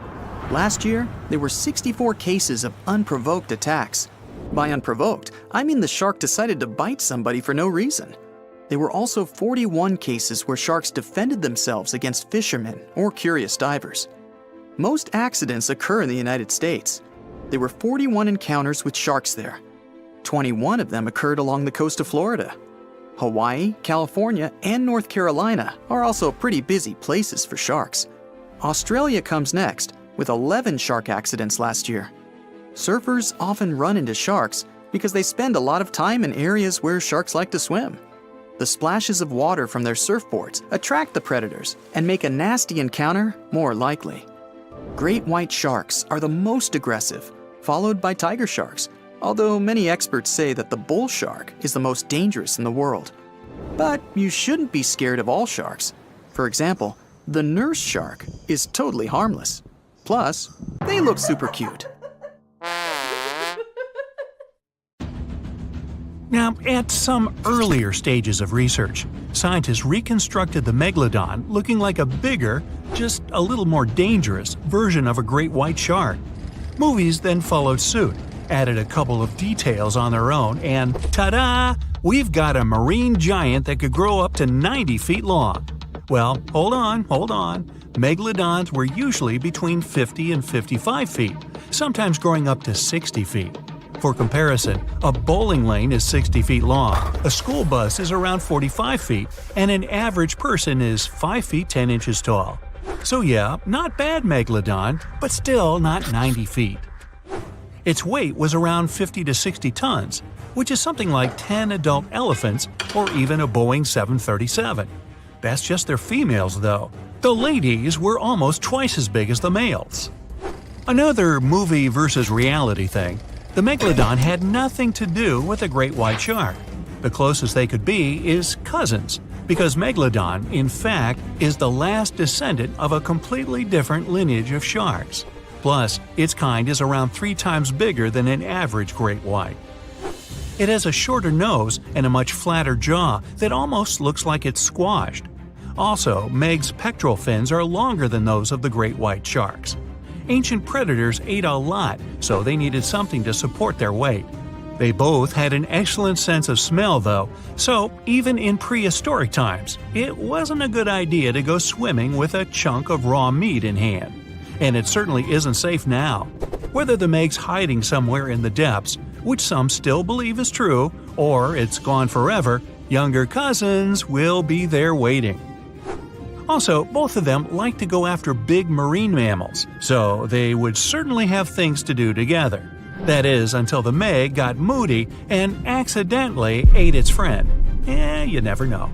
Last year, there were 64 cases of unprovoked attacks. By unprovoked, I mean the shark decided to bite somebody for no reason. There were also 41 cases where sharks defended themselves against fishermen or curious divers. Most accidents occur in the United States. There were 41 encounters with sharks there. 21 of them occurred along the coast of Florida. Hawaii, California, and North Carolina are also pretty busy places for sharks. Australia comes next, with 11 shark accidents last year. Surfers often run into sharks because they spend a lot of time in areas where sharks like to swim. The splashes of water from their surfboards attract the predators and make a nasty encounter more likely. Great white sharks are the most aggressive, followed by tiger sharks, although many experts say that the bull shark is the most dangerous in the world. But you shouldn't be scared of all sharks. For example, the nurse shark is totally harmless. Plus, they look super cute. Now, at some earlier stages of research, scientists reconstructed the megalodon looking like a bigger, just a little more dangerous version of a great white shark. Movies then followed suit, added a couple of details on their own, and ta-da! We've got a marine giant that could grow up to 90 feet long. Well, hold on. Megalodons were usually between 50 and 55 feet, sometimes growing up to 60 feet. For comparison, a bowling lane is 60 feet long, a school bus is around 45 feet, and an average person is 5 feet 10 inches tall. So yeah, not bad megalodon, but still not 90 feet. Its weight was around 50 to 60 tons, which is something like 10 adult elephants or even a Boeing 737. That's just their females though. The ladies were almost twice as big as the males. Another movie versus reality thing. The megalodon had nothing to do with a great white shark. The closest they could be is cousins, because megalodon, in fact, is the last descendant of a completely different lineage of sharks. Plus, its kind is around 3 times bigger than an average great white. It has a shorter nose and a much flatter jaw that almost looks like it's squashed. Also, Meg's pectoral fins are longer than those of the great white sharks. Ancient predators ate a lot, so they needed something to support their weight. They both had an excellent sense of smell, though, so even in prehistoric times, it wasn't a good idea to go swimming with a chunk of raw meat in hand. And it certainly isn't safe now. Whether the Meg's hiding somewhere in the depths, which some still believe is true, or it's gone forever, younger cousins will be there waiting. Also, both of them like to go after big marine mammals, so they would certainly have things to do together. That is, until the Meg got moody and accidentally ate its friend. You never know.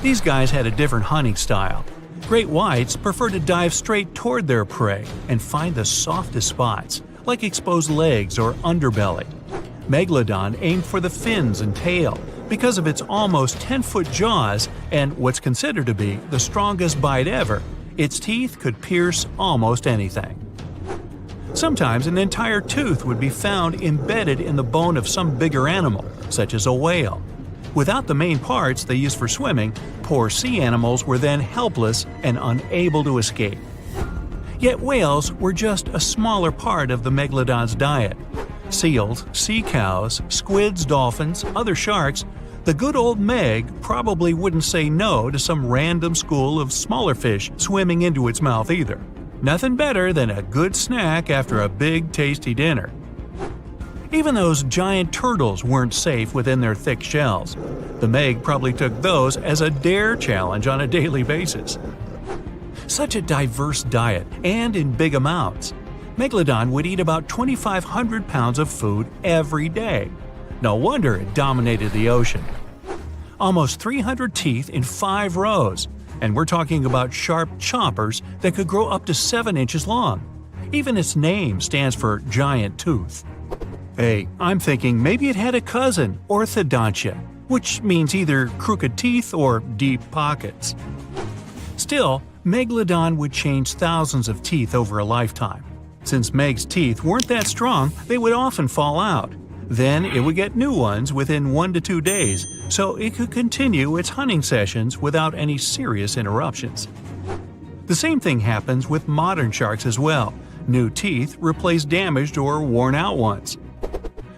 These guys had a different hunting style. Great whites prefer to dive straight toward their prey and find the softest spots, like exposed legs or underbelly. Megalodon aimed for the fins and tail because of its almost 10-foot jaws and what's considered to be the strongest bite ever. Its teeth could pierce almost anything. Sometimes an entire tooth would be found embedded in the bone of some bigger animal, such as a whale. Without the main parts they use for swimming, poor sea animals were then helpless and unable to escape. Yet whales were just a smaller part of the megalodon's diet. Seals, sea cows, squids, dolphins, other sharks, the good old Meg probably wouldn't say no to some random school of smaller fish swimming into its mouth either. Nothing better than a good snack after a big tasty dinner. Even those giant turtles weren't safe within their thick shells. The Meg probably took those as a dare challenge on a daily basis. Such a diverse diet, and in big amounts. Megalodon would eat about 2,500 pounds of food every day. No wonder it dominated the ocean. Almost 300 teeth in 5 rows, and we're talking about sharp chompers that could grow up to 7 inches long. Even its name stands for giant tooth. Hey, I'm thinking maybe it had a cousin, orthodontia, which means either crooked teeth or deep pockets. Still, Megalodon would change thousands of teeth over a lifetime. Since Meg's teeth weren't that strong, they would often fall out. Then it would get new ones within 1 to 2 days, so it could continue its hunting sessions without any serious interruptions. The same thing happens with modern sharks as well. New teeth replace damaged or worn out ones.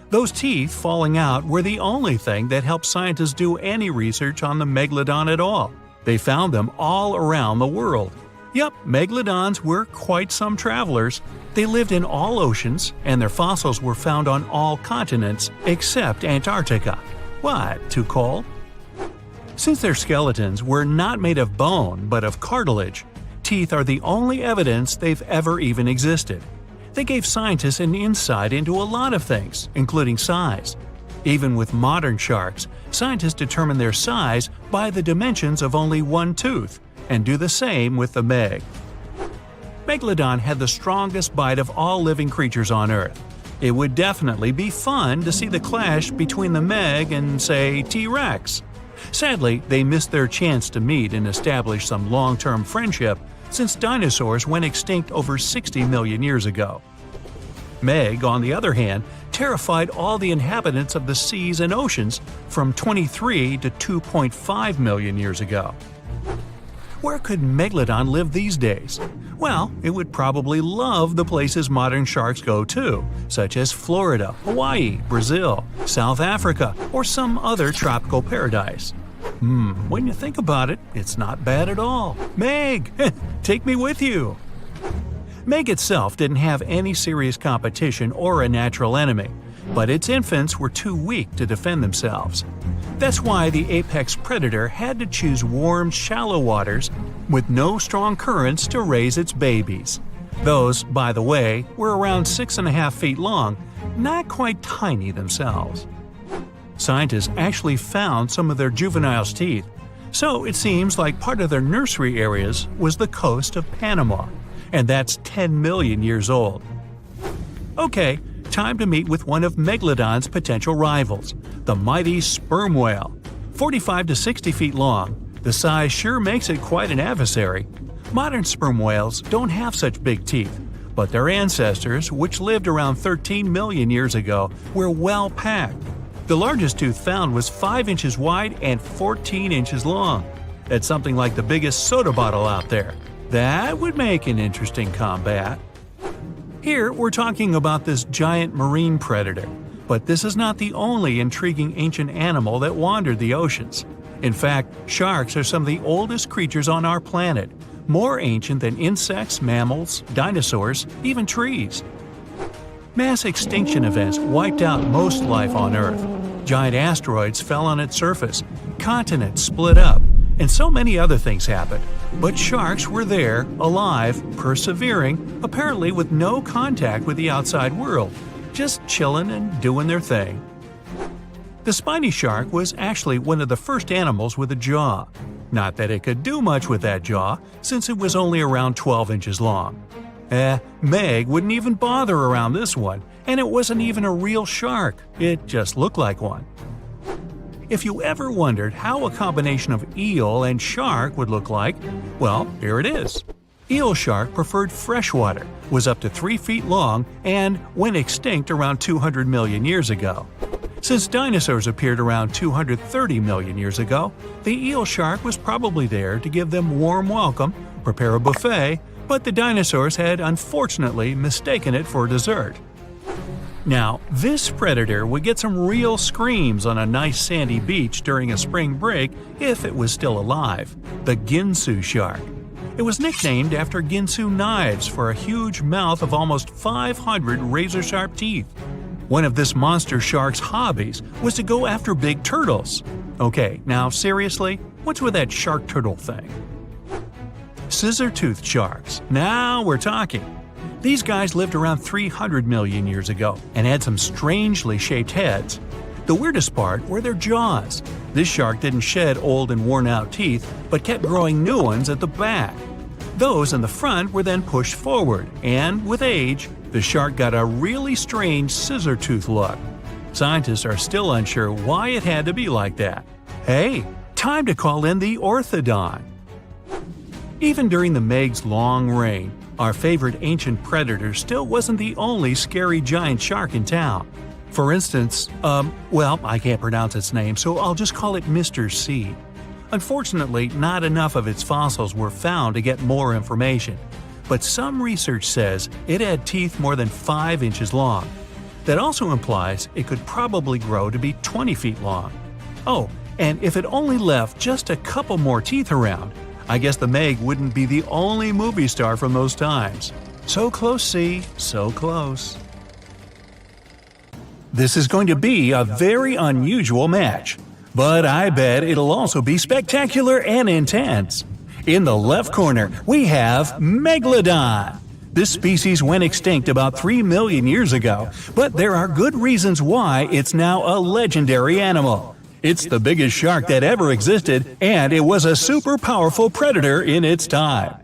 Those teeth falling out were the only thing that helped scientists do any research on the megalodon at all. They found them all around the world. Yep, megalodons were quite some travelers. They lived in all oceans, and their fossils were found on all continents except Antarctica. What, too cold? Since their skeletons were not made of bone but of cartilage, teeth are the only evidence they've ever even existed. They gave scientists an insight into a lot of things, including size. Even with modern sharks, scientists determine their size by the dimensions of only one tooth, and do the same with the Meg. Megalodon had the strongest bite of all living creatures on Earth. It would definitely be fun to see the clash between the Meg and, say, T-Rex. Sadly, they missed their chance to meet and establish some long-term friendship since dinosaurs went extinct over 60 million years ago. Meg, on the other hand, terrified all the inhabitants of the seas and oceans from 23 to 2.5 million years ago. Where could Megalodon live these days? Well, it would probably love the places modern sharks go to, such as Florida, Hawaii, Brazil, South Africa, or some other tropical paradise. When you think about it, it's not bad at all. Meg, take me with you! Meg itself didn't have any serious competition or a natural enemy, but its infants were too weak to defend themselves. That's why the apex predator had to choose warm, shallow waters with no strong currents to raise its babies. Those, by the way, were around 6.5 feet long, not quite tiny themselves. Scientists actually found some of their juveniles' teeth, so it seems like part of their nursery areas was the coast of Panama, and that's 10 million years old. Okay, time to meet with one of Megalodon's potential rivals, the mighty sperm whale. 45 to 60 feet long, the size sure makes it quite an adversary. Modern sperm whales don't have such big teeth, but their ancestors, which lived around 13 million years ago, were well packed. The largest tooth found was 5 inches wide and 14 inches long. That's something like the biggest soda bottle out there. That would make an interesting combat. Here we're talking about this giant marine predator, but this is not the only intriguing ancient animal that wandered the oceans. In fact, sharks are some of the oldest creatures on our planet, more ancient than insects, mammals, dinosaurs, even trees. Mass extinction events wiped out most life on Earth. Giant asteroids fell on its surface, continents split up, and so many other things happened. But sharks were there, alive, persevering, apparently with no contact with the outside world, just chilling and doing their thing. The spiny shark was actually one of the first animals with a jaw. Not that it could do much with that jaw, since it was only around 12 inches long. Meg wouldn't even bother around this one, and it wasn't even a real shark, it just looked like one. If you ever wondered how a combination of eel and shark would look like, well, here it is. Eel shark preferred freshwater, was up to 3 feet long, and went extinct around 200 million years ago. Since dinosaurs appeared around 230 million years ago, the eel shark was probably there to give them warm welcome, prepare a buffet, but the dinosaurs had unfortunately mistaken it for dessert. Now, this predator would get some real screams on a nice sandy beach during a spring break if it was still alive, the Ginsu shark. It was nicknamed after Ginsu knives for a huge mouth of almost 500 razor-sharp teeth. One of this monster shark's hobbies was to go after big turtles. Okay, now seriously, what's with that shark turtle thing? Scissor-toothed sharks. Now we're talking. These guys lived around 300 million years ago and had some strangely shaped heads. The weirdest part were their jaws. This shark didn't shed old and worn-out teeth, but kept growing new ones at the back. Those in the front were then pushed forward, and with age, the shark got a really strange scissor-tooth look. Scientists are still unsure why it had to be like that. Hey, time to call in the orthodon. Even during the Meg's long reign, our favorite ancient predator still wasn't the only scary giant shark in town. For instance, I can't pronounce its name, so I'll just call it Mr. C. Unfortunately, not enough of its fossils were found to get more information, but some research says it had teeth more than 5 inches long. That also implies it could probably grow to be 20 feet long. Oh, and if it only left just a couple more teeth around, I guess the Meg wouldn't be the only movie star from those times. So close, C, so close. This is going to be a very unusual match, but I bet it'll also be spectacular and intense. In the left corner, we have Megalodon. This species went extinct about 3 million years ago, but there are good reasons why it's now a legendary animal. It's the biggest shark that ever existed, and it was a super powerful predator in its time.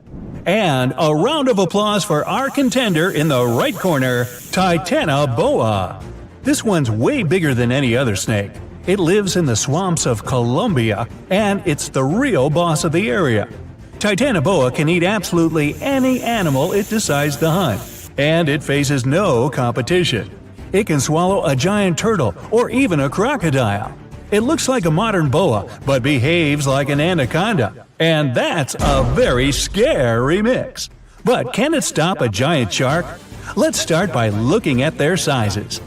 And a round of applause for our contender in the right corner, Titanoboa. This one's way bigger than any other snake. It lives in the swamps of Colombia, and it's the real boss of the area. Titanoboa can eat absolutely any animal it decides to hunt, and it faces no competition. It can swallow a giant turtle or even a crocodile. It looks like a modern boa, but behaves like an anaconda, and that's a very scary mix. But can it stop a giant shark? Let's start by looking at their sizes.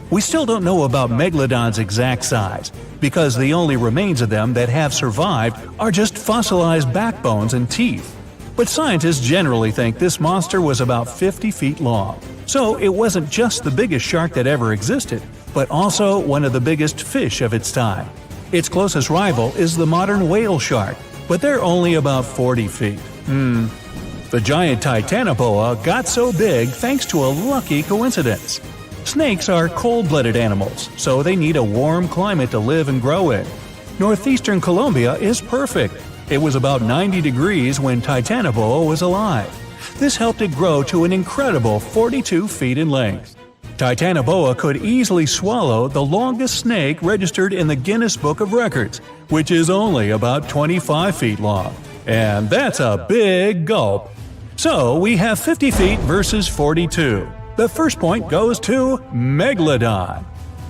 We still don't know about Megalodon's exact size, because the only remains of them that have survived are just fossilized backbones and teeth. But scientists generally think this monster was about 50 feet long. So it wasn't just the biggest shark that ever existed, but also one of the biggest fish of its time. Its closest rival is the modern whale shark, but they're only about 40 feet. The giant Titanoboa got so big thanks to a lucky coincidence. Snakes are cold-blooded animals, so they need a warm climate to live and grow in. Northeastern Colombia is perfect. It was about 90 degrees when Titanoboa was alive. This helped it grow to an incredible 42 feet in length. Titanoboa could easily swallow the longest snake registered in the Guinness Book of Records, which is only about 25 feet long. And that's a big gulp. So we have 50 feet versus 42. The first point goes to Megalodon.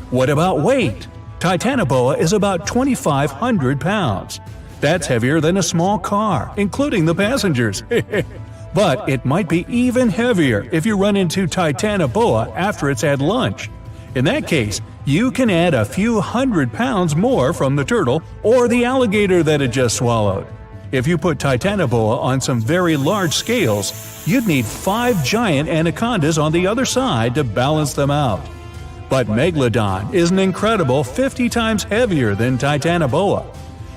What about weight? Titanoboa is about 2,500 pounds. That's heavier than a small car, including the passengers. But it might be even heavier if you run into Titanoboa after it's had lunch. In that case, you can add a few hundred pounds more from the turtle or the alligator that it just swallowed. If you put Titanoboa on some very large scales, you'd need 5 giant anacondas on the other side to balance them out. But Megalodon is an incredible 50 times heavier than Titanoboa.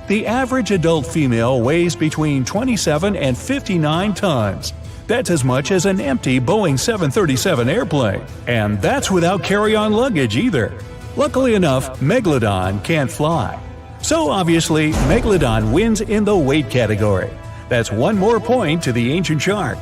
The average adult female weighs between 27 and 59 tons. That's as much as an empty Boeing 737 airplane. And that's without carry-on luggage either. Luckily enough, Megalodon can't fly. So obviously, Megalodon wins in the weight category. That's one more point to the ancient shark.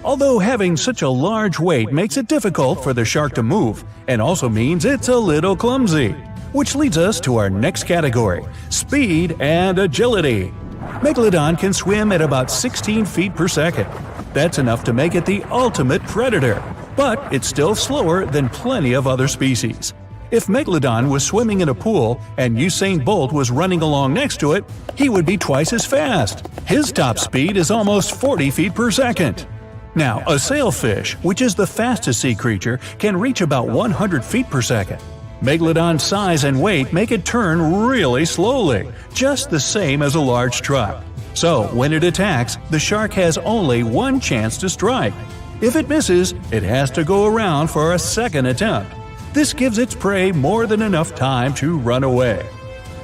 Although having such a large weight makes it difficult for the shark to move, and also means it's a little clumsy. Which leads us to our next category, speed and agility. Megalodon can swim at about 16 feet per second. That's enough to make it the ultimate predator, but it's still slower than plenty of other species. If Megalodon was swimming in a pool and Usain Bolt was running along next to it, he would be twice as fast. His top speed is almost 40 feet per second. Now, a sailfish, which is the fastest sea creature, can reach about 100 feet per second. Megalodon's size and weight make it turn really slowly, just the same as a large truck. So, when it attacks, the shark has only one chance to strike. If it misses, it has to go around for a second attempt. This gives its prey more than enough time to run away.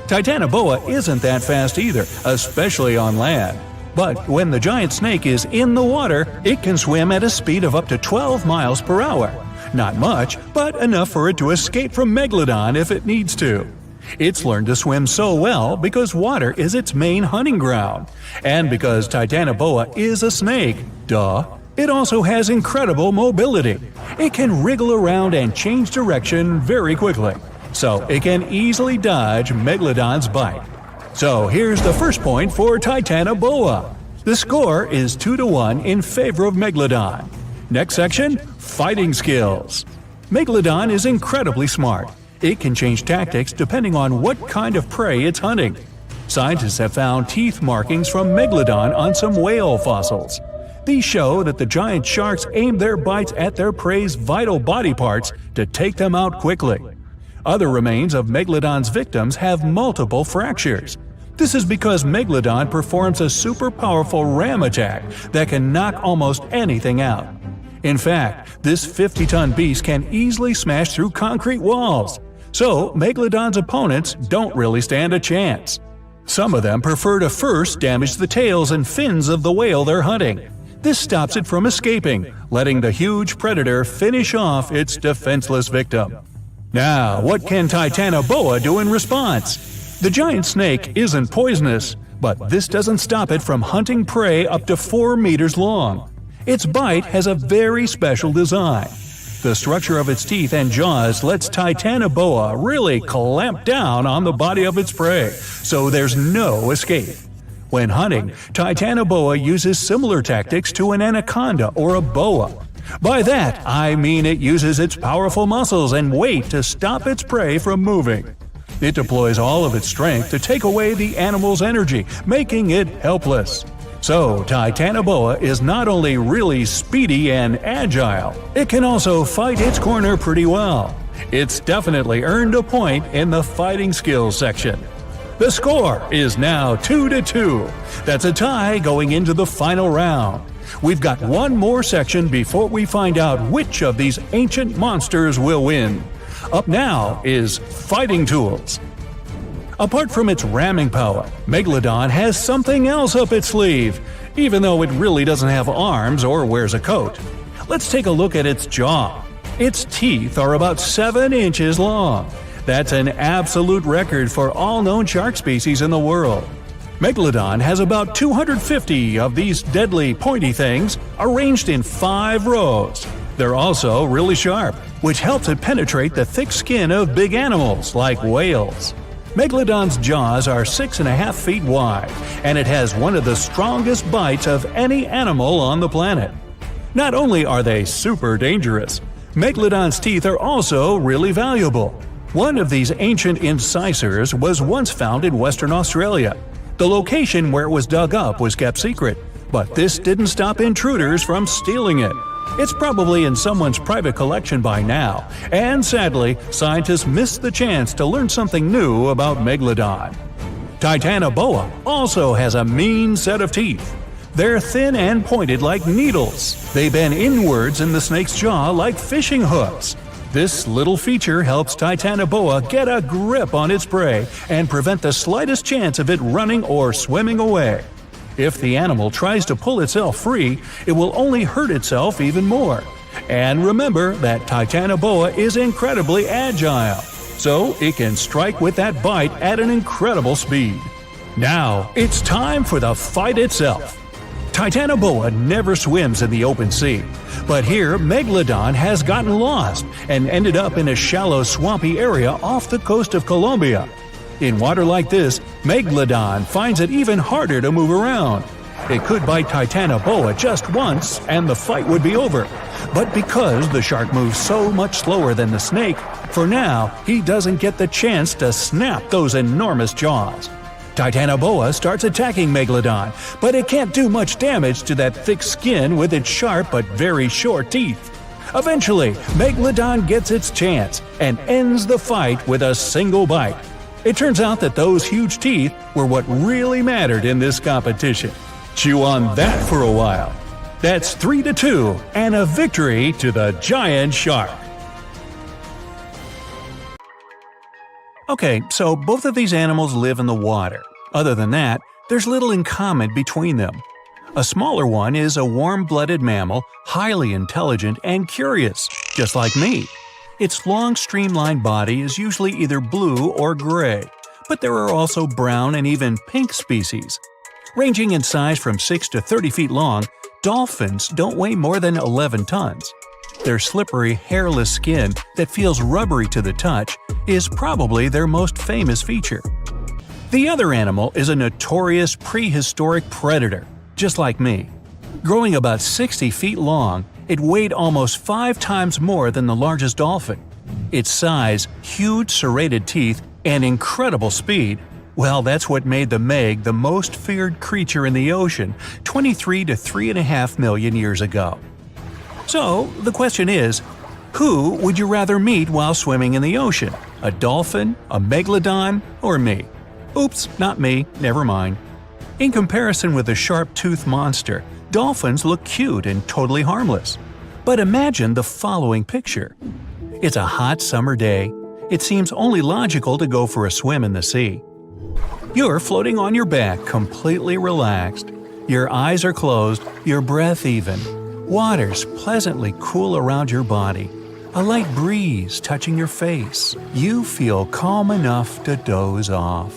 Titanoboa isn't that fast either, especially on land. But when the giant snake is in the water, it can swim at a speed of up to 12 miles per hour. Not much, but enough for it to escape from Megalodon if it needs to. It's learned to swim so well because water is its main hunting ground. And because Titanoboa is a snake, duh, it also has incredible mobility. It can wriggle around and change direction very quickly, so it can easily dodge Megalodon's bite. So here's the first point for Titanoboa. The score is 2-1 in favor of Megalodon. Next section, fighting skills. Megalodon is incredibly smart. It can change tactics depending on what kind of prey it's hunting. Scientists have found teeth markings from Megalodon on some whale fossils. These show that the giant sharks aim their bites at their prey's vital body parts to take them out quickly. Other remains of Megalodon's victims have multiple fractures. This is because Megalodon performs a super powerful ram attack that can knock almost anything out. In fact, this 50-ton beast can easily smash through concrete walls. So, Megalodon's opponents don't really stand a chance. Some of them prefer to first damage the tails and fins of the whale they're hunting. This stops it from escaping, letting the huge predator finish off its defenseless victim. Now, what can Titanoboa do in response? The giant snake isn't poisonous, but this doesn't stop it from hunting prey up to 4 meters long. Its bite has a very special design. The structure of its teeth and jaws lets Titanoboa really clamp down on the body of its prey, so there's no escape. When hunting, Titanoboa uses similar tactics to an anaconda or a boa. By that, I mean it uses its powerful muscles and weight to stop its prey from moving. It deploys all of its strength to take away the animal's energy, making it helpless. So, Titanoboa is not only really speedy and agile, it can also fight its corner pretty well. It's definitely earned a point in the fighting skills section. The score is now 2-2. That's a tie going into the final round. We've got one more section before we find out which of these ancient monsters will win. Up now is fighting tools. Apart from its ramming power, Megalodon has something else up its sleeve, even though it really doesn't have arms or wears a coat. Let's take a look at its jaw. Its teeth are about 7 inches long. That's an absolute record for all known shark species in the world. Megalodon has about 250 of these deadly pointy things arranged in 5 rows. They're also really sharp, which helps it penetrate the thick skin of big animals like whales. Megalodon's jaws are 6.5 feet wide, and it has one of the strongest bites of any animal on the planet. Not only are they super dangerous, Megalodon's teeth are also really valuable. One of these ancient incisors was once found in Western Australia. The location where it was dug up was kept secret, but this didn't stop intruders from stealing it. It's probably in someone's private collection by now, and sadly, scientists missed the chance to learn something new about Megalodon. Titanoboa also has a mean set of teeth. They're thin and pointed like needles. They bend inwards in the snake's jaw like fishing hooks. This little feature helps Titanoboa get a grip on its prey and prevent the slightest chance of it running or swimming away. If the animal tries to pull itself free, it will only hurt itself even more. And remember that Titanoboa is incredibly agile. so it can strike with that bite at an incredible speed. Now, it's time for the fight itself. Titanoboa never swims in the open sea, but here Megalodon has gotten lost and ended up in a shallow swampy area off the coast of Colombia. In water like this, Megalodon finds it even harder to move around. It could bite Titanoboa just once and the fight would be over. But because the shark moves so much slower than the snake, for now he doesn't get the chance to snap those enormous jaws. Titanoboa starts attacking Megalodon, but it can't do much damage to that thick skin with its sharp but very short teeth. Eventually, Megalodon gets its chance and ends the fight with a single bite. It turns out that those huge teeth were what really mattered in this competition. Chew on that for a while. That's 3-2 and a victory to the giant shark. Okay, so both of these animals live in the water. Other than that, there's little in common between them. A smaller one is a warm-blooded mammal, highly intelligent and curious, just like me. Its long streamlined body is usually either blue or gray, but there are also brown and even pink species. Ranging in size from 6 to 30 feet long, dolphins don't weigh more than 11 tons. Their slippery, hairless skin that feels rubbery to the touch is probably their most famous feature. The other animal is a notorious prehistoric predator, just like me. Growing about 60 feet long, it weighed almost 5 times more than the largest dolphin. Its size, huge serrated teeth, and incredible speed – well, that's what made the Meg the most feared creature in the ocean 23 to 3.5 million years ago. So, the question is, who would you rather meet while swimming in the ocean? A dolphin, a megalodon, or me? Oops, not me, never mind. In comparison with the sharp-toothed monster, dolphins look cute and totally harmless. But imagine the following picture. It's a hot summer day. It seems only logical to go for a swim in the sea. You're floating on your back, completely relaxed. Your eyes are closed, your breath even. Water's pleasantly cool around your body. A light breeze touching your face. You feel calm enough to doze off.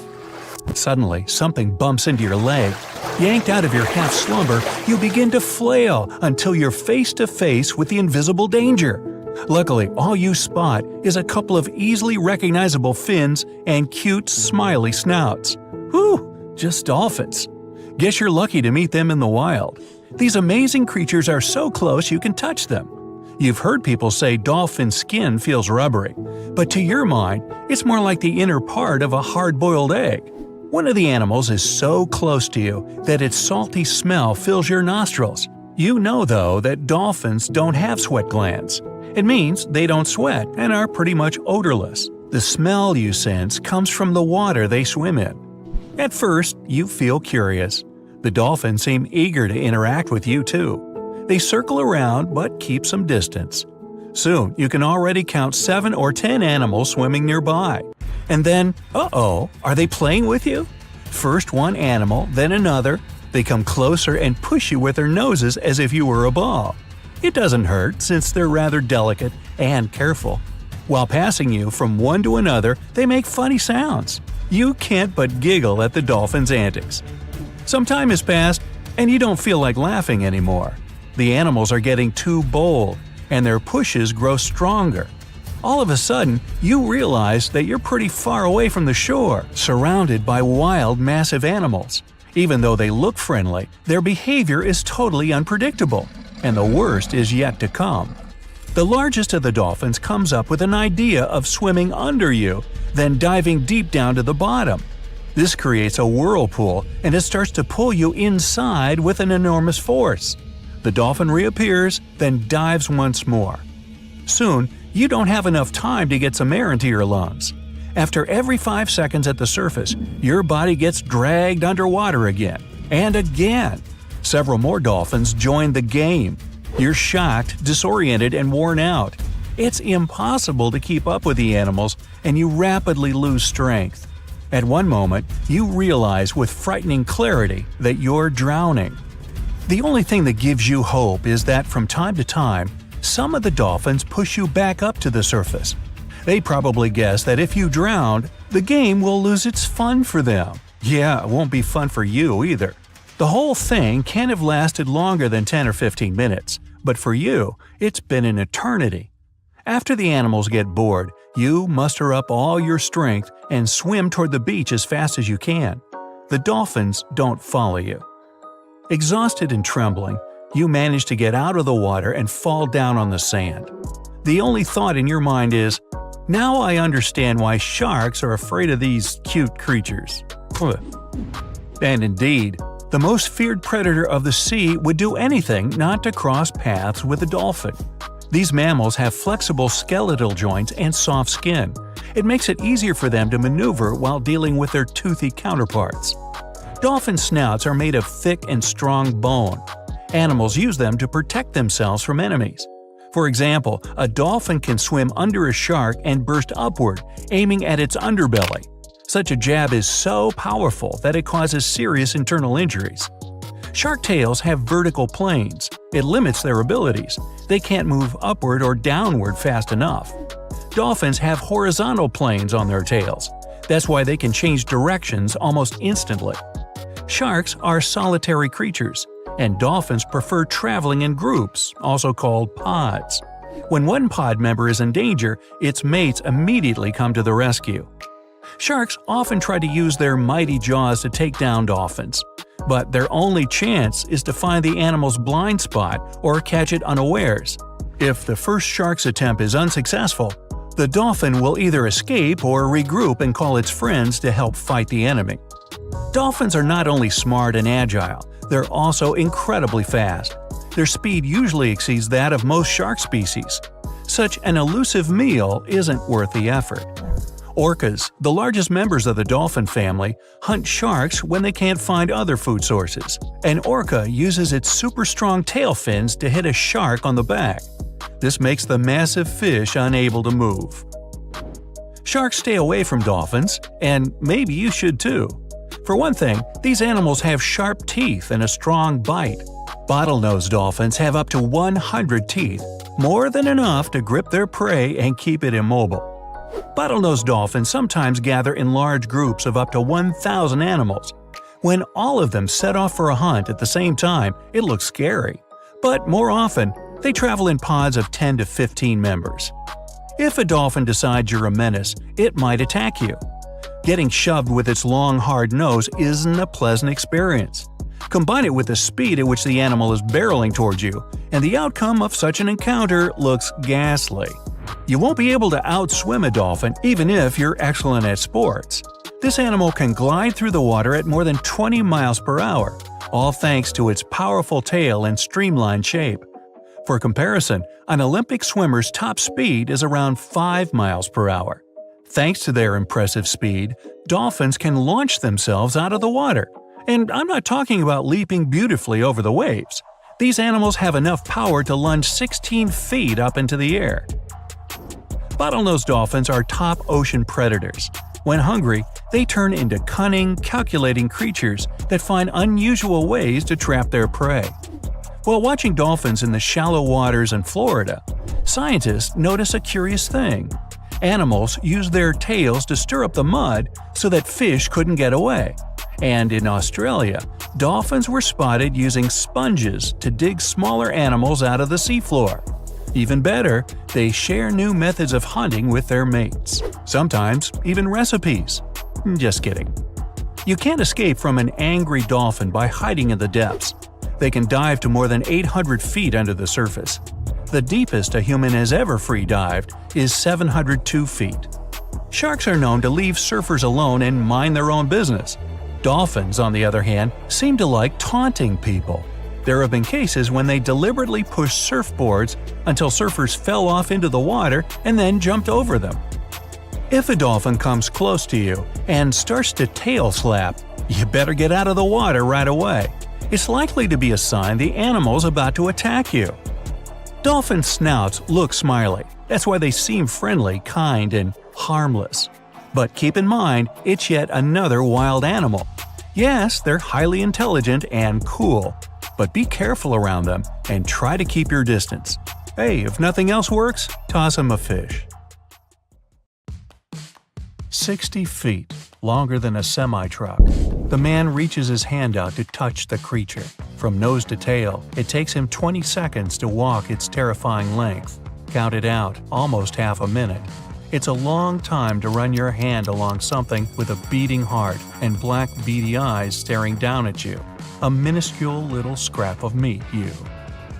Suddenly, something bumps into your leg. Yanked out of your half-slumber, you begin to flail until you're face to face with the invisible danger. Luckily, all you spot is a couple of easily recognizable fins and cute, smiley snouts. Whew, just dolphins. Guess you're lucky to meet them in the wild. These amazing creatures are so close you can touch them. You've heard people say dolphin skin feels rubbery, but to your mind, it's more like the inner part of a hard-boiled egg. One of the animals is so close to you that its salty smell fills your nostrils. You know, though, that dolphins don't have sweat glands. It means they don't sweat and are pretty much odorless. The smell you sense comes from the water they swim in. At first, you feel curious. The dolphins seem eager to interact with you too. They circle around but keep some distance. Soon, you can already count 7 or 10 animals swimming nearby. And then, uh-oh, are they playing with you? First one animal, then another. They come closer and push you with their noses as if you were a ball. It doesn't hurt since they're rather delicate and careful. While passing you from one to another, they make funny sounds. You can't but giggle at the dolphin's antics. Some time has passed, and you don't feel like laughing anymore. The animals are getting too bold, and their pushes grow stronger. All of a sudden, you realize that you're pretty far away from the shore, surrounded by wild, massive animals. Even though they look friendly, their behavior is totally unpredictable, and the worst is yet to come. The largest of the dolphins comes up with an idea of swimming under you, then diving deep down to the bottom. This creates a whirlpool, and it starts to pull you inside with an enormous force. The dolphin reappears, then dives once more. Soon, you don't have enough time to get some air into your lungs. After every 5 seconds at the surface, your body gets dragged underwater again, and again. Several more dolphins join the game. You're shocked, disoriented, and worn out. It's impossible to keep up with the animals, and you rapidly lose strength. At one moment, you realize with frightening clarity that you're drowning. The only thing that gives you hope is that from time to time, some of the dolphins push you back up to the surface. They probably guess that if you drown, the game will lose its fun for them. Yeah, it won't be fun for you either. The whole thing can't have lasted longer than 10 or 15 minutes, but for you, it's been an eternity. After the animals get bored, you muster up all your strength and swim toward the beach as fast as you can. The dolphins don't follow you. Exhausted and trembling, you manage to get out of the water and fall down on the sand. The only thought in your mind is, "Now I understand why sharks are afraid of these cute creatures." And indeed, the most feared predator of the sea would do anything not to cross paths with a dolphin. These mammals have flexible skeletal joints and soft skin. It makes it easier for them to maneuver while dealing with their toothy counterparts. Dolphin snouts are made of thick and strong bone. Animals use them to protect themselves from enemies. For example, a dolphin can swim under a shark and burst upward, aiming at its underbelly. Such a jab is so powerful that it causes serious internal injuries. Shark tails have vertical planes. It limits their abilities. They can't move upward or downward fast enough. Dolphins have horizontal planes on their tails. That's why they can change directions almost instantly. Sharks are solitary creatures, and dolphins prefer traveling in groups, also called pods. When one pod member is in danger, its mates immediately come to the rescue. Sharks often try to use their mighty jaws to take down dolphins, but their only chance is to find the animal's blind spot or catch it unawares. If the first shark's attempt is unsuccessful, the dolphin will either escape or regroup and call its friends to help fight the enemy. Dolphins are not only smart and agile, they're also incredibly fast. Their speed usually exceeds that of most shark species. Such an elusive meal isn't worth the effort. Orcas, the largest members of the dolphin family, hunt sharks when they can't find other food sources. An orca uses its super strong tail fins to hit a shark on the back. This makes the massive fish unable to move. Sharks stay away from dolphins, and maybe you should too. For one thing, these animals have sharp teeth and a strong bite. Bottlenose dolphins have up to 100 teeth, more than enough to grip their prey and keep it immobile. Bottlenose dolphins sometimes gather in large groups of up to 1,000 animals. When all of them set off for a hunt at the same time, it looks scary. But more often, they travel in pods of 10 to 15 members. If a dolphin decides you're a menace, it might attack you. Getting shoved with its long, hard nose isn't a pleasant experience. Combine it with the speed at which the animal is barreling towards you, and the outcome of such an encounter looks ghastly. You won't be able to outswim a dolphin even if you're excellent at sports. This animal can glide through the water at more than 20 miles per hour, all thanks to its powerful tail and streamlined shape. For comparison, an Olympic swimmer's top speed is around 5 miles per hour. Thanks to their impressive speed, dolphins can launch themselves out of the water. And I'm not talking about leaping beautifully over the waves. These animals have enough power to lunge 16 feet up into the air. Bottlenose dolphins are top ocean predators. When hungry, they turn into cunning, calculating creatures that find unusual ways to trap their prey. While watching dolphins in the shallow waters in Florida, scientists notice a curious thing. Animals use their tails to stir up the mud so that fish couldn't get away. And in Australia, dolphins were spotted using sponges to dig smaller animals out of the seafloor. Even better, they share new methods of hunting with their mates. Sometimes even recipes. Just kidding. You can't escape from an angry dolphin by hiding in the depths. They can dive to more than 800 feet under the surface. The deepest a human has ever free-dived is 702 feet. Sharks are known to leave surfers alone and mind their own business. Dolphins, on the other hand, seem to like taunting people. There have been cases when they deliberately pushed surfboards until surfers fell off into the water and then jumped over them. If a dolphin comes close to you and starts to tail slap, you better get out of the water right away. It's likely to be a sign the animal's about to attack you. Dolphin snouts look smiley. That's why they seem friendly, kind, and harmless. But keep in mind, it's yet another wild animal. Yes, they're highly intelligent and cool, but be careful around them and try to keep your distance. Hey, if nothing else works, toss them a fish. 60 feet, longer than a semi-truck. The man reaches his hand out to touch the creature. From nose to tail, it takes him 20 seconds to walk its terrifying length. Counted out, almost half a minute. It's a long time to run your hand along something with a beating heart and black beady eyes staring down at you. A minuscule little scrap of meat, you.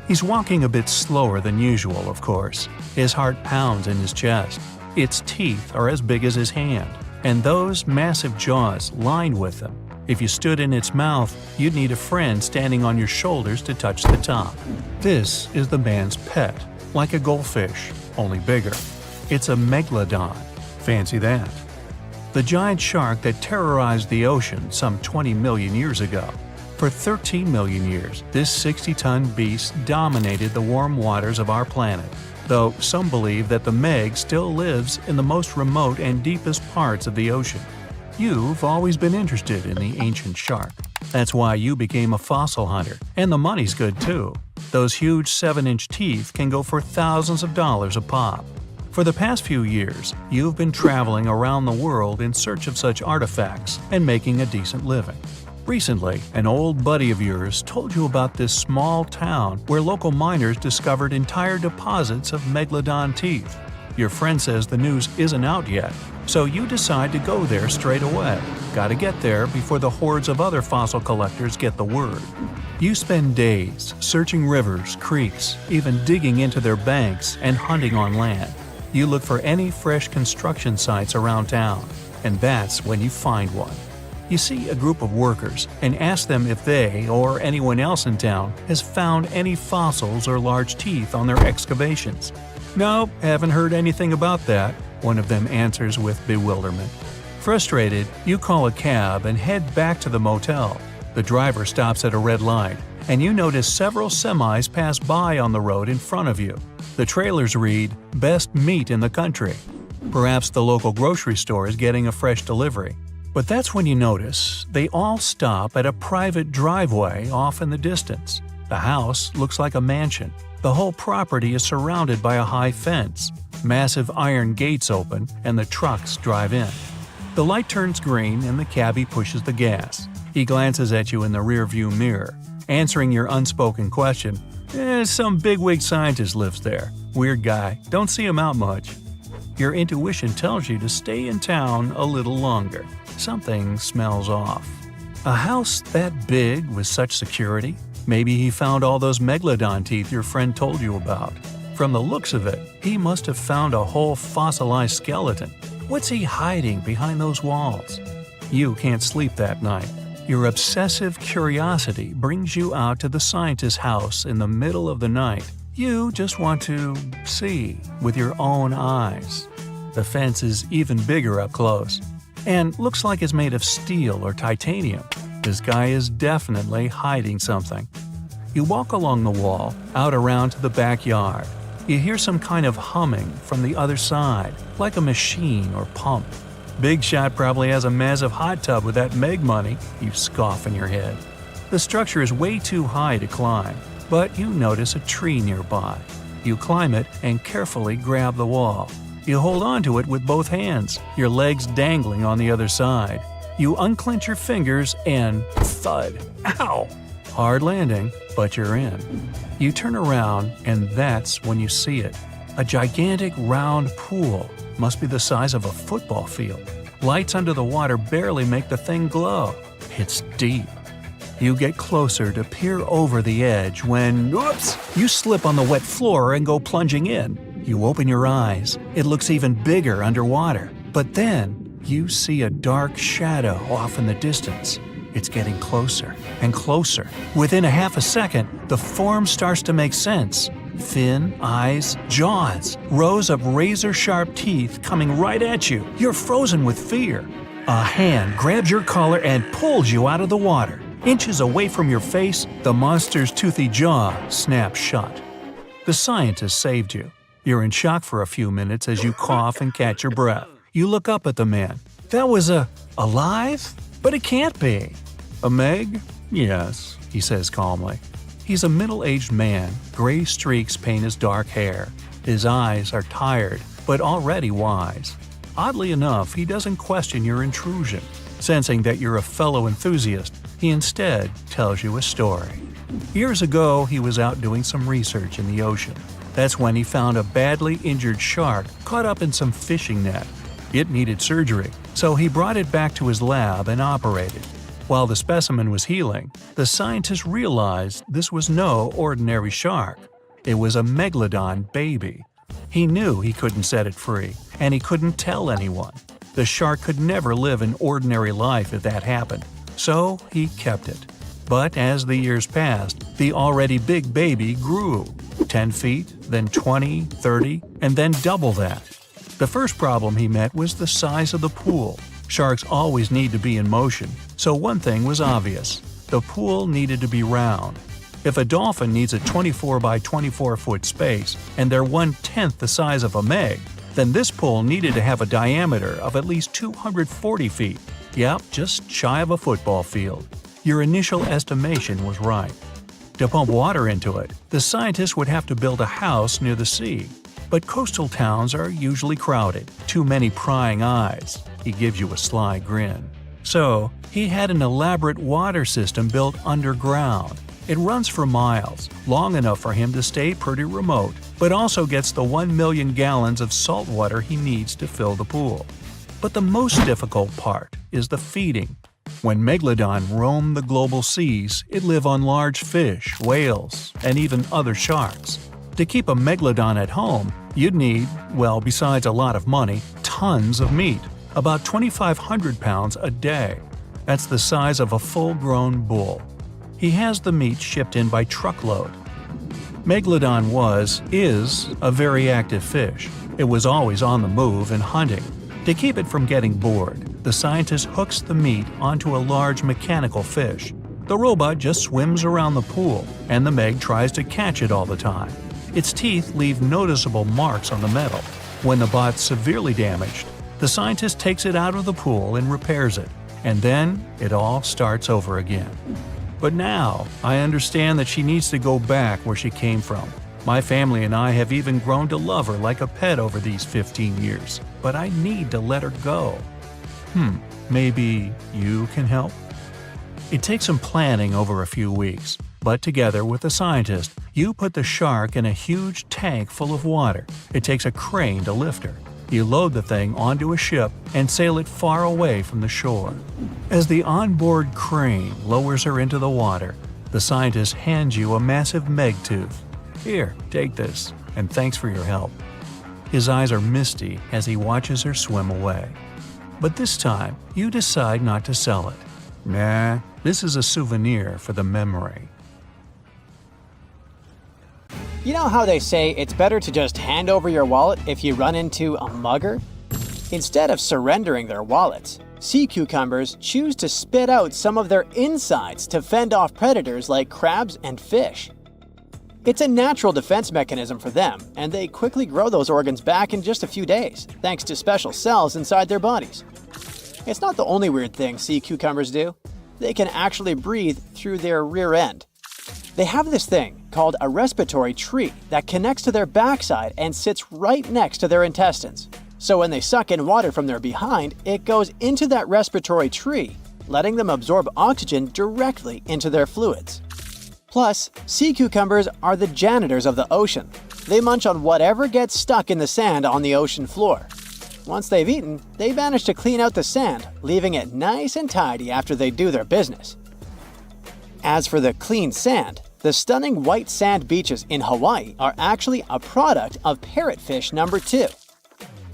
He's walking a bit slower than usual, of course. His heart pounds in his chest. Its teeth are as big as his hand, and those massive jaws lined with them. If you stood in its mouth, you'd need a friend standing on your shoulders to touch the top. This is the man's pet, like a goldfish, only bigger. It's a megalodon. Fancy that. The giant shark that terrorized the ocean some 20 million years ago. For 13 million years, this 60-ton beast dominated the warm waters of our planet, though some believe that the Meg still lives in the most remote and deepest parts of the ocean. You've always been interested in the ancient shark. That's why you became a fossil hunter, and the money's good too. Those huge 7-inch teeth can go for thousands of dollars a pop. For the past few years, you've been traveling around the world in search of such artifacts and making a decent living. Recently, an old buddy of yours told you about this small town where local miners discovered entire deposits of megalodon teeth. Your friend says the news isn't out yet, so you decide to go there straight away. Gotta get there before the hordes of other fossil collectors get the word. You spend days searching rivers, creeks, even digging into their banks and hunting on land. You look for any fresh construction sites around town, and that's when you find one. You see a group of workers and ask them if they, or anyone else in town, has found any fossils or large teeth on their excavations. "Nope, haven't heard anything about that," one of them answers with bewilderment. Frustrated, you call a cab and head back to the motel. The driver stops at a red light, and you notice several semis pass by on the road in front of you. The trailers read, "Best meat in the country." Perhaps the local grocery store is getting a fresh delivery. But that's when you notice they all stop at a private driveway off in the distance. The house looks like a mansion. The whole property is surrounded by a high fence. Massive iron gates open, and the trucks drive in. The light turns green and the cabbie pushes the gas. He glances at you in the rearview mirror, answering your unspoken question. Some bigwig scientist lives there. Weird guy. Don't see him out much." Your intuition tells you to stay in town a little longer. Something smells off. A house that big with such security? Maybe he found all those megalodon teeth your friend told you about. From the looks of it, he must have found a whole fossilized skeleton. What's he hiding behind those walls? You can't sleep that night. Your obsessive curiosity brings you out to the scientist's house in the middle of the night. You just want to see with your own eyes. The fence is even bigger up close, and looks like it's made of steel or titanium. This guy is definitely hiding something. You walk along the wall, out around to the backyard. You hear some kind of humming from the other side, like a machine or pump. Big Shot probably has a massive hot tub with that Meg money, you scoff in your head. The structure is way too high to climb, but you notice a tree nearby. You climb it and carefully grab the wall. You hold onto it with both hands, your legs dangling on the other side. You unclench your fingers and thud. Ow! Hard landing, but you're in. You turn around and that's when you see it. A gigantic round pool. Must be the size of a football field. Lights under the water barely make the thing glow. It's deep. You get closer to peer over the edge when, oops, you slip on the wet floor and go plunging in. You open your eyes. It looks even bigger underwater. But then, you see a dark shadow off in the distance. It's getting closer and closer. Within a half a second, the form starts to make sense. Fin, eyes, jaws, rows of razor-sharp teeth coming right at you. You're frozen with fear. A hand grabs your collar and pulls you out of the water. Inches away from your face, the monster's toothy jaw snaps shut. The scientist saved you. You're in shock for a few minutes as you cough and catch your breath. You look up at the man. That was alive? But it can't be. A Meg? Yes, he says calmly. He's a middle-aged man. Gray streaks paint his dark hair. His eyes are tired, but already wise. Oddly enough, he doesn't question your intrusion. Sensing that you're a fellow enthusiast, he instead tells you a story. Years ago, he was out doing some research in the ocean. That's when he found a badly injured shark caught up in some fishing net. It needed surgery, so he brought it back to his lab and operated. While the specimen was healing, the scientists realized this was no ordinary shark. It was a megalodon baby. He knew he couldn't set it free, and he couldn't tell anyone. The shark could never live an ordinary life if that happened, so he kept it. But as the years passed, the already big baby grew. 10 feet, then 20, 30, and then double that. The first problem he met was the size of the pool. Sharks always need to be in motion, so one thing was obvious. The pool needed to be round. If a dolphin needs a 24 by 24 foot space, and they're 1/10 the size of a meg, then this pool needed to have a diameter of at least 240 feet. Yep, just shy of a football field. Your initial estimation was right. To pump water into it, the scientists would have to build a house near the sea. But coastal towns are usually crowded, too many prying eyes. He gives you a sly grin. So, he had an elaborate water system built underground. It runs for miles, long enough for him to stay pretty remote, but also gets the 1 million gallons of salt water he needs to fill the pool. But the most difficult part is the feeding. When megalodon roam the global seas, it live on large fish, whales, and even other sharks. To keep a megalodon at home, you'd need, well, besides a lot of money, tons of meat, about 2,500 pounds a day. That's the size of a full-grown bull. He has the meat shipped in by truckload. Megalodon is a very active fish. It was always on the move and hunting. To keep it from getting bored, the scientist hooks the meat onto a large mechanical fish. The robot just swims around the pool, and the meg tries to catch it all the time. Its teeth leave noticeable marks on the metal. When the bot's severely damaged, the scientist takes it out of the pool and repairs it, and then it all starts over again. But now, I understand that she needs to go back where she came from. My family and I have even grown to love her like a pet over these 15 years, but I need to let her go. Maybe you can help? It takes some planning over a few weeks, but together with the scientist, you put the shark in a huge tank full of water. It takes a crane to lift her. You load the thing onto a ship and sail it far away from the shore. As the onboard crane lowers her into the water, the scientist hands you a massive meg tooth. Here, take this, and thanks for your help. His eyes are misty as he watches her swim away. But this time, you decide not to sell it. Nah, this is a souvenir for the memory. You know how they say it's better to just hand over your wallet if you run into a mugger? Instead of surrendering their wallets, sea cucumbers choose to spit out some of their insides to fend off predators like crabs and fish. It's a natural defense mechanism for them, and they quickly grow those organs back in just a few days, thanks to special cells inside their bodies. It's not the only weird thing sea cucumbers do. They can actually breathe through their rear end. They have this thing called a respiratory tree that connects to their backside and sits right next to their intestines. So when they suck in water from their behind, it goes into that respiratory tree, letting them absorb oxygen directly into their fluids. Plus, sea cucumbers are the janitors of the ocean. They munch on whatever gets stuck in the sand on the ocean floor. Once they've eaten, they manage to clean out the sand, leaving it nice and tidy after they do their business. As for the clean sand, the stunning white sand beaches in Hawaii are actually a product of parrotfish number 2.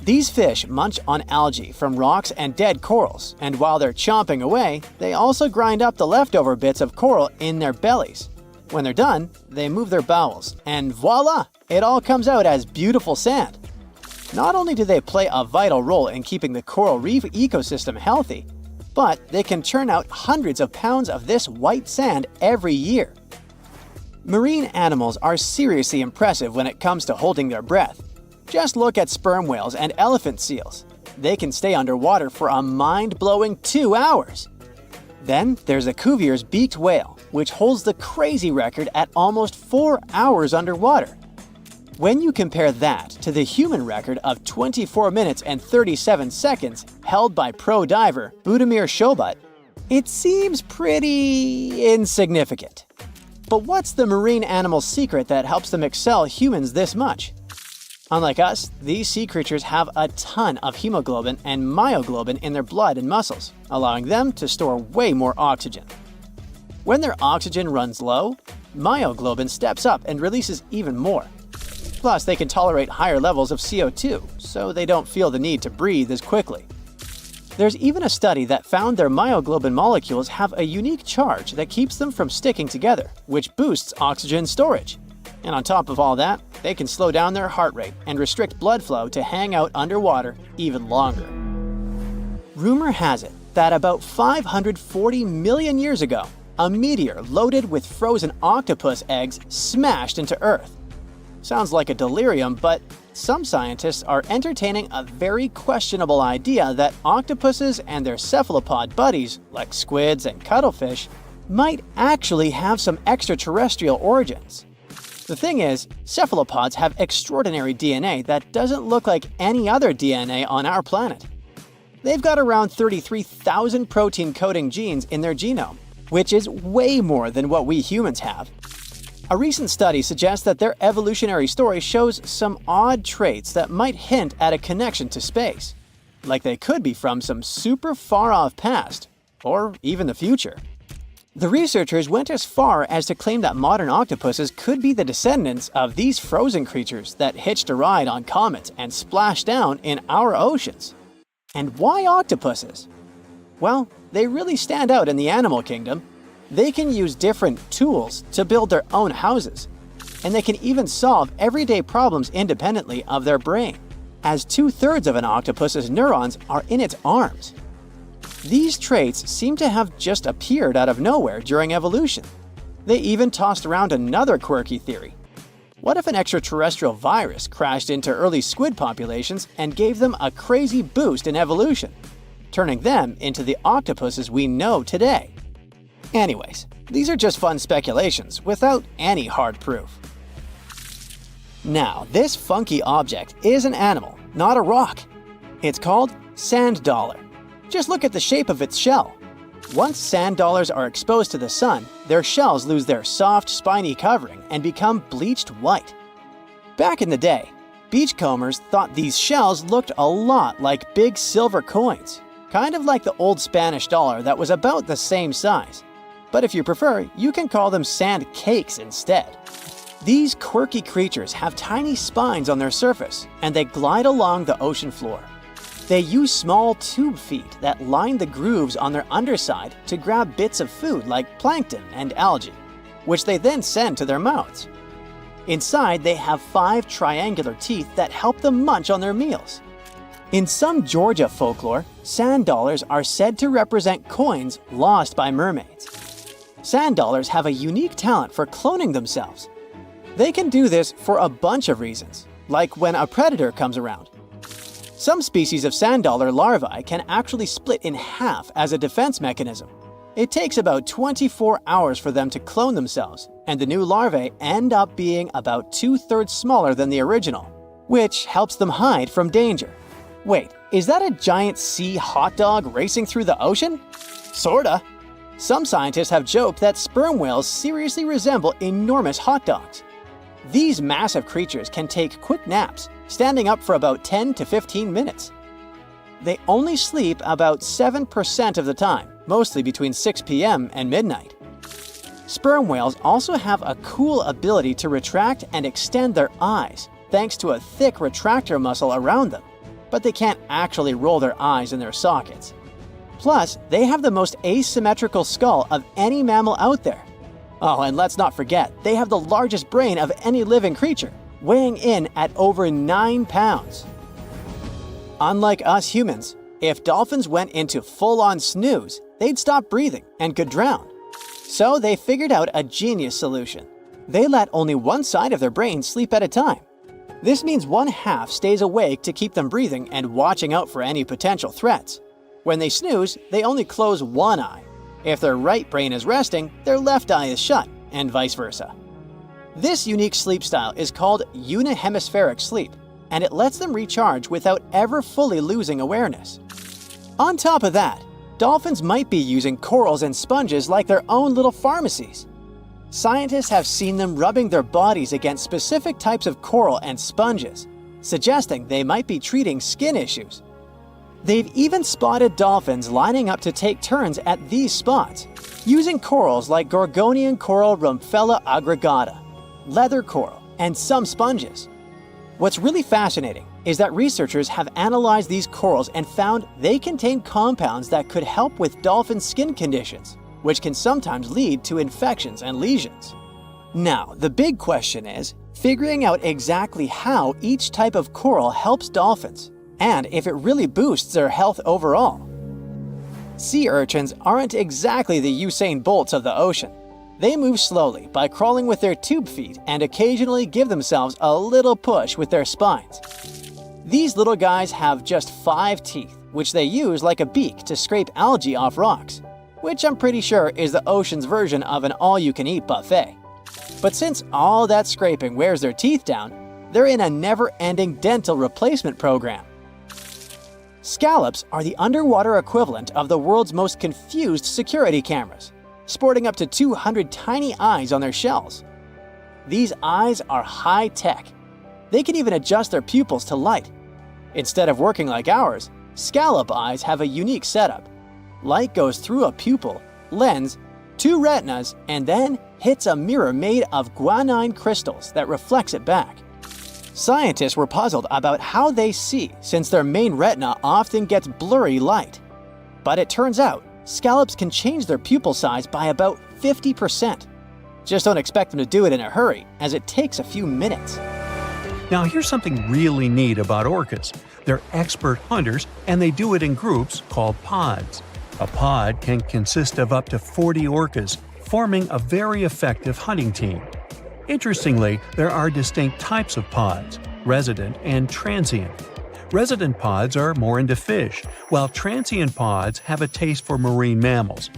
These fish munch on algae from rocks and dead corals, and while they're chomping away, they also grind up the leftover bits of coral in their bellies. When they're done, they move their bowels, and voila! It all comes out as beautiful sand. Not only do they play a vital role in keeping the coral reef ecosystem healthy, but they can churn out hundreds of pounds of this white sand every year. Marine animals are seriously impressive when it comes to holding their breath. Just look at sperm whales and elephant seals. They can stay underwater for a mind-blowing 2 hours. Then there's a Cuvier's beaked whale, which holds the crazy record at almost 4 hours underwater. When you compare that to the human record of 24 minutes and 37 seconds held by pro diver Budimir Shobut, it seems pretty insignificant. But what's the marine animal's secret that helps them excel humans this much? Unlike us, these sea creatures have a ton of hemoglobin and myoglobin in their blood and muscles, allowing them to store way more oxygen. When their oxygen runs low, myoglobin steps up and releases even more. Plus, they can tolerate higher levels of CO2, so they don't feel the need to breathe as quickly. There's even a study that found their myoglobin molecules have a unique charge that keeps them from sticking together, which boosts oxygen storage. And on top of all that, they can slow down their heart rate and restrict blood flow to hang out underwater even longer. Rumor has it that about 540 million years ago, a meteor loaded with frozen octopus eggs smashed into Earth. Sounds like a delirium, but some scientists are entertaining a very questionable idea that octopuses and their cephalopod buddies, like squids and cuttlefish, might actually have some extraterrestrial origins. The thing is, cephalopods have extraordinary DNA that doesn't look like any other DNA on our planet. They've got around 33,000 protein-coding genes in their genome, which is way more than what we humans have. A recent study suggests that their evolutionary story shows some odd traits that might hint at a connection to space, like they could be from some super far-off past, or even the future. The researchers went as far as to claim that modern octopuses could be the descendants of these frozen creatures that hitched a ride on comets and splashed down in our oceans. And why octopuses? Well, they really stand out in the animal kingdom. They can use different tools to build their own houses, and they can even solve everyday problems independently of their brain, as 2/3 of an octopus's neurons are in its arms. These traits seem to have just appeared out of nowhere during evolution. They even tossed around another quirky theory. What if an extraterrestrial virus crashed into early squid populations and gave them a crazy boost in evolution, turning them into the octopuses we know today? Anyways, these are just fun speculations without any hard proof. Now, this funky object is an animal, not a rock. It's called sand dollar. Just look at the shape of its shell. Once sand dollars are exposed to the sun, their shells lose their soft, spiny covering and become bleached white. Back in the day, beachcombers thought these shells looked a lot like big silver coins, kind of like the old Spanish dollar that was about the same size. But if you prefer, you can call them sand cakes instead. These quirky creatures have tiny spines on their surface, and they glide along the ocean floor. They use small tube feet that line the grooves on their underside to grab bits of food like plankton and algae, which they then send to their mouths. Inside, they have 5 triangular teeth that help them munch on their meals. In some Georgia folklore, sand dollars are said to represent coins lost by mermaids. Sand dollars have a unique talent for cloning themselves. They can do this for a bunch of reasons, like when a predator comes around. Some species of sand dollar larvae can actually split in half as a defense mechanism. It takes about 24 hours for them to clone themselves, and the new larvae end up being about 2/3 smaller than the original, which helps them hide from danger. Wait, is that a giant sea hot dog racing through the ocean? Sorta. Some scientists have joked that sperm whales seriously resemble enormous hot dogs. These massive creatures can take quick naps, standing up for about 10 to 15 minutes. They only sleep about 7% of the time, mostly between 6 p.m. and midnight. Sperm whales also have a cool ability to retract and extend their eyes, thanks to a thick retractor muscle around them, but they can't actually roll their eyes in their sockets. Plus, they have the most asymmetrical skull of any mammal out there. Oh, and let's not forget, they have the largest brain of any living creature, weighing in at over 9 pounds. Unlike us humans, if dolphins went into full-on snooze, they'd stop breathing and could drown. So they figured out a genius solution. They let only one side of their brain sleep at a time. This means one half stays awake to keep them breathing and watching out for any potential threats. When they snooze, they only close one eye. If their right brain is resting, their left eye is shut, and vice versa. This unique sleep style is called unihemispheric sleep, and it lets them recharge without ever fully losing awareness. On top of that, dolphins might be using corals and sponges like their own little pharmacies. Scientists have seen them rubbing their bodies against specific types of coral and sponges, suggesting they might be treating skin issues. They've even spotted dolphins lining up to take turns at these spots, using corals like Gorgonian coral Rumphella aggregata, leather coral, and some sponges. What's really fascinating is that researchers have analyzed these corals and found they contain compounds that could help with dolphin skin conditions, which can sometimes lead to infections and lesions. Now, the big question is figuring out exactly how each type of coral helps dolphins, and if it really boosts their health overall. Sea urchins aren't exactly the Usain Bolts of the ocean. They move slowly by crawling with their tube feet and occasionally give themselves a little push with their spines. These little guys have just 5 teeth, which they use like a beak to scrape algae off rocks, which I'm pretty sure is the ocean's version of an all-you-can-eat buffet. But since all that scraping wears their teeth down, they're in a never-ending dental replacement program. Scallops are the underwater equivalent of the world's most confused security cameras, sporting up to 200 tiny eyes on their shells. These eyes are high-tech. They can even adjust their pupils to light. Instead of working like ours, scallop eyes have a unique setup. Light goes through a pupil, lens, 2 retinas, and then hits a mirror made of guanine crystals that reflects it back. Scientists were puzzled about how they see since their main retina often gets blurry light. But it turns out, scallops can change their pupil size by about 50%. Just don't expect them to do it in a hurry, as it takes a few minutes. Now here's something really neat about orcas. They're expert hunters, and they do it in groups called pods. A pod can consist of up to 40 orcas, forming a very effective hunting team. Interestingly, there are distinct types of pods: resident and transient. Resident pods are more into fish, while transient pods have a taste for marine mammals.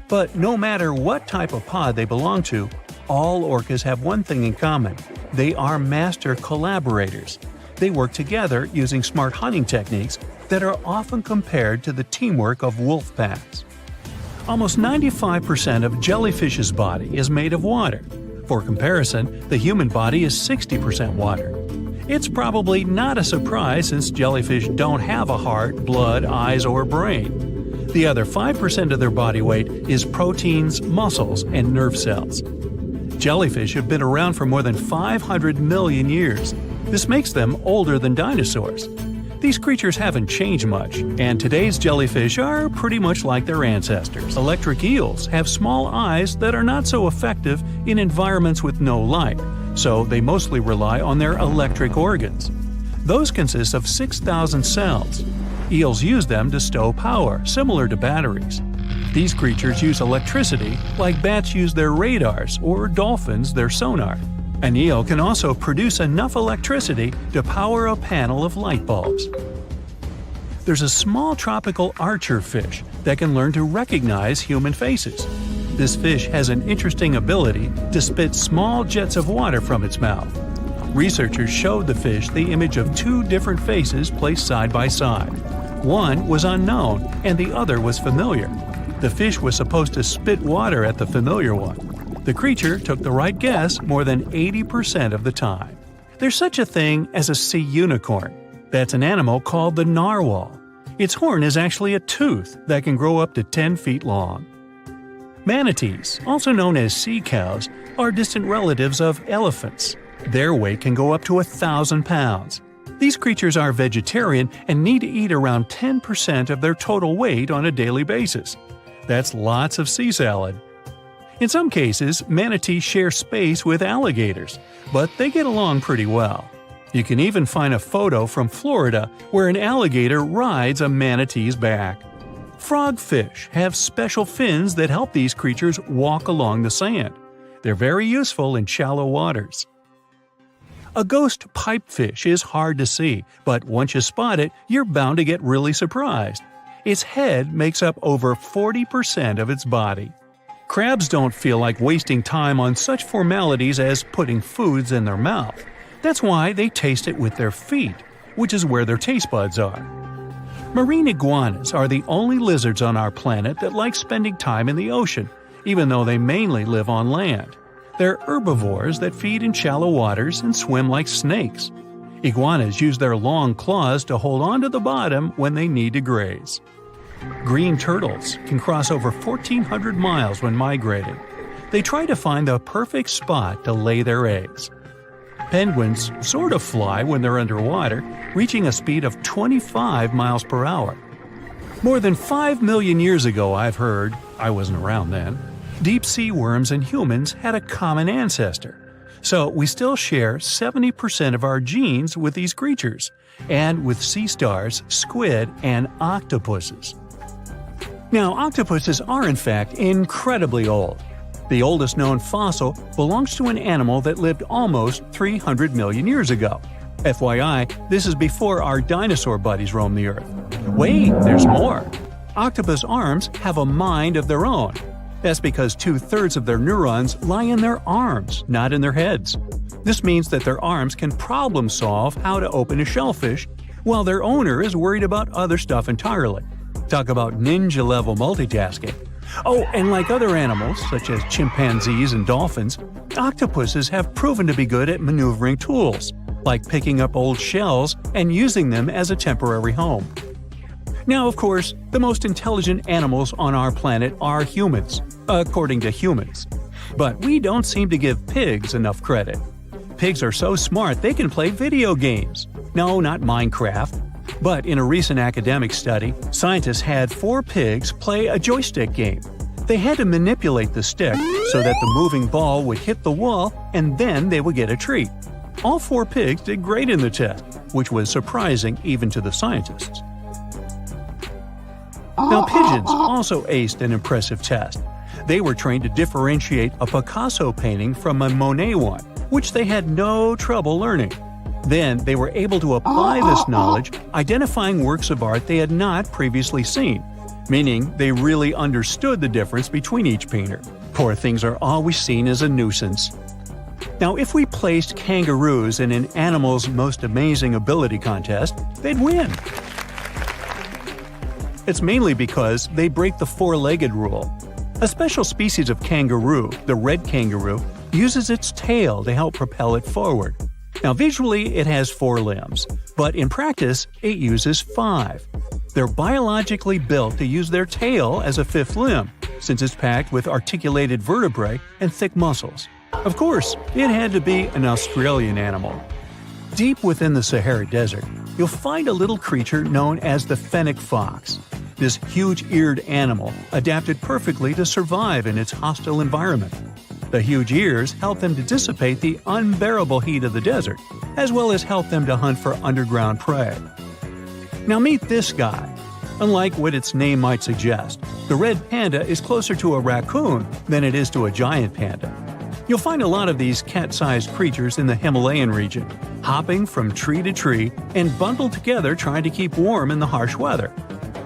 But no matter what type of pod they belong to, all orcas have one thing in common: they are master collaborators. They work together using smart hunting techniques that are often compared to the teamwork of wolf packs. Almost 95% of jellyfish's body is made of water. For comparison, the human body is 60% water. It's probably not a surprise since jellyfish don't have a heart, blood, eyes, or brain. The other 5% of their body weight is proteins, muscles, and nerve cells. Jellyfish have been around for more than 500 million years. This makes them older than dinosaurs. These creatures haven't changed much, and today's jellyfish are pretty much like their ancestors. Electric eels have small eyes that are not so effective in environments with no light, so they mostly rely on their electric organs. Those consist of 6,000 cells. Eels use them to stow power, similar to batteries. These creatures use electricity like bats use their radars or dolphins their sonar. An eel can also produce enough electricity to power a panel of light bulbs. There's a small tropical archer fish that can learn to recognize human faces. This fish has an interesting ability to spit small jets of water from its mouth. Researchers showed the fish the image of 2 different faces placed side by side. One was unknown and the other was familiar. The fish was supposed to spit water at the familiar one. The creature took the right guess more than 80% of the time. There's such a thing as a sea unicorn. That's an animal called the narwhal. Its horn is actually a tooth that can grow up to 10 feet long. Manatees, also known as sea cows, are distant relatives of elephants. Their weight can go up to 1,000 pounds. These creatures are vegetarian and need to eat around 10% of their total weight on a daily basis. That's lots of sea salad. In some cases, manatees share space with alligators, but they get along pretty well. You can even find a photo from Florida where an alligator rides a manatee's back. Frogfish have special fins that help these creatures walk along the sand. They're very useful in shallow waters. A ghost pipefish is hard to see, but once you spot it, you're bound to get really surprised. Its head makes up over 40% of its body. Crabs don't feel like wasting time on such formalities as putting foods in their mouth. That's why they taste it with their feet, which is where their taste buds are. Marine iguanas are the only lizards on our planet that like spending time in the ocean, even though they mainly live on land. They're herbivores that feed in shallow waters and swim like snakes. Iguanas use their long claws to hold onto the bottom when they need to graze. Green turtles can cross over 1,400 miles when migrating. They try to find the perfect spot to lay their eggs. Penguins sort of fly when they're underwater, reaching a speed of 25 miles per hour. More than 5 million years ago, I've heard, I wasn't around then, deep-sea worms and humans had a common ancestor. So we still share 70% of our genes with these creatures, and with sea stars, squid, and octopuses. Now, octopuses are in fact incredibly old. The oldest known fossil belongs to an animal that lived almost 300 million years ago. FYI, this is before our dinosaur buddies roamed the Earth. Wait, there's more! Octopus arms have a mind of their own. That's because 2/3 of their neurons lie in their arms, not in their heads. This means that their arms can problem solve how to open a shellfish, while their owner is worried about other stuff entirely. Talk about ninja-level multitasking. Oh, and like other animals, such as chimpanzees and dolphins, octopuses have proven to be good at maneuvering tools, like picking up old shells and using them as a temporary home. Now, of course, the most intelligent animals on our planet are humans, according to humans. But we don't seem to give pigs enough credit. Pigs are so smart they can play video games. No, not Minecraft. But in a recent academic study, scientists had 4 pigs play a joystick game. They had to manipulate the stick so that the moving ball would hit the wall and then they would get a treat. All 4 pigs did great in the test, which was surprising even to the scientists. Now, pigeons also aced an impressive test. They were trained to differentiate a Picasso painting from a Monet one, which they had no trouble learning. Then they were able to apply this knowledge, identifying works of art they had not previously seen, meaning they really understood the difference between each painter. Poor things are always seen as a nuisance. Now, if we placed kangaroos in an Animal's Most Amazing Ability contest, they'd win. It's mainly because they break the four-legged rule. A special species of kangaroo, the red kangaroo, uses its tail to help propel it forward. Now, visually, it has 4 limbs, but in practice, it uses 5. They're biologically built to use their tail as a 5th limb, since it's packed with articulated vertebrae and thick muscles. Of course, it had to be an Australian animal. Deep within the Sahara Desert, you'll find a little creature known as the fennec fox. This huge-eared animal adapted perfectly to survive in its hostile environment. The huge ears help them to dissipate the unbearable heat of the desert, as well as help them to hunt for underground prey. Now meet this guy. Unlike what its name might suggest, the red panda is closer to a raccoon than it is to a giant panda. You'll find a lot of these cat-sized creatures in the Himalayan region, hopping from tree to tree and bundled together trying to keep warm in the harsh weather.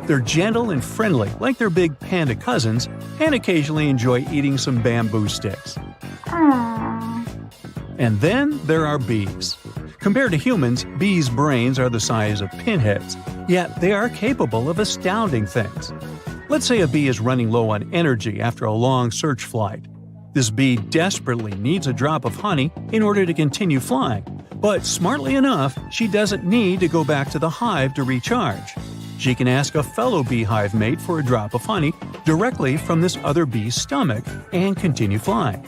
They're gentle and friendly like their big panda cousins, and occasionally enjoy eating some bamboo sticks. And then there are bees. Compared to humans, bees' brains are the size of pinheads, yet they are capable of astounding things. Let's say a bee is running low on energy after a long search flight. This bee desperately needs a drop of honey in order to continue flying, but smartly enough, she doesn't need to go back to the hive to recharge. She can ask a fellow beehive mate for a drop of honey directly from this other bee's stomach and continue flying.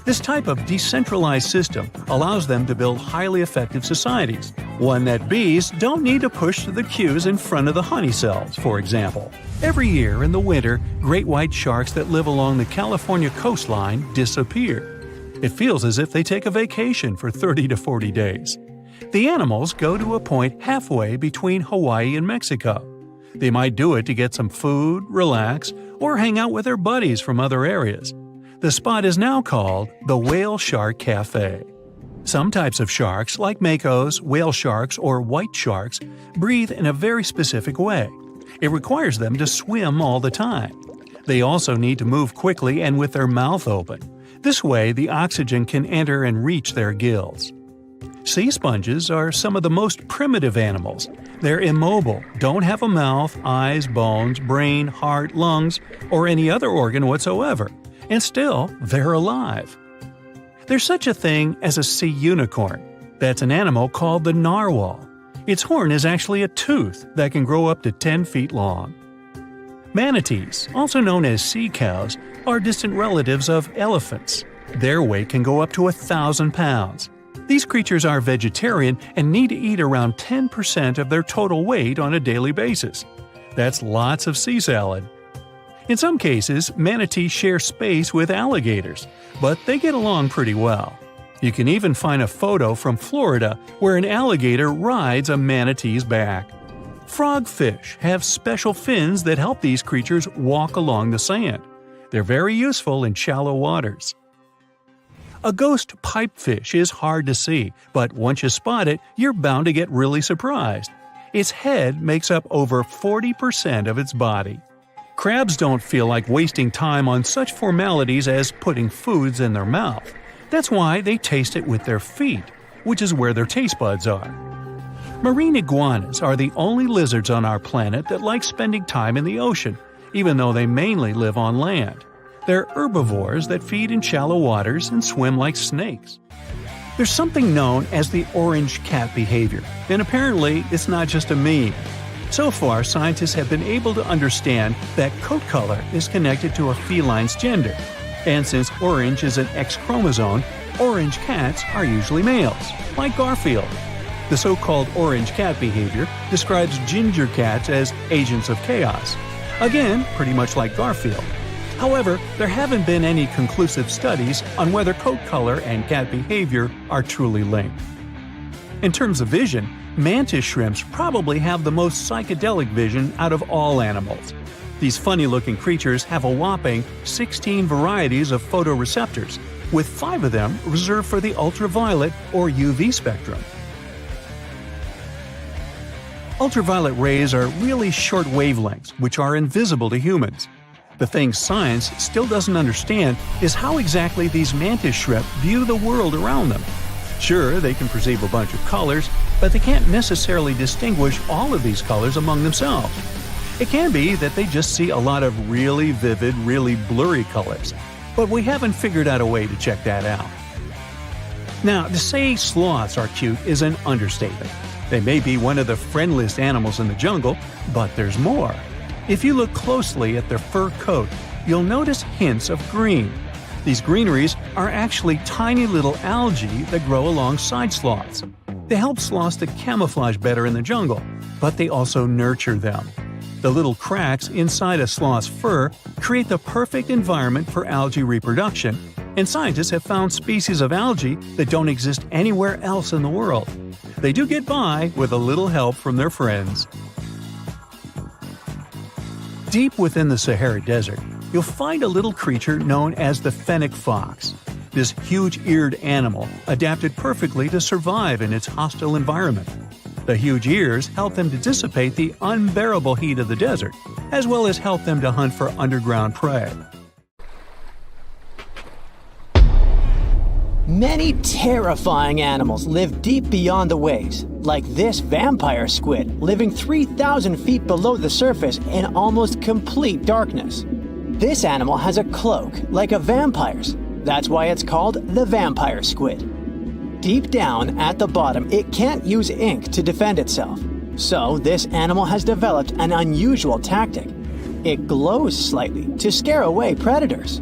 This type of decentralized system allows them to build highly effective societies, one that bees don't need to push to the queues in front of the honey cells, for example. Every year in the winter, great white sharks that live along the California coastline disappear. It feels as if they take a vacation for 30 to 40 days. The animals go to a point halfway between Hawaii and Mexico. They might do it to get some food, relax, or hang out with their buddies from other areas. The spot is now called the Whale Shark Cafe. Some types of sharks, like makos, whale sharks, or white sharks, breathe in a very specific way. It requires them to swim all the time. They also need to move quickly and with their mouth open. This way, the oxygen can enter and reach their gills. Sea sponges are some of the most primitive animals. They're immobile, don't have a mouth, eyes, bones, brain, heart, lungs, or any other organ whatsoever, and still, they're alive. There's such a thing as a sea unicorn. That's an animal called the narwhal. Its horn is actually a tooth that can grow up to 10 feet long. Manatees, also known as sea cows, are distant relatives of elephants. Their weight can go up to 1,000 pounds. These creatures are vegetarian and need to eat around 10% of their total weight on a daily basis. That's lots of sea salad. In some cases, manatees share space with alligators, but they get along pretty well. You can even find a photo from Florida where an alligator rides a manatee's back. Frogfish have special fins that help these creatures walk along the sand. They're very useful in shallow waters. A ghost pipefish is hard to see, but once you spot it, you're bound to get really surprised. Its head makes up over 40% of its body. Crabs don't feel like wasting time on such formalities as putting foods in their mouth. That's why they taste it with their feet, which is where their taste buds are. Marine iguanas are the only lizards on our planet that like spending time in the ocean, even though they mainly live on land. They're herbivores that feed in shallow waters and swim like snakes. There's something known as the orange cat behavior, and apparently it's not just a meme. So far, scientists have been able to understand that coat color is connected to a feline's gender. And since orange is an X chromosome, orange cats are usually males, like Garfield. The so-called orange cat behavior describes ginger cats as agents of chaos. Again, pretty much like Garfield. However, there haven't been any conclusive studies on whether coat color and cat behavior are truly linked. In terms of vision, mantis shrimps probably have the most psychedelic vision out of all animals. These funny-looking creatures have a whopping 16 varieties of photoreceptors, with 5 of them reserved for the ultraviolet or UV spectrum. Ultraviolet rays are really short wavelengths, which are invisible to humans. The thing science still doesn't understand is how exactly these mantis shrimp view the world around them. Sure, they can perceive a bunch of colors, but they can't necessarily distinguish all of these colors among themselves. It can be that they just see a lot of really vivid, really blurry colors, but we haven't figured out a way to check that out. Now, to say sloths are cute is an understatement. They may be one of the friendliest animals in the jungle, but there's more. If you look closely at their fur coat, you'll notice hints of green. These greeneries are actually tiny little algae that grow alongside sloths. They help sloths to camouflage better in the jungle, but they also nurture them. The little cracks inside a sloth's fur create the perfect environment for algae reproduction, and scientists have found species of algae that don't exist anywhere else in the world. They do get by with a little help from their friends. Deep within the Sahara Desert, you'll find a little creature known as the fennec fox. This huge-eared animal adapted perfectly to survive in its hostile environment. The huge ears help them to dissipate the unbearable heat of the desert, as well as help them to hunt for underground prey. Many terrifying animals live deep beyond the waves, like this vampire squid living 3,000 feet below the surface in almost complete darkness. This animal has a cloak, like a vampire's. That's why it's called the vampire squid. Deep down at the bottom, it can't use ink to defend itself. So this animal has developed an unusual tactic. It glows slightly to scare away predators.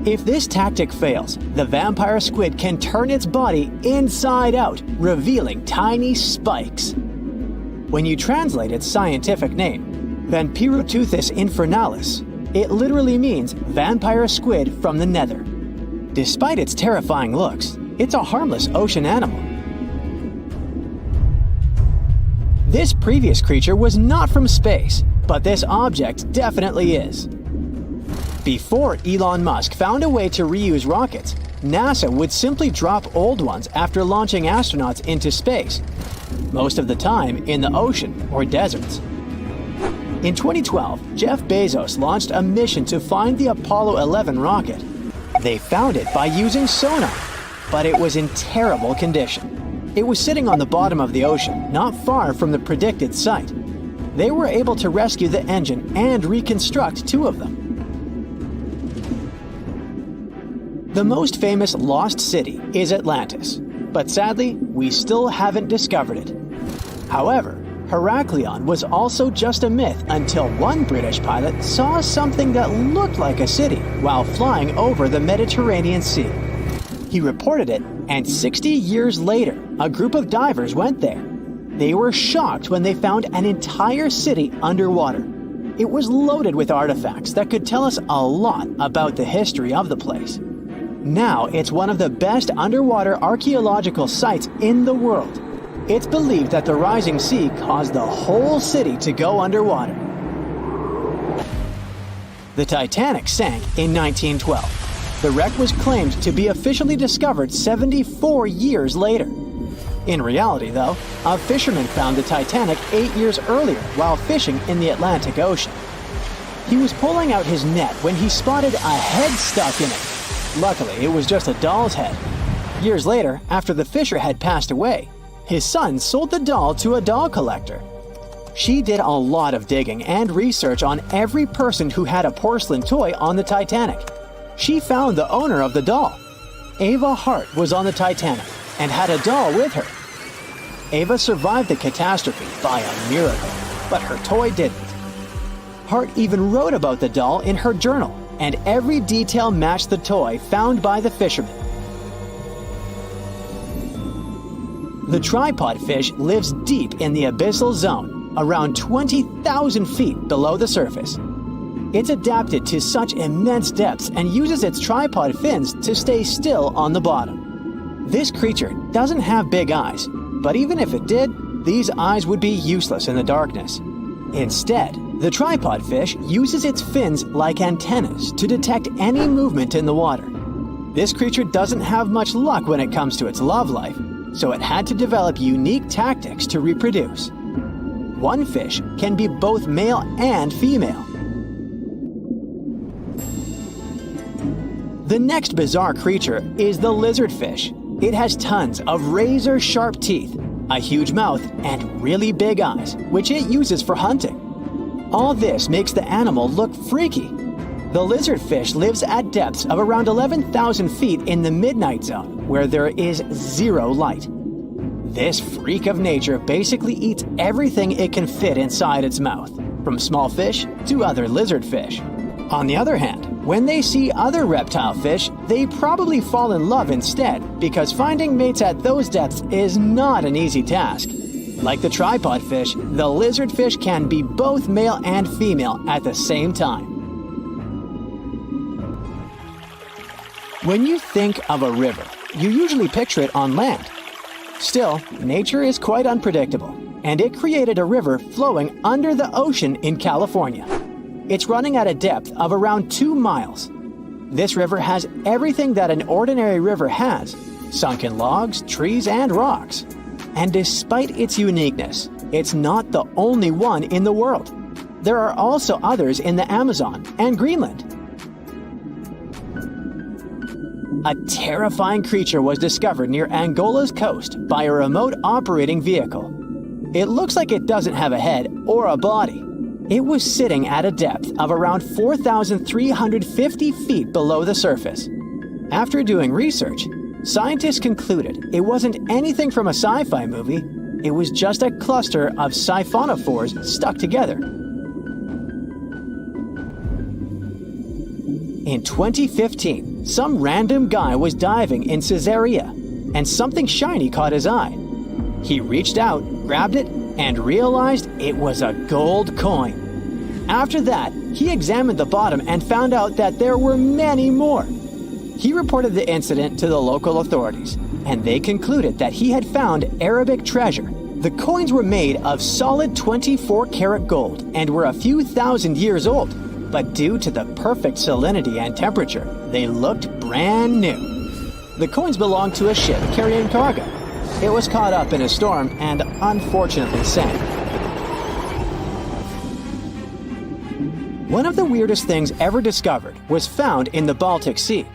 If this tactic fails, the vampire squid can turn its body inside out, revealing tiny spikes. When you translate its scientific name, Vampiroteuthis infernalis, it literally means vampire squid from the nether. Despite its terrifying looks, it's a harmless ocean animal. This previous creature was not from space, but this object definitely is. Before Elon Musk found a way to reuse rockets, NASA would simply drop old ones after launching astronauts into space, most of the time in the ocean or deserts. In 2012, Jeff Bezos launched a mission to find the Apollo 11 rocket. They found it by using sonar, but it was in terrible condition. It was sitting on the bottom of the ocean, not far from the predicted site. They were able to rescue the engine and reconstruct 2 of them. The most famous lost city is Atlantis, but sadly, we still haven't discovered it. However, Heraklion was also just a myth until one British pilot saw something that looked like a city while flying over the Mediterranean Sea. He reported it, and 60 years later, a group of divers went there. They were shocked when they found an entire city underwater. It was loaded with artifacts that could tell us a lot about the history of the place. Now it's one of the best underwater archaeological sites in the world. It's believed that the rising sea caused the whole city to go underwater. The Titanic sank in 1912. The wreck was claimed to be officially discovered 74 years later. In reality, though, a fisherman found the Titanic 8 years earlier while fishing in the Atlantic Ocean. He was pulling out his net when he spotted a head stuck in it. Luckily, it was just a doll's head. Years later, after the fisher had passed away, his son sold the doll to a doll collector. She did a lot of digging and research on every person who had a porcelain toy on the Titanic. She found the owner of the doll. Ava Hart was on the Titanic and had a doll with her. Ava survived the catastrophe by a miracle, but her toy didn't. Hart even wrote about the doll in her journal, and every detail matched the toy found by the fisherman. The tripod fish lives deep in the abyssal zone, around 20,000 feet below the surface. It's adapted to such immense depths and uses its tripod fins to stay still on the bottom. This creature doesn't have big eyes, but even if it did, these eyes would be useless in the darkness. Instead, the tripod fish uses its fins like antennas to detect any movement in the water. This creature doesn't have much luck when it comes to its love life, so it had to develop unique tactics to reproduce. One fish can be both male and female. The next bizarre creature is the lizardfish. It has tons of razor-sharp teeth, a huge mouth, and really big eyes, which it uses for hunting. All this makes the animal look freaky. The lizardfish lives at depths of around 11,000 feet in the midnight zone, where there is zero light. This freak of nature basically eats everything it can fit inside its mouth, from small fish to other lizardfish. On the other hand, when they see other reptile fish, they probably fall in love instead, because finding mates at those depths is not an easy task. Like the tripod fish, the lizardfish can be both male and female at the same time. When you think of a river, you usually picture it on land. Still, nature is quite unpredictable, and it created a river flowing under the ocean in California. It's running at a depth of around 2 miles. This river has everything that an ordinary river has: sunken logs, trees, and rocks. And despite its uniqueness, it's not the only one in the world. There are also others in the Amazon and Greenland. A terrifying creature was discovered near Angola's coast by a remote operating vehicle. It looks like it doesn't have a head or a body. It was sitting at a depth of around 4,350 feet below the surface. After doing research, scientists concluded it wasn't anything from a sci-fi movie. It was just a cluster of siphonophores stuck together. In 2015, some random guy was diving in Caesarea, and something shiny caught his eye. He reached out, grabbed it, and realized it was a gold coin. After that, he examined the bottom and found out that there were many more. He reported the incident to the local authorities, and they concluded that he had found Arabic treasure. The coins were made of solid 24-karat gold and were a few thousand years old, but due to the perfect salinity and temperature, they looked brand new. The coins belonged to a ship carrying cargo. It was caught up in a storm and unfortunately sank. One of the weirdest things ever discovered was found in the Baltic Sea.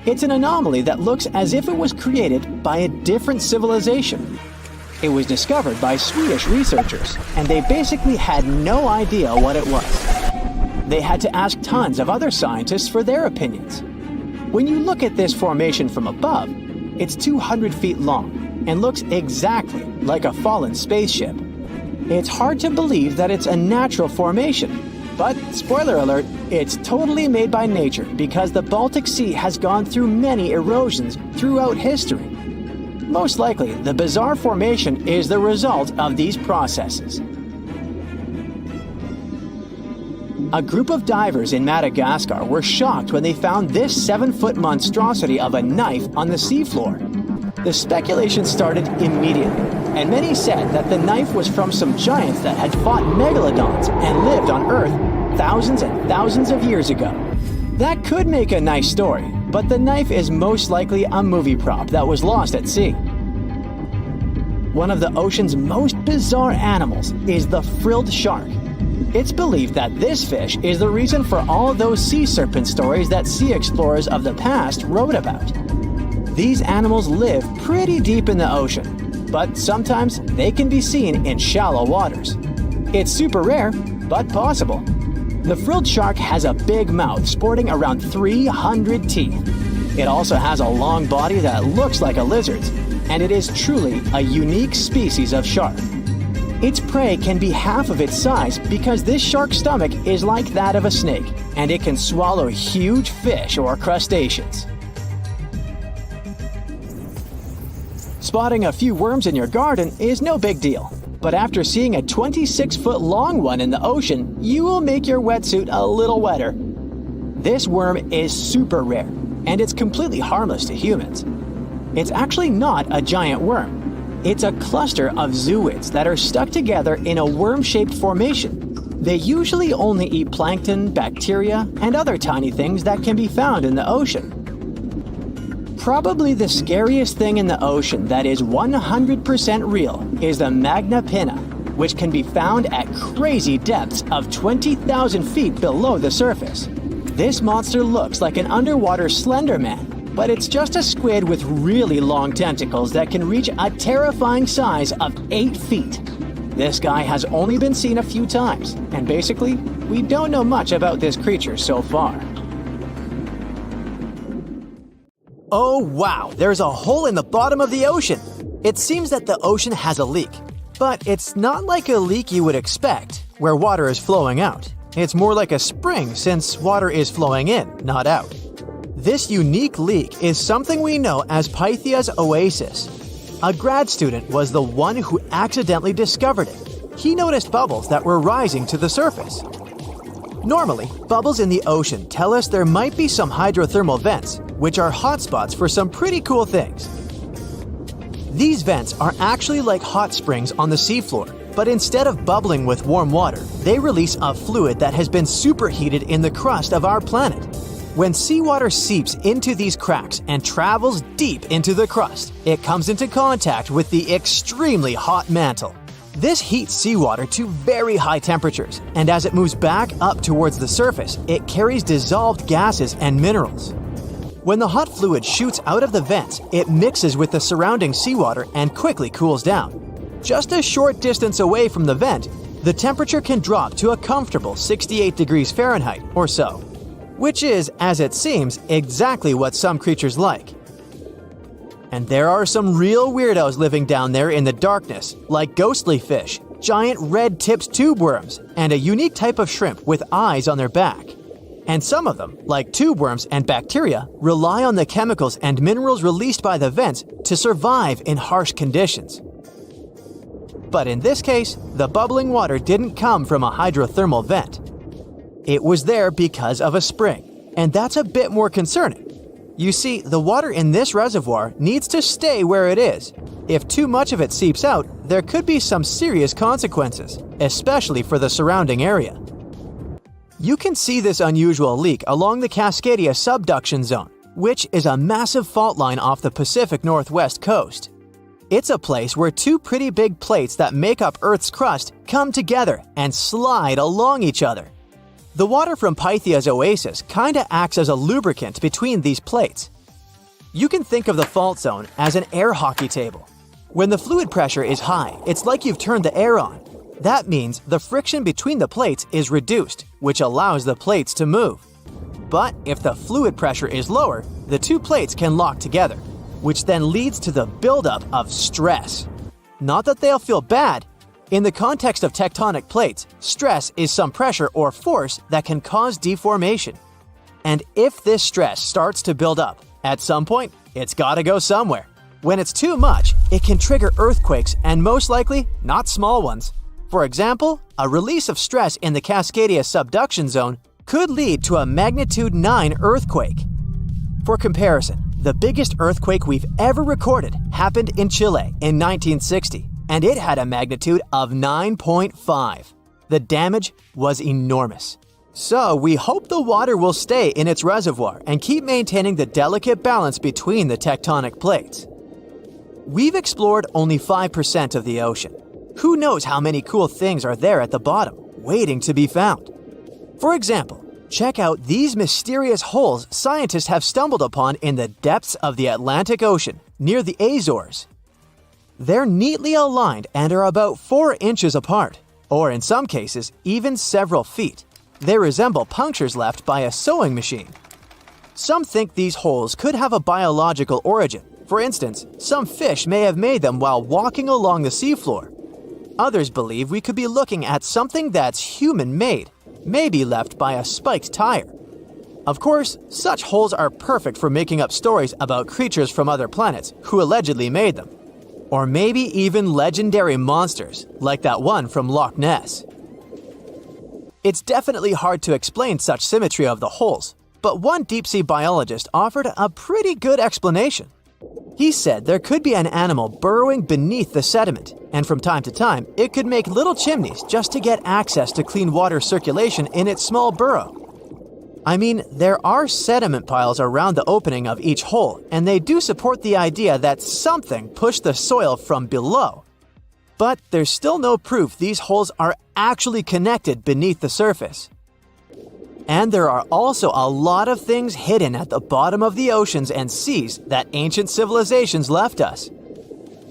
It's an anomaly that looks as if it was created by a different civilization. It was discovered by Swedish researchers, and they basically had no idea what it was. They had to ask tons of other scientists for their opinions. When you look at this formation from above, it's 200 feet long and looks exactly like a fallen spaceship. It's hard to believe that it's a natural formation, but spoiler alert, it's totally made by nature because the Baltic Sea has gone through many erosions throughout history. Most likely, the bizarre formation is the result of these processes. A group of divers in Madagascar were shocked when they found this 7-foot monstrosity of a knife on the seafloor. The speculation started immediately, and many said that the knife was from some giants that had fought megalodons and lived on Earth thousands and thousands of years ago. That could make a nice story, but the knife is most likely a movie prop that was lost at sea. One of the ocean's most bizarre animals is the frilled shark. It's believed that this fish is the reason for all those sea serpent stories that sea explorers of the past wrote about. These animals live pretty deep in the ocean, but sometimes they can be seen in shallow waters. It's super rare, but possible. The frilled shark has a big mouth sporting around 300 teeth. It also has a long body that looks like a lizard's, and it is truly a unique species of shark. Its prey can be half of its size because this shark's stomach is like that of a snake, and it can swallow huge fish or crustaceans. Spotting a few worms in your garden is no big deal, but after seeing a 26-foot long one in the ocean, you will make your wetsuit a little wetter. This worm is super rare, and it's completely harmless to humans. It's actually not a giant worm. It's a cluster of zooids that are stuck together in a worm-shaped formation. They usually only eat plankton, bacteria, and other tiny things that can be found in the ocean. Probably the scariest thing in the ocean that is 100% real is the magna pinna, which can be found at crazy depths of 20,000 feet below the surface. This monster looks like an underwater Slender Man, but it's just a squid with really long tentacles that can reach a terrifying size of 8 feet. This guy has only been seen a few times, and basically, we don't know much about this creature so far. Oh wow, there's a hole in the bottom of the ocean! It seems that the ocean has a leak, but it's not like a leak you would expect, where water is flowing out. It's more like a spring since water is flowing in, not out. This unique leak is something we know as Pythia's oasis. A grad student was the one who accidentally discovered it. He noticed bubbles that were rising to the surface. Normally, bubbles in the ocean tell us there might be some hydrothermal vents, which are hotspots for some pretty cool things. These vents are actually like hot springs on the seafloor, but instead of bubbling with warm water, they release a fluid that has been superheated in the crust of our planet. When seawater seeps into these cracks and travels deep into the crust, it comes into contact with the extremely hot mantle. This heats seawater to very high temperatures, and as it moves back up towards the surface, it carries dissolved gases and minerals. When the hot fluid shoots out of the vents, it mixes with the surrounding seawater and quickly cools down. Just a short distance away from the vent, the temperature can drop to a comfortable 68 degrees Fahrenheit or so, which is, as it seems, exactly what some creatures like. And there are some real weirdos living down there in the darkness, like ghostly fish, giant red-tipped tube worms, and a unique type of shrimp with eyes on their back. And some of them, like tube worms and bacteria, rely on the chemicals and minerals released by the vents to survive in harsh conditions. But in this case, the bubbling water didn't come from a hydrothermal vent. It was there because of a spring, and that's a bit more concerning. You see, the water in this reservoir needs to stay where it is. If too much of it seeps out, there could be some serious consequences, especially for the surrounding area. You can see this unusual leak along the Cascadia subduction zone, which is a massive fault line off the Pacific Northwest coast. It's a place where two pretty big plates that make up Earth's crust come together and slide along each other. The water from Pythia's oasis kinda acts as a lubricant between these plates. You can think of the fault zone as an air hockey table. When the fluid pressure is high, it's like you've turned the air on. That means the friction between the plates is reduced, which allows the plates to move. But if the fluid pressure is lower, the two plates can lock together, which then leads to the buildup of stress. Not that they'll feel bad. In the context of tectonic plates, stress is some pressure or force that can cause deformation. And if this stress starts to build up, at some point, it's gotta go somewhere. When it's too much, it can trigger earthquakes, and most likely, not small ones. For example, a release of stress in the Cascadia subduction zone could lead to a magnitude 9 earthquake. For comparison, the biggest earthquake we've ever recorded happened in Chile in 1960, and it had a magnitude of 9.5. The damage was enormous. So we hope the water will stay in its reservoir and keep maintaining the delicate balance between the tectonic plates. We've explored only 5% of the ocean. Who knows how many cool things are there at the bottom, waiting to be found? For example, check out these mysterious holes scientists have stumbled upon in the depths of the Atlantic Ocean, near the Azores. They're neatly aligned and are about 4 inches apart, or in some cases, even several feet. They resemble punctures left by a sewing machine. Some think these holes could have a biological origin. For instance, some fish may have made them while walking along the seafloor. Others believe we could be looking at something that's human-made, maybe left by a spiked tire. Of course, such holes are perfect for making up stories about creatures from other planets who allegedly made them. Or maybe even legendary monsters, like that one from Loch Ness. It's definitely hard to explain such symmetry of the holes, but one deep-sea biologist offered a pretty good explanation. He said there could be an animal burrowing beneath the sediment, and from time to time, it could make little chimneys just to get access to clean water circulation in its small burrow. I mean, there are sediment piles around the opening of each hole, and they do support the idea that something pushed the soil from below. But there's still no proof these holes are actually connected beneath the surface. And there are also a lot of things hidden at the bottom of the oceans and seas that ancient civilizations left us.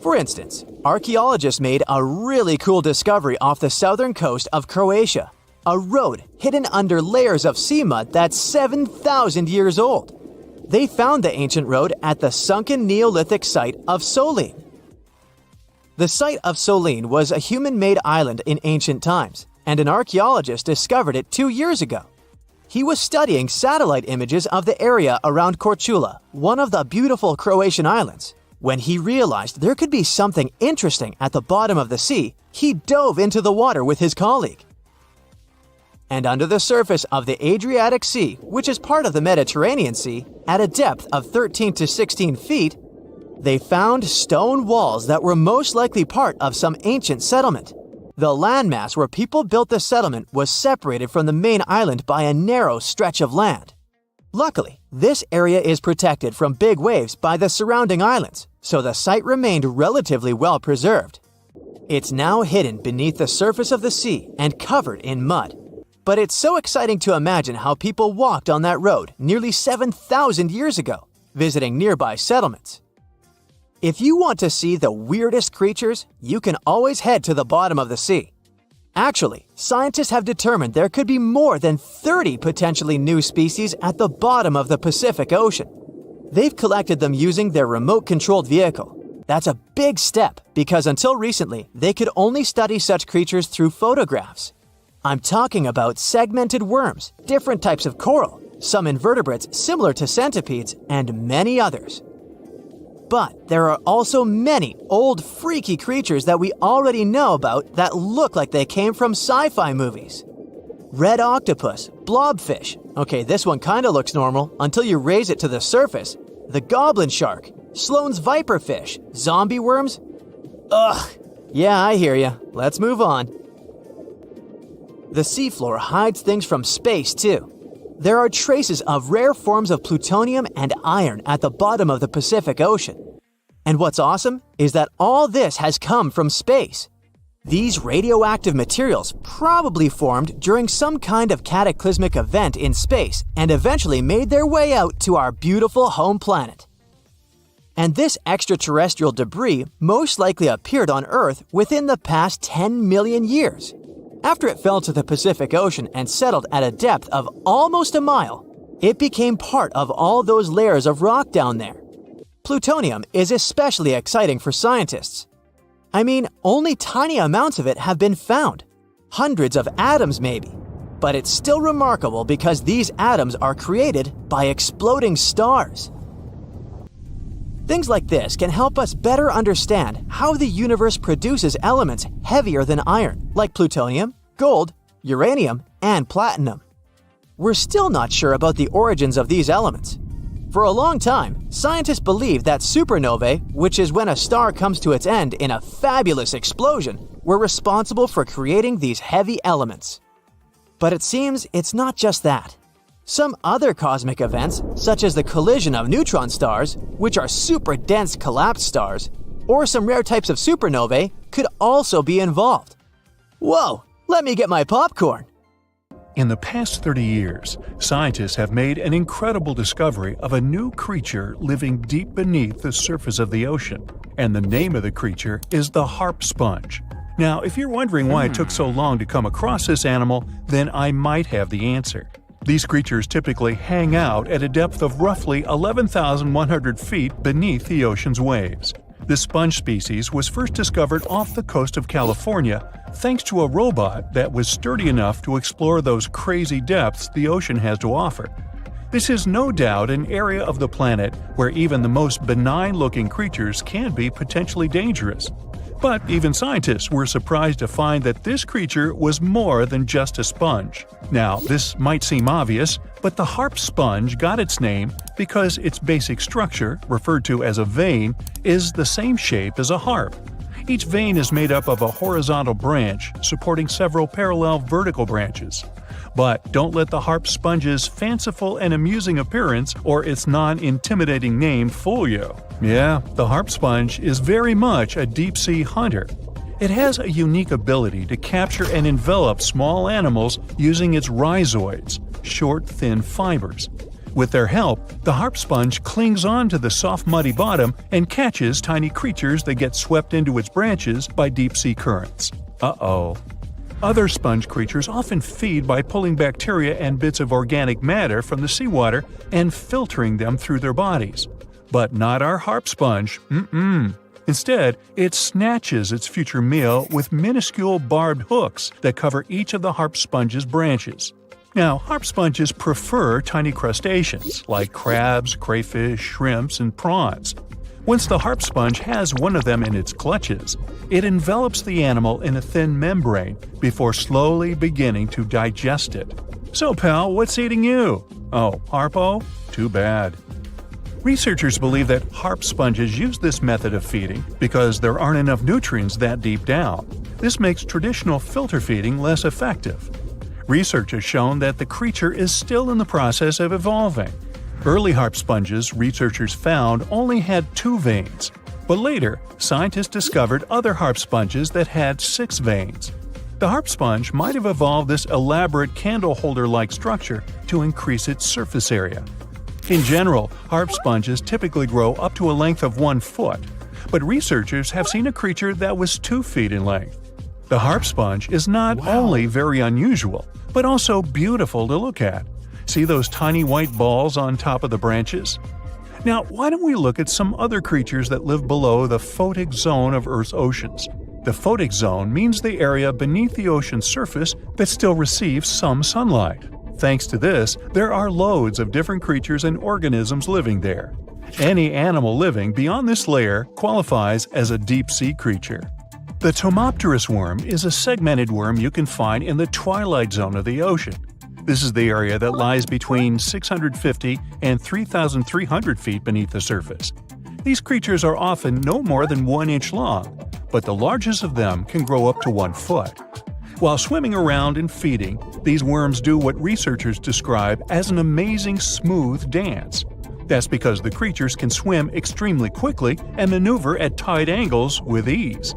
For instance, archaeologists made a really cool discovery off the southern coast of Croatia, a road hidden under layers of sea mud that's 7,000 years old. They found the ancient road at the sunken Neolithic site of Solin. The site of Solin was a human-made island in ancient times, and an archaeologist discovered it 2 years ago. He was studying satellite images of the area around Korčula, one of the beautiful Croatian islands. When he realized there could be something interesting at the bottom of the sea, he dove into the water with his colleague. And under the surface of the Adriatic Sea, which is part of the Mediterranean Sea, at a depth of 13 to 16 feet, they found stone walls that were most likely part of some ancient settlement. The landmass where people built the settlement was separated from the main island by a narrow stretch of land. Luckily, this area is protected from big waves by the surrounding islands, so the site remained relatively well preserved. It's now hidden beneath the surface of the sea and covered in mud. But it's so exciting to imagine how people walked on that road nearly 7,000 years ago, visiting nearby settlements. If you want to see the weirdest creatures, you can always head to the bottom of the sea. Actually, scientists have determined there could be more than 30 potentially new species at the bottom of the Pacific Ocean. They've collected them using their remote-controlled vehicle. That's a big step because until recently, they could only study such creatures through photographs. I'm talking about segmented worms, different types of coral, some invertebrates similar to centipedes, and many others. But there are also many old freaky creatures that we already know about that look like they came from sci-fi movies. Red octopus, blobfish. Okay, this one kinda looks normal until you raise it to the surface. The goblin shark, Sloane's viperfish, zombie worms. Ugh. Yeah, I hear ya. Let's move on. The seafloor hides things from space too. There are traces of rare forms of plutonium and iron at the bottom of the Pacific Ocean. And what's awesome is that all this has come from space. These radioactive materials probably formed during some kind of cataclysmic event in space and eventually made their way out to our beautiful home planet. And this extraterrestrial debris most likely appeared on Earth within the past 10 million years. After it fell to the Pacific Ocean and settled at a depth of almost a mile, it became part of all those layers of rock down there. Plutonium is especially exciting for scientists. I mean, only tiny amounts of it have been found. Hundreds of atoms maybe. But it's still remarkable because these atoms are created by exploding stars. Things like this can help us better understand how the universe produces elements heavier than iron, like plutonium, gold, uranium, and platinum. We're still not sure about the origins of these elements. For a long time, scientists believed that supernovae, which is when a star comes to its end in a fabulous explosion, were responsible for creating these heavy elements. But it seems it's not just that. Some other cosmic events, such as the collision of neutron stars, which are super dense collapsed stars, or some rare types of supernovae, could also be involved. Whoa, let me get my popcorn! In the past 30 years, scientists have made an incredible discovery of a new creature living deep beneath the surface of the ocean, and the name of the creature is the harp sponge. Now, if you're wondering why it took so long to come across this animal, then I might have the answer. These creatures typically hang out at a depth of roughly 11,100 feet beneath the ocean's waves. This sponge species was first discovered off the coast of California thanks to a robot that was sturdy enough to explore those crazy depths the ocean has to offer. This is no doubt an area of the planet where even the most benign-looking creatures can be potentially dangerous. But even scientists were surprised to find that this creature was more than just a sponge. Now, this might seem obvious, but the harp sponge got its name because its basic structure, referred to as a vein, is the same shape as a harp. Each vein is made up of a horizontal branch supporting several parallel vertical branches. But don't let the harp sponge's fanciful and amusing appearance or its non-intimidating name fool you. Yeah, the harp sponge is very much a deep-sea hunter. It has a unique ability to capture and envelop small animals using its rhizoids, short, thin fibers. With their help, the harp sponge clings on to the soft, muddy bottom and catches tiny creatures that get swept into its branches by deep-sea currents. Uh-oh. Other sponge creatures often feed by pulling bacteria and bits of organic matter from the seawater and filtering them through their bodies. But not our harp sponge. Instead, it snatches its future meal with minuscule barbed hooks that cover each of the harp sponge's branches. Now, harp sponges prefer tiny crustaceans like crabs, crayfish, shrimps, and prawns. Once the harp sponge has one of them in its clutches, it envelops the animal in a thin membrane before slowly beginning to digest it. So, pal, what's eating you? Oh, Harpo? Too bad. Researchers believe that harp sponges use this method of feeding because there aren't enough nutrients that deep down. This makes traditional filter feeding less effective. Research has shown that the creature is still in the process of evolving. Early harp sponges researchers found only had 2 veins, but later scientists discovered other harp sponges that had 6 veins. The harp sponge might have evolved this elaborate candle holder-like structure to increase its surface area. In general, harp sponges typically grow up to a length of 1 foot, but researchers have seen a creature that was 2 feet in length. The harp sponge is not only very unusual, but also beautiful to look at. See those tiny white balls on top of the branches? Now, why don't we look at some other creatures that live below the photic zone of Earth's oceans? The photic zone means the area beneath the ocean's surface that still receives some sunlight. Thanks to this, there are loads of different creatures and organisms living there. Any animal living beyond this layer qualifies as a deep-sea creature. The Tomopterus worm is a segmented worm you can find in the twilight zone of the ocean. This is the area that lies between 650 and 3,300 feet beneath the surface. These creatures are often no more than 1 inch long, but the largest of them can grow up to 1 foot. While swimming around and feeding, these worms do what researchers describe as an amazing smooth dance. That's because the creatures can swim extremely quickly and maneuver at tight angles with ease.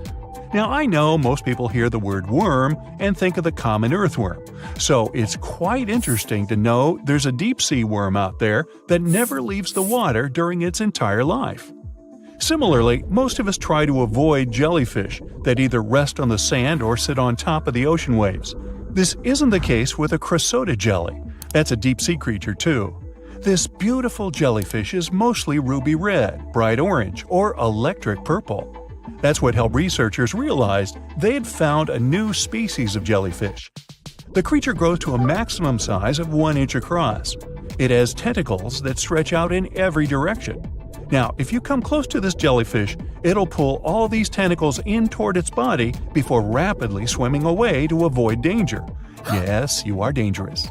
Now, I know most people hear the word worm and think of the common earthworm, so it's quite interesting to know there's a deep-sea worm out there that never leaves the water during its entire life. Similarly, most of us try to avoid jellyfish that either rest on the sand or sit on top of the ocean waves. This isn't the case with a cresota jelly. That's a deep-sea creature too. This beautiful jellyfish is mostly ruby red, bright orange, or electric purple. That's what helped researchers realize they had found a new species of jellyfish. The creature grows to a maximum size of 1 inch across. It has tentacles that stretch out in every direction. Now, if you come close to this jellyfish, it'll pull all these tentacles in toward its body before rapidly swimming away to avoid danger. Yes, you are dangerous.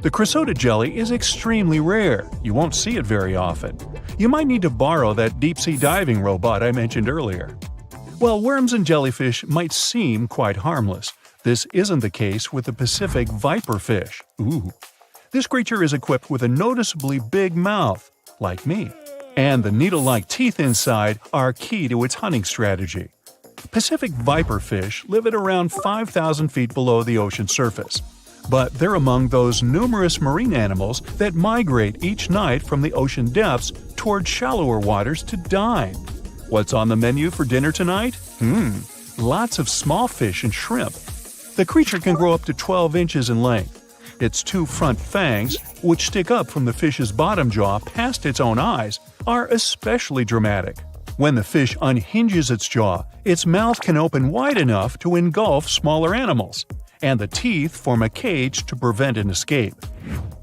The cresota jelly is extremely rare. You won't see it very often. You might need to borrow that deep-sea diving robot I mentioned earlier. While worms and jellyfish might seem quite harmless, this isn't the case with the Pacific viperfish. Ooh. This creature is equipped with a noticeably big mouth, like me. And the needle-like teeth inside are key to its hunting strategy. Pacific viperfish live at around 5,000 feet below the ocean surface. But they're among those numerous marine animals that migrate each night from the ocean depths toward shallower waters to dine. What's on the menu for dinner tonight? Lots of small fish and shrimp. The creature can grow up to 12 inches in length. Its 2 front fangs, which stick up from the fish's bottom jaw past its own eyes, are especially dramatic. When the fish unhinges its jaw, its mouth can open wide enough to engulf smaller animals, and the teeth form a cage to prevent an escape.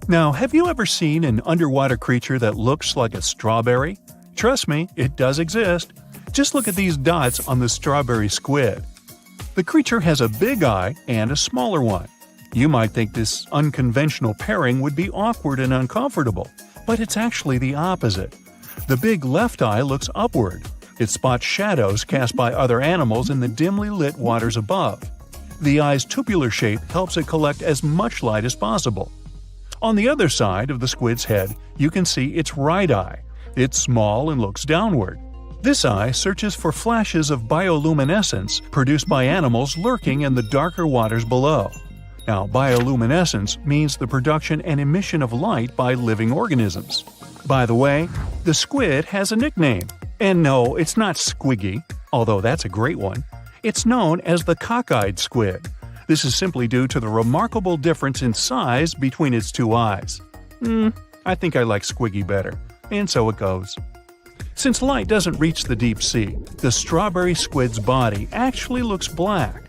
Now, have you ever seen an underwater creature that looks like a strawberry? Trust me, it does exist. Just look at these dots on the strawberry squid. The creature has a big eye and a smaller one. You might think this unconventional pairing would be awkward and uncomfortable, but it's actually the opposite. The big left eye looks upward. It spots shadows cast by other animals in the dimly lit waters above. The eye's tubular shape helps it collect as much light as possible. On the other side of the squid's head, you can see its right eye. It's small and looks downward. This eye searches for flashes of bioluminescence produced by animals lurking in the darker waters below. Now, bioluminescence means the production and emission of light by living organisms. By the way, the squid has a nickname. And no, it's not Squiggy, although that's a great one. It's known as the cockeyed squid. This is simply due to the remarkable difference in size between its 2 eyes. I think I like Squiggy better, and so it goes. Since light doesn't reach the deep sea, the strawberry squid's body actually looks black.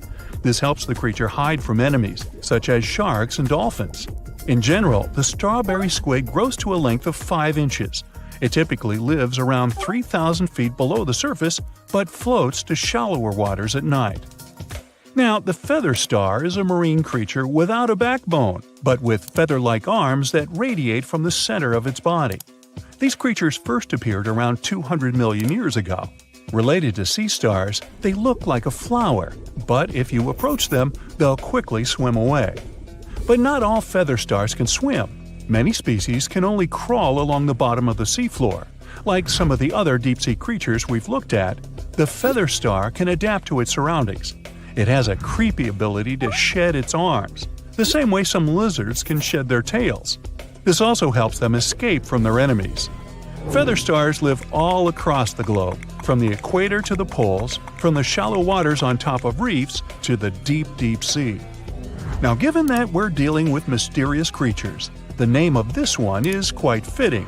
This helps the creature hide from enemies, such as sharks and dolphins. In general, the strawberry squid grows to a length of 5 inches. It typically lives around 3,000 feet below the surface, but floats to shallower waters at night. Now, the feather star is a marine creature without a backbone, but with feather-like arms that radiate from the center of its body. These creatures first appeared around 200 million years ago. Related to sea stars, they look like a flower, but if you approach them, they'll quickly swim away. But not all feather stars can swim. Many species can only crawl along the bottom of the seafloor. Like some of the other deep-sea creatures we've looked at, the feather star can adapt to its surroundings. It has a creepy ability to shed its arms, the same way some lizards can shed their tails. This also helps them escape from their enemies. Feather stars live all across the globe, from the equator to the poles, from the shallow waters on top of reefs to the deep, deep sea. Now, given that we're dealing with mysterious creatures, the name of this one is quite fitting.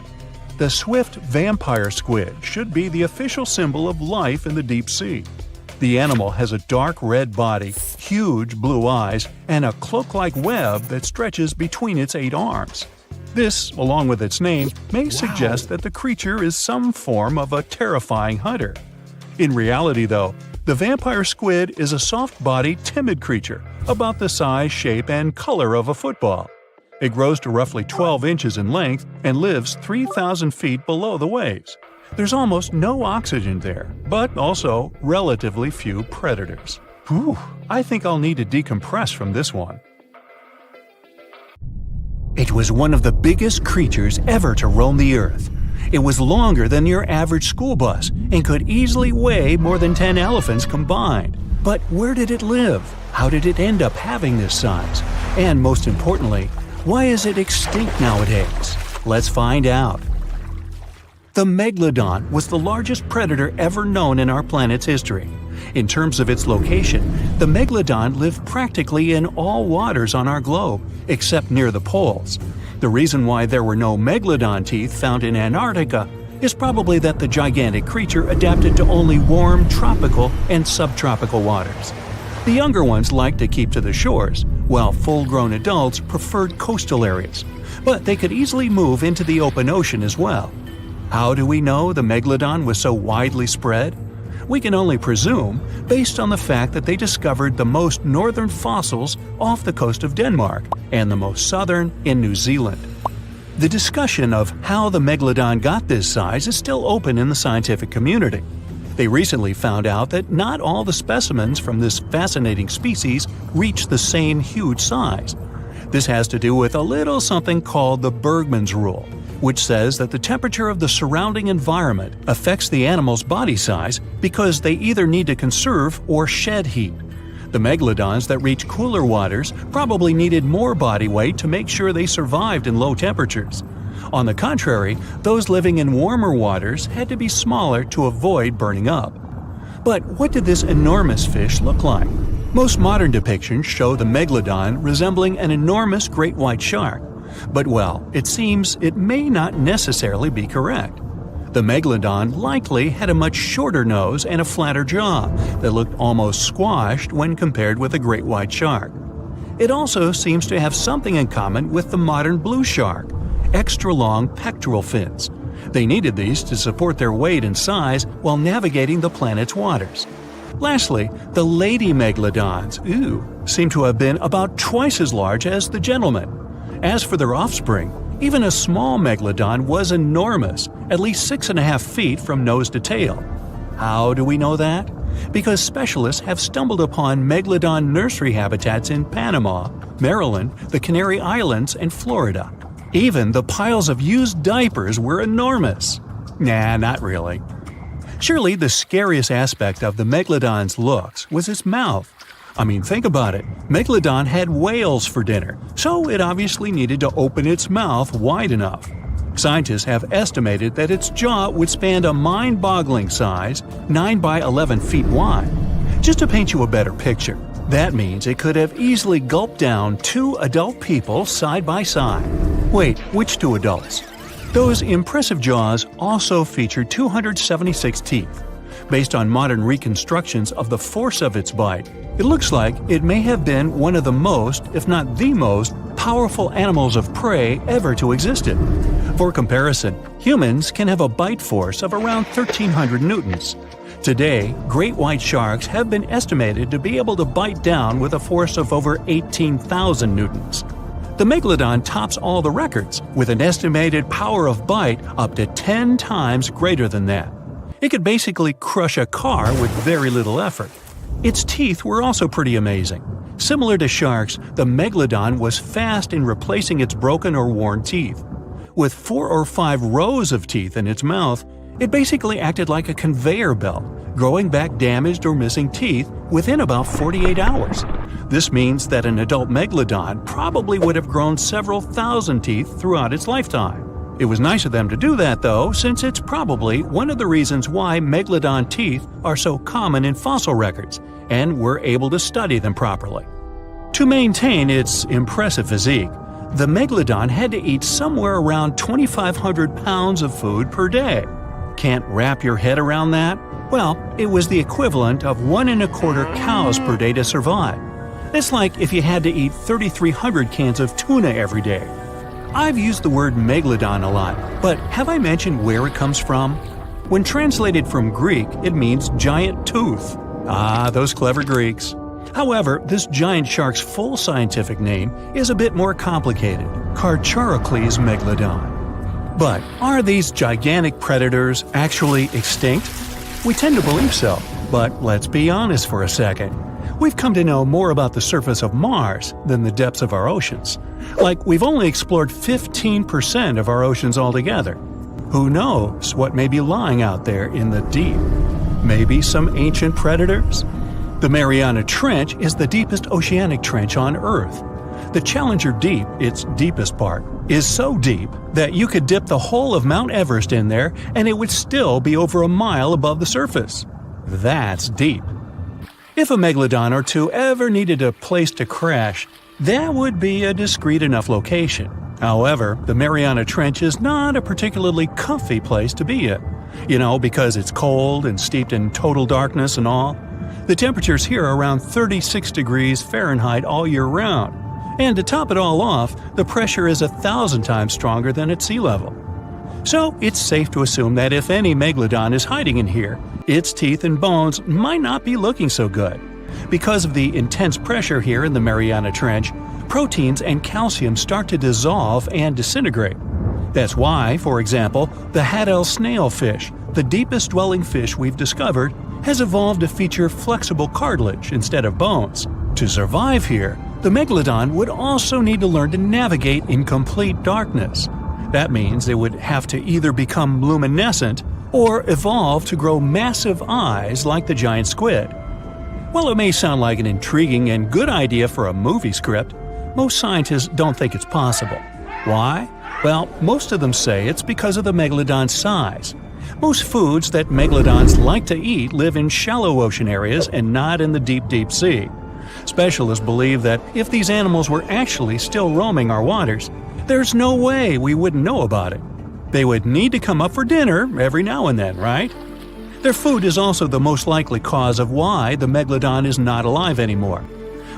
The swift vampire squid should be the official symbol of life in the deep sea. The animal has a dark red body, huge blue eyes, and a cloak-like web that stretches between its 8 arms. This, along with its name, may suggest that the creature is some form of a terrifying hunter. In reality, though, the vampire squid is a soft-bodied, timid creature, about the size, shape, and color of a football. It grows to roughly 12 inches in length and lives 3,000 feet below the waves. There's almost no oxygen there, but also relatively few predators. Whew, I think I'll need to decompress from this one. It was one of the biggest creatures ever to roam the earth. It was longer than your average school bus and could easily weigh more than 10 elephants combined. But where did it live? How did it end up having this size? And most importantly, why is it extinct nowadays? Let's find out. The megalodon was the largest predator ever known in our planet's history. In terms of its location, the megalodon lived practically in all waters on our globe, except near the poles. The reason why there were no megalodon teeth found in Antarctica is probably that the gigantic creature adapted to only warm tropical and subtropical waters. The younger ones liked to keep to the shores, while full-grown adults preferred coastal areas, but they could easily move into the open ocean as well. How do we know the megalodon was so widely spread? We can only presume, based on the fact that they discovered the most northern fossils off the coast of Denmark and the most southern in New Zealand. The discussion of how the megalodon got this size is still open in the scientific community. They recently found out that not all the specimens from this fascinating species reach the same huge size. This has to do with a little something called the Bergmann's rule, which says that the temperature of the surrounding environment affects the animal's body size because they either need to conserve or shed heat. The megalodons that reach cooler waters probably needed more body weight to make sure they survived in low temperatures. On the contrary, those living in warmer waters had to be smaller to avoid burning up. But what did this enormous fish look like? Most modern depictions show the megalodon resembling an enormous great white shark. But well, it seems it may not necessarily be correct. The megalodon likely had a much shorter nose and a flatter jaw that looked almost squashed when compared with a great white shark. It also seems to have something in common with the modern blue shark: extra long pectoral fins. They needed these to support their weight and size while navigating the planet's waters. Lastly, the lady megalodons, seem to have been about twice as large as the gentlemen. As for their offspring, even a small megalodon was enormous, at least 6.5 feet from nose to tail. How do we know that? Because specialists have stumbled upon megalodon nursery habitats in Panama, Maryland, the Canary Islands, and Florida. Even the piles of used diapers were enormous. Nah, not really. Surely the scariest aspect of the megalodon's looks was its mouth. I mean, think about it. Megalodon had whales for dinner, so it obviously needed to open its mouth wide enough. Scientists have estimated that its jaw would span a mind-boggling size, 9 by 11 feet wide. Just to paint you a better picture, that means it could have easily gulped down 2 adult people side by side. Wait, which 2 adults? Those impressive jaws also feature 276 teeth. Based on modern reconstructions of the force of its bite, it looks like it may have been one of the most, if not the most, powerful animals of prey ever to exist. For comparison, humans can have a bite force of around 1,300 newtons. Today, great white sharks have been estimated to be able to bite down with a force of over 18,000 newtons. The megalodon tops all the records, with an estimated power of bite up to 10 times greater than that. It could basically crush a car with very little effort. Its teeth were also pretty amazing. Similar to sharks, the megalodon was fast in replacing its broken or worn teeth. With 4 or 5 rows of teeth in its mouth, it basically acted like a conveyor belt, growing back damaged or missing teeth within about 48 hours. This means that an adult megalodon probably would have grown several thousand teeth throughout its lifetime. It was nice of them to do that, though, since it's probably one of the reasons why megalodon teeth are so common in fossil records, and we're able to study them properly. To maintain its impressive physique, the megalodon had to eat somewhere around 2,500 pounds of food per day. Can't wrap your head around that? Well, it was the equivalent of 1¼ cows per day to survive. It's like if you had to eat 3,300 cans of tuna every day. I've used the word megalodon a lot, but have I mentioned where it comes from? When translated from Greek, it means giant tooth. Ah, those clever Greeks. However, this giant shark's full scientific name is a bit more complicated: Carcharocles megalodon. But are these gigantic predators actually extinct? We tend to believe so, but let's be honest for a second. We've come to know more about the surface of Mars than the depths of our oceans. Like, we've only explored 15% of our oceans altogether. Who knows what may be lying out there in the deep? Maybe some ancient predators? The Mariana Trench is the deepest oceanic trench on Earth. The Challenger Deep, its deepest part, is so deep that you could dip the whole of Mount Everest in there and it would still be over a mile above the surface. That's deep. If a megalodon or two ever needed a place to crash, that would be a discreet enough location. However, the Mariana Trench is not a particularly comfy place to be in. Because it's cold and steeped in total darkness and all. The temperatures here are around 36 degrees Fahrenheit all year round. And to top it all off, the pressure is 1,000 times stronger than at sea level. So it's safe to assume that if any megalodon is hiding in here, its teeth and bones might not be looking so good. Because of the intense pressure here in the Mariana Trench, proteins and calcium start to dissolve and disintegrate. That's why, for example, the Haddell snailfish, the deepest dwelling fish we've discovered, has evolved to feature flexible cartilage instead of bones. To survive here, the megalodon would also need to learn to navigate in complete darkness. That means it would have to either become luminescent or evolve to grow massive eyes like the giant squid. While it may sound like an intriguing and good idea for a movie script, most scientists don't think it's possible. Why? Well, most of them say it's because of the megalodon's size. Most foods that megalodons like to eat live in shallow ocean areas and not in the deep, deep sea. Specialists believe that if these animals were actually still roaming our waters, there's no way we wouldn't know about it. They would need to come up for dinner every now and then, right? Their food is also the most likely cause of why the megalodon is not alive anymore.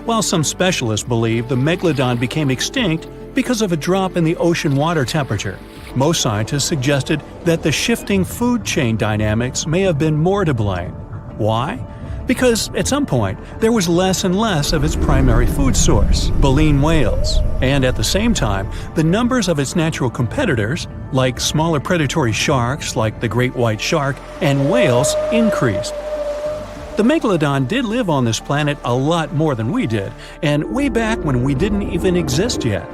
While some specialists believe the megalodon became extinct because of a drop in the ocean water temperature, most scientists suggested that the shifting food chain dynamics may have been more to blame. Why? Because at some point, there was less and less of its primary food source, baleen whales, and at the same time, the numbers of its natural competitors, like smaller predatory sharks like the great white shark and whales, increased. The megalodon did live on this planet a lot more than we did, and way back when we didn't even exist yet.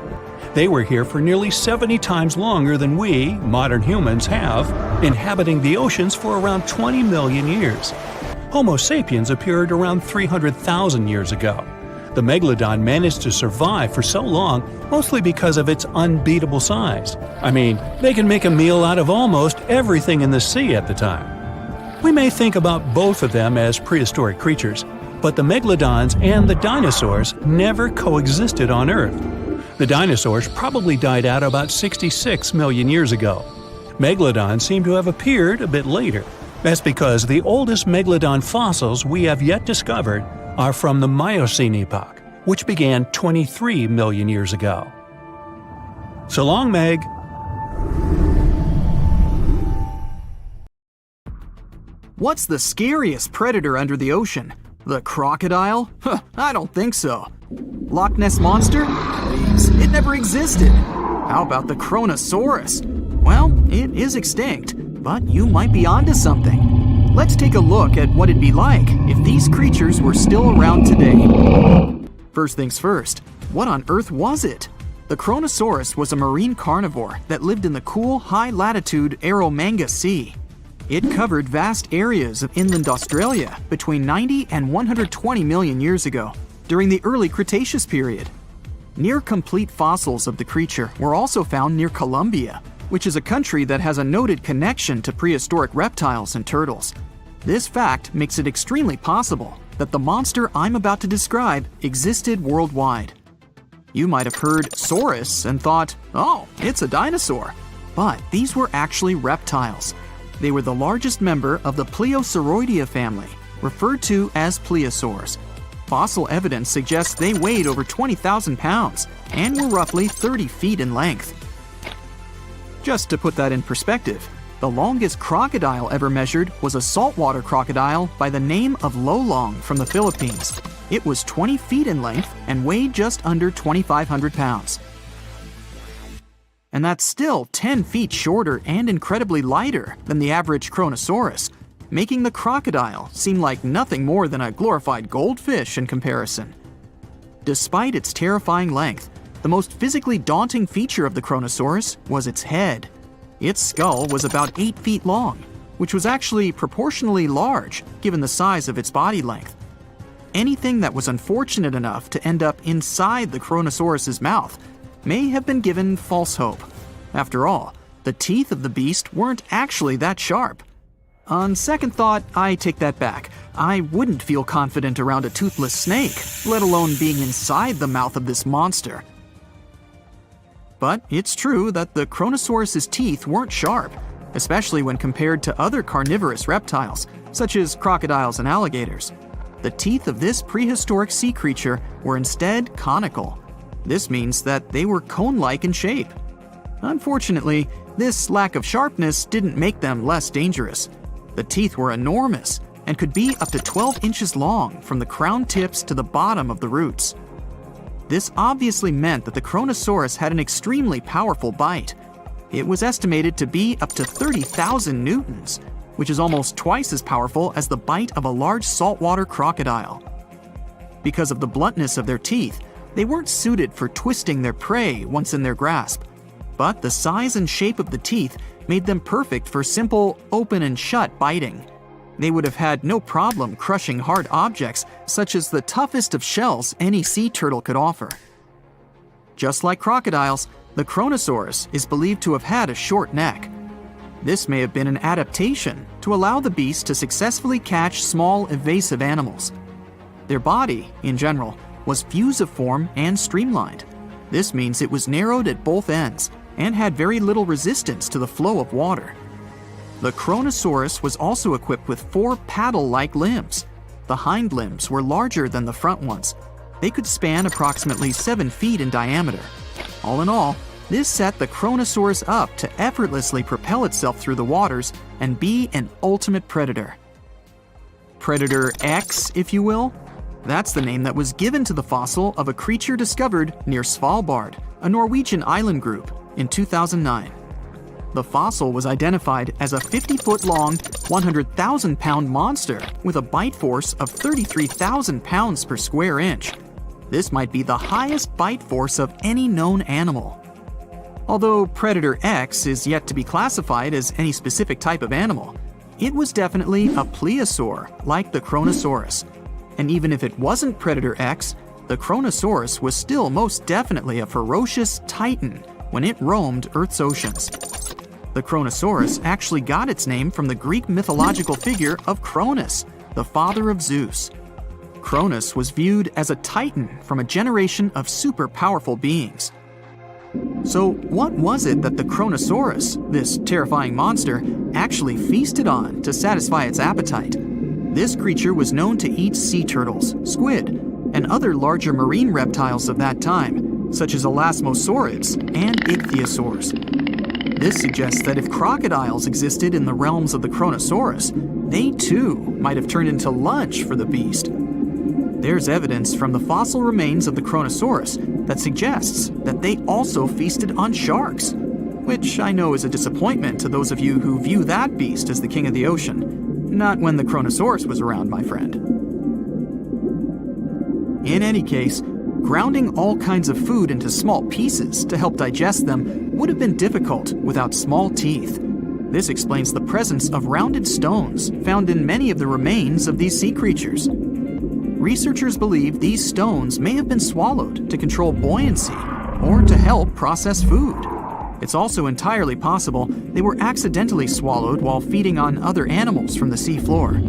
They were here for nearly 70 times longer than we, modern humans, have, inhabiting the oceans for around 20 million years. Homo sapiens appeared around 300,000 years ago. The megalodon managed to survive for so long mostly because of its unbeatable size. I mean, they can make a meal out of almost everything in the sea at the time. We may think about both of them as prehistoric creatures, but the megalodons and the dinosaurs never coexisted on Earth. The dinosaurs probably died out about 66 million years ago. Megalodons seem to have appeared a bit later. That's because the oldest megalodon fossils we have yet discovered are from the Miocene epoch, which began 23 million years ago. So long, Meg. What's the scariest predator under the ocean? The crocodile? I don't think so. Loch Ness Monster? Please, it never existed. How about the Kronosaurus? Well, it is extinct, but you might be onto something. Let's take a look at what it'd be like if these creatures were still around today. First things first, what on earth was it? The Kronosaurus was a marine carnivore that lived in the cool, high-latitude Eromanga Sea. It covered vast areas of inland Australia between 90 and 120 million years ago, during the early Cretaceous period. Near-complete fossils of the creature were also found near Colombia, which is a country that has a noted connection to prehistoric reptiles and turtles. This fact makes it extremely possible that the monster I'm about to describe existed worldwide. You might have heard saurus and thought, oh, it's a dinosaur. But these were actually reptiles. They were the largest member of the Pleosauroidea family, referred to as plesiosaurs. Fossil evidence suggests they weighed over 20,000 pounds and were roughly 30 feet in length. Just to put that in perspective, the longest crocodile ever measured was a saltwater crocodile by the name of Lolong from the Philippines. It was 20 feet in length and weighed just under 2,500 pounds. And that's still 10 feet shorter and incredibly lighter than the average Kronosaurus, making the crocodile seem like nothing more than a glorified goldfish in comparison. Despite its terrifying length, the most physically daunting feature of the Kronosaurus was its head. Its skull was about 8 feet long, which was actually proportionally large given the size of its body length. anything that was unfortunate enough to end up inside the Kronosaurus's mouth may have been given false hope. After all, the teeth of the beast weren't actually that sharp. On second thought, I take that back. I wouldn't feel confident around a toothless snake, let alone being inside the mouth of this monster. But it's true that the Kronosaurus's teeth weren't sharp, especially when compared to other carnivorous reptiles, such as crocodiles and alligators. The teeth of this prehistoric sea creature were instead conical. This means that they were cone-like in shape. Unfortunately, this lack of sharpness didn't make them less dangerous. The teeth were enormous and could be up to 12 inches long from the crown tips to the bottom of the roots. This obviously meant that the Kronosaurus had an extremely powerful bite. It was estimated to be up to 30,000 newtons, which is almost twice as powerful as the bite of a large saltwater crocodile. Because of the bluntness of their teeth, they weren't suited for twisting their prey once in their grasp, but the size and shape of the teeth made them perfect for simple open and shut biting. They would have had no problem crushing hard objects such as the toughest of shells any sea turtle could offer. Just like crocodiles, the Kronosaurus is believed to have had a short neck. This may have been an adaptation to allow the beast to successfully catch small evasive animals. Their body, in general, was fusiform and streamlined. This means it was narrowed at both ends and had very little resistance to the flow of water. The Kronosaurus was also equipped with 4 paddle-like limbs. The hind limbs were larger than the front ones. They could span approximately 7 feet in diameter. All in all, this set the Kronosaurus up to effortlessly propel itself through the waters and be an ultimate predator. Predator X, if you will? That's the name that was given to the fossil of a creature discovered near Svalbard, a Norwegian island group, in 2009. The fossil was identified as a 50-foot-long, 100,000-pound monster with a bite force of 33,000 pounds per square inch. This might be the highest bite force of any known animal. Although Predator X is yet to be classified as any specific type of animal, it was definitely a plesiosaur like the Kronosaurus. And even if it wasn't Predator X, the Kronosaurus was still most definitely a ferocious titan when it roamed Earth's oceans. The Kronosaurus actually got its name from the Greek mythological figure of Cronus, the father of Zeus. Cronus was viewed as a titan from a generation of super powerful beings. So what was it that the Kronosaurus, this terrifying monster, actually feasted on to satisfy its appetite? This creature was known to eat sea turtles, squid, and other larger marine reptiles of that time, such as elasmosaurids and ichthyosaurs. This suggests that if crocodiles existed in the realms of the Kronosaurus, they too might have turned into lunch for the beast. There's evidence from the fossil remains of the Kronosaurus that suggests that they also feasted on sharks, which I know is a disappointment to those of you who view that beast as the king of the ocean. Not when the Kronosaurus was around, my friend. In any case, grounding all kinds of food into small pieces to help digest them would have been difficult without small teeth. This explains the presence of rounded stones found in many of the remains of these sea creatures. Researchers believe these stones may have been swallowed to control buoyancy or to help process food. It's also entirely possible they were accidentally swallowed while feeding on other animals from the seafloor.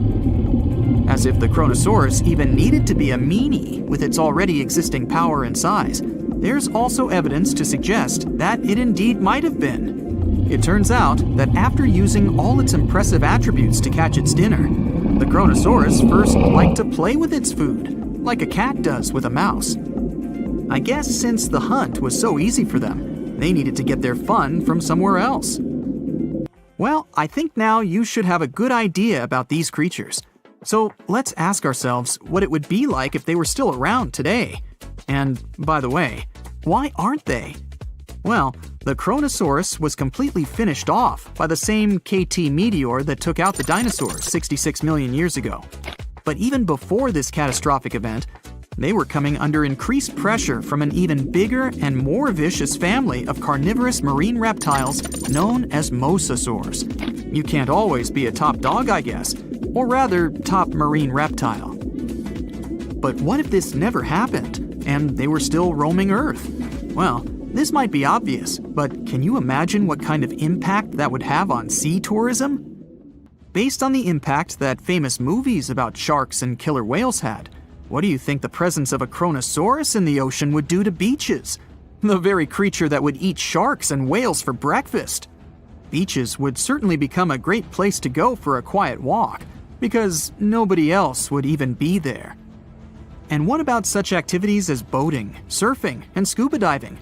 As if the Kronosaurus even needed to be a meanie with its already existing power and size, there's also evidence to suggest that it indeed might have been. It turns out that after using all its impressive attributes to catch its dinner, the Kronosaurus first liked to play with its food, like a cat does with a mouse. I guess since the hunt was so easy for them, they needed to get their fun from somewhere else. Well, I think now you should have a good idea about these creatures. So let's ask ourselves what it would be like if they were still around today. And by the way, why aren't they? Well, the Kronosaurus was completely finished off by the same KT meteor that took out the dinosaurs 66 million years ago. But even before this catastrophic event, they were coming under increased pressure from an even bigger and more vicious family of carnivorous marine reptiles known as mosasaurs. You can't always be a top dog, I guess, or rather, top marine reptile. But what if this never happened, and they were still roaming Earth? Well, this might be obvious, but can you imagine what kind of impact that would have on sea tourism? Based on the impact that famous movies about sharks and killer whales had, what do you think the presence of a Kronosaurus in the ocean would do to beaches? The very creature that would eat sharks and whales for breakfast. Beaches would certainly become a great place to go for a quiet walk, because nobody else would even be there. And what about such activities as boating, surfing, and scuba diving?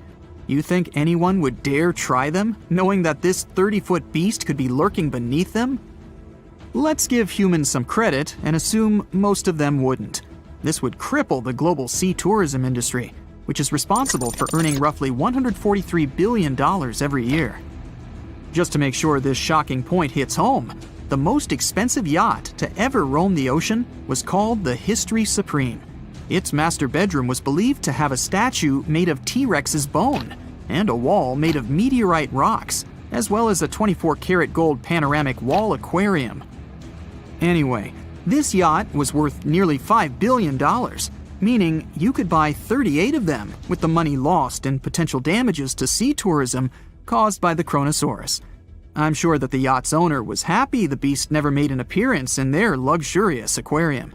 You think anyone would dare try them, knowing that this 30-foot beast could be lurking beneath them? Let's give humans some credit and assume most of them wouldn't. This would cripple the global sea tourism industry, which is responsible for earning roughly $143 billion every year. Just to make sure this shocking point hits home, the most expensive yacht to ever roam the ocean was called the History Supreme. Its master bedroom was believed to have a statue made of T-Rex's bone and a wall made of meteorite rocks, as well as a 24-karat gold panoramic wall aquarium. Anyway, this yacht was worth nearly $5 billion, meaning you could buy 38 of them with the money lost in potential damages to sea tourism caused by the Kronosaurus. I'm sure that the yacht's owner was happy the beast never made an appearance in their luxurious aquarium.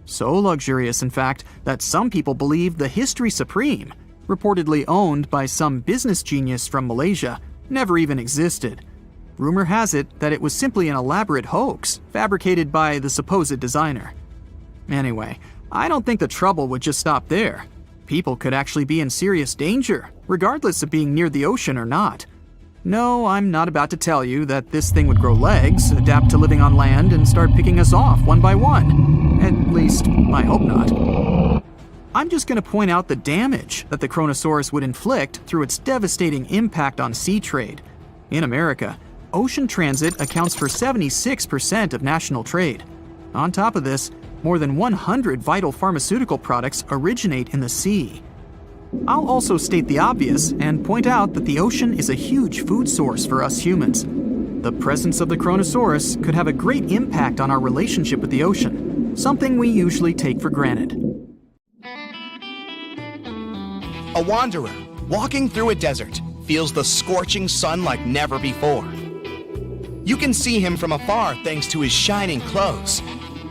So luxurious, in fact, that some people believe the History Supreme, reportedly owned by some business genius from Malaysia, never even existed. Rumor has it that it was simply an elaborate hoax fabricated by the supposed designer. Anyway, I don't think the trouble would just stop there. People could actually be in serious danger, regardless of being near the ocean or not. No, I'm not about to tell you that this thing would grow legs, adapt to living on land, and start picking us off one by one. At least, I hope not. I'm just going to point out the damage that the Kronosaurus would inflict through its devastating impact on sea trade. In America, ocean transit accounts for 76% of national trade. On top of this, more than 100 vital pharmaceutical products originate in the sea. I'll also state the obvious and point out that the ocean is a huge food source for us humans. The presence of the Kronosaurus could have a great impact on our relationship with the ocean, something we usually take for granted. A wanderer walking through a desert feels the scorching sun like never before. You can see him from afar thanks to his shining clothes.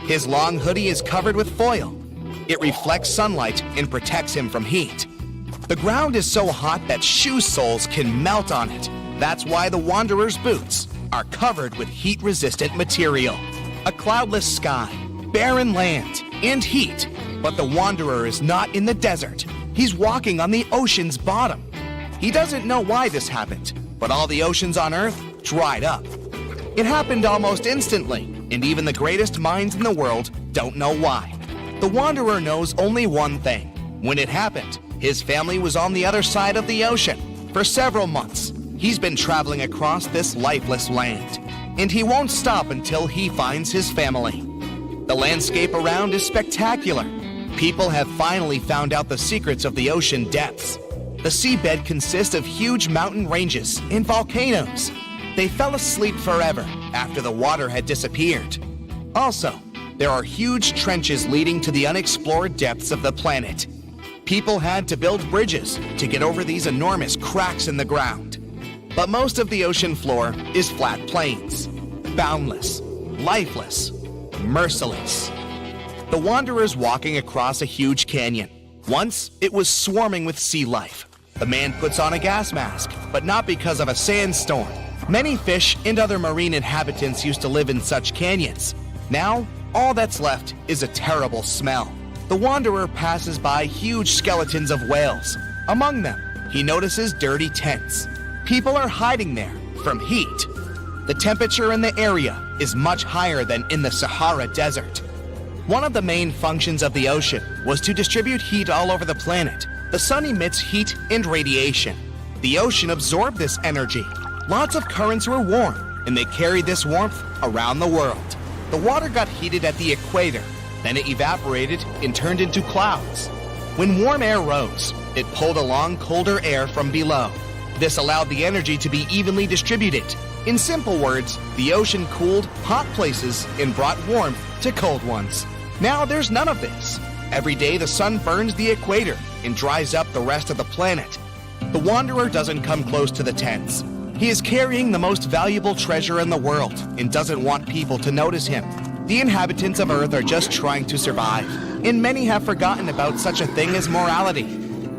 His long hoodie is covered with foil. It reflects sunlight and protects him from heat. The ground is so hot that shoe soles can melt on it. That's why the wanderer's boots are covered with heat-resistant material. A cloudless sky, barren land, and heat. But the wanderer is not in the desert. He's walking on the ocean's bottom. He doesn't know why this happened, but all the oceans on Earth dried up. It happened almost instantly, and even the greatest minds in the world don't know why. The wanderer knows only one thing. When it happened, his family was on the other side of the ocean. For several months, he's been traveling across this lifeless land, and he won't stop until he finds his family. The landscape around is spectacular. People have finally found out the secrets of the ocean depths. The seabed consists of huge mountain ranges and volcanoes. They fell asleep forever after the water had disappeared. Also, there are huge trenches leading to the unexplored depths of the planet. People had to build bridges to get over these enormous cracks in the ground. But most of the ocean floor is flat plains, boundless, lifeless, merciless. The wanderer's walking across a huge canyon. Once, it was swarming with sea life. The man puts on a gas mask, but not because of a sandstorm. Many fish and other marine inhabitants used to live in such canyons. Now, all that's left is a terrible smell. The wanderer passes by huge skeletons of whales. Among them, he notices dirty tents. People are hiding there from heat. The temperature in the area is much higher than in the Sahara Desert. One of the main functions of the ocean was to distribute heat all over the planet. The sun emits heat and radiation. The ocean absorbed this energy. Lots of currents were warm, and they carried this warmth around the world. The water got heated at the equator. Then it evaporated and turned into clouds. When warm air rose, it pulled along colder air from below. This allowed the energy to be evenly distributed. In simple words, the ocean cooled hot places and brought warmth to cold ones. Now there's none of this. Every day the sun burns the equator and dries up the rest of the planet. The wanderer doesn't come close to the tents. He is carrying the most valuable treasure in the world and doesn't want people to notice him. The inhabitants of Earth are just trying to survive, and many have forgotten about such a thing as morality.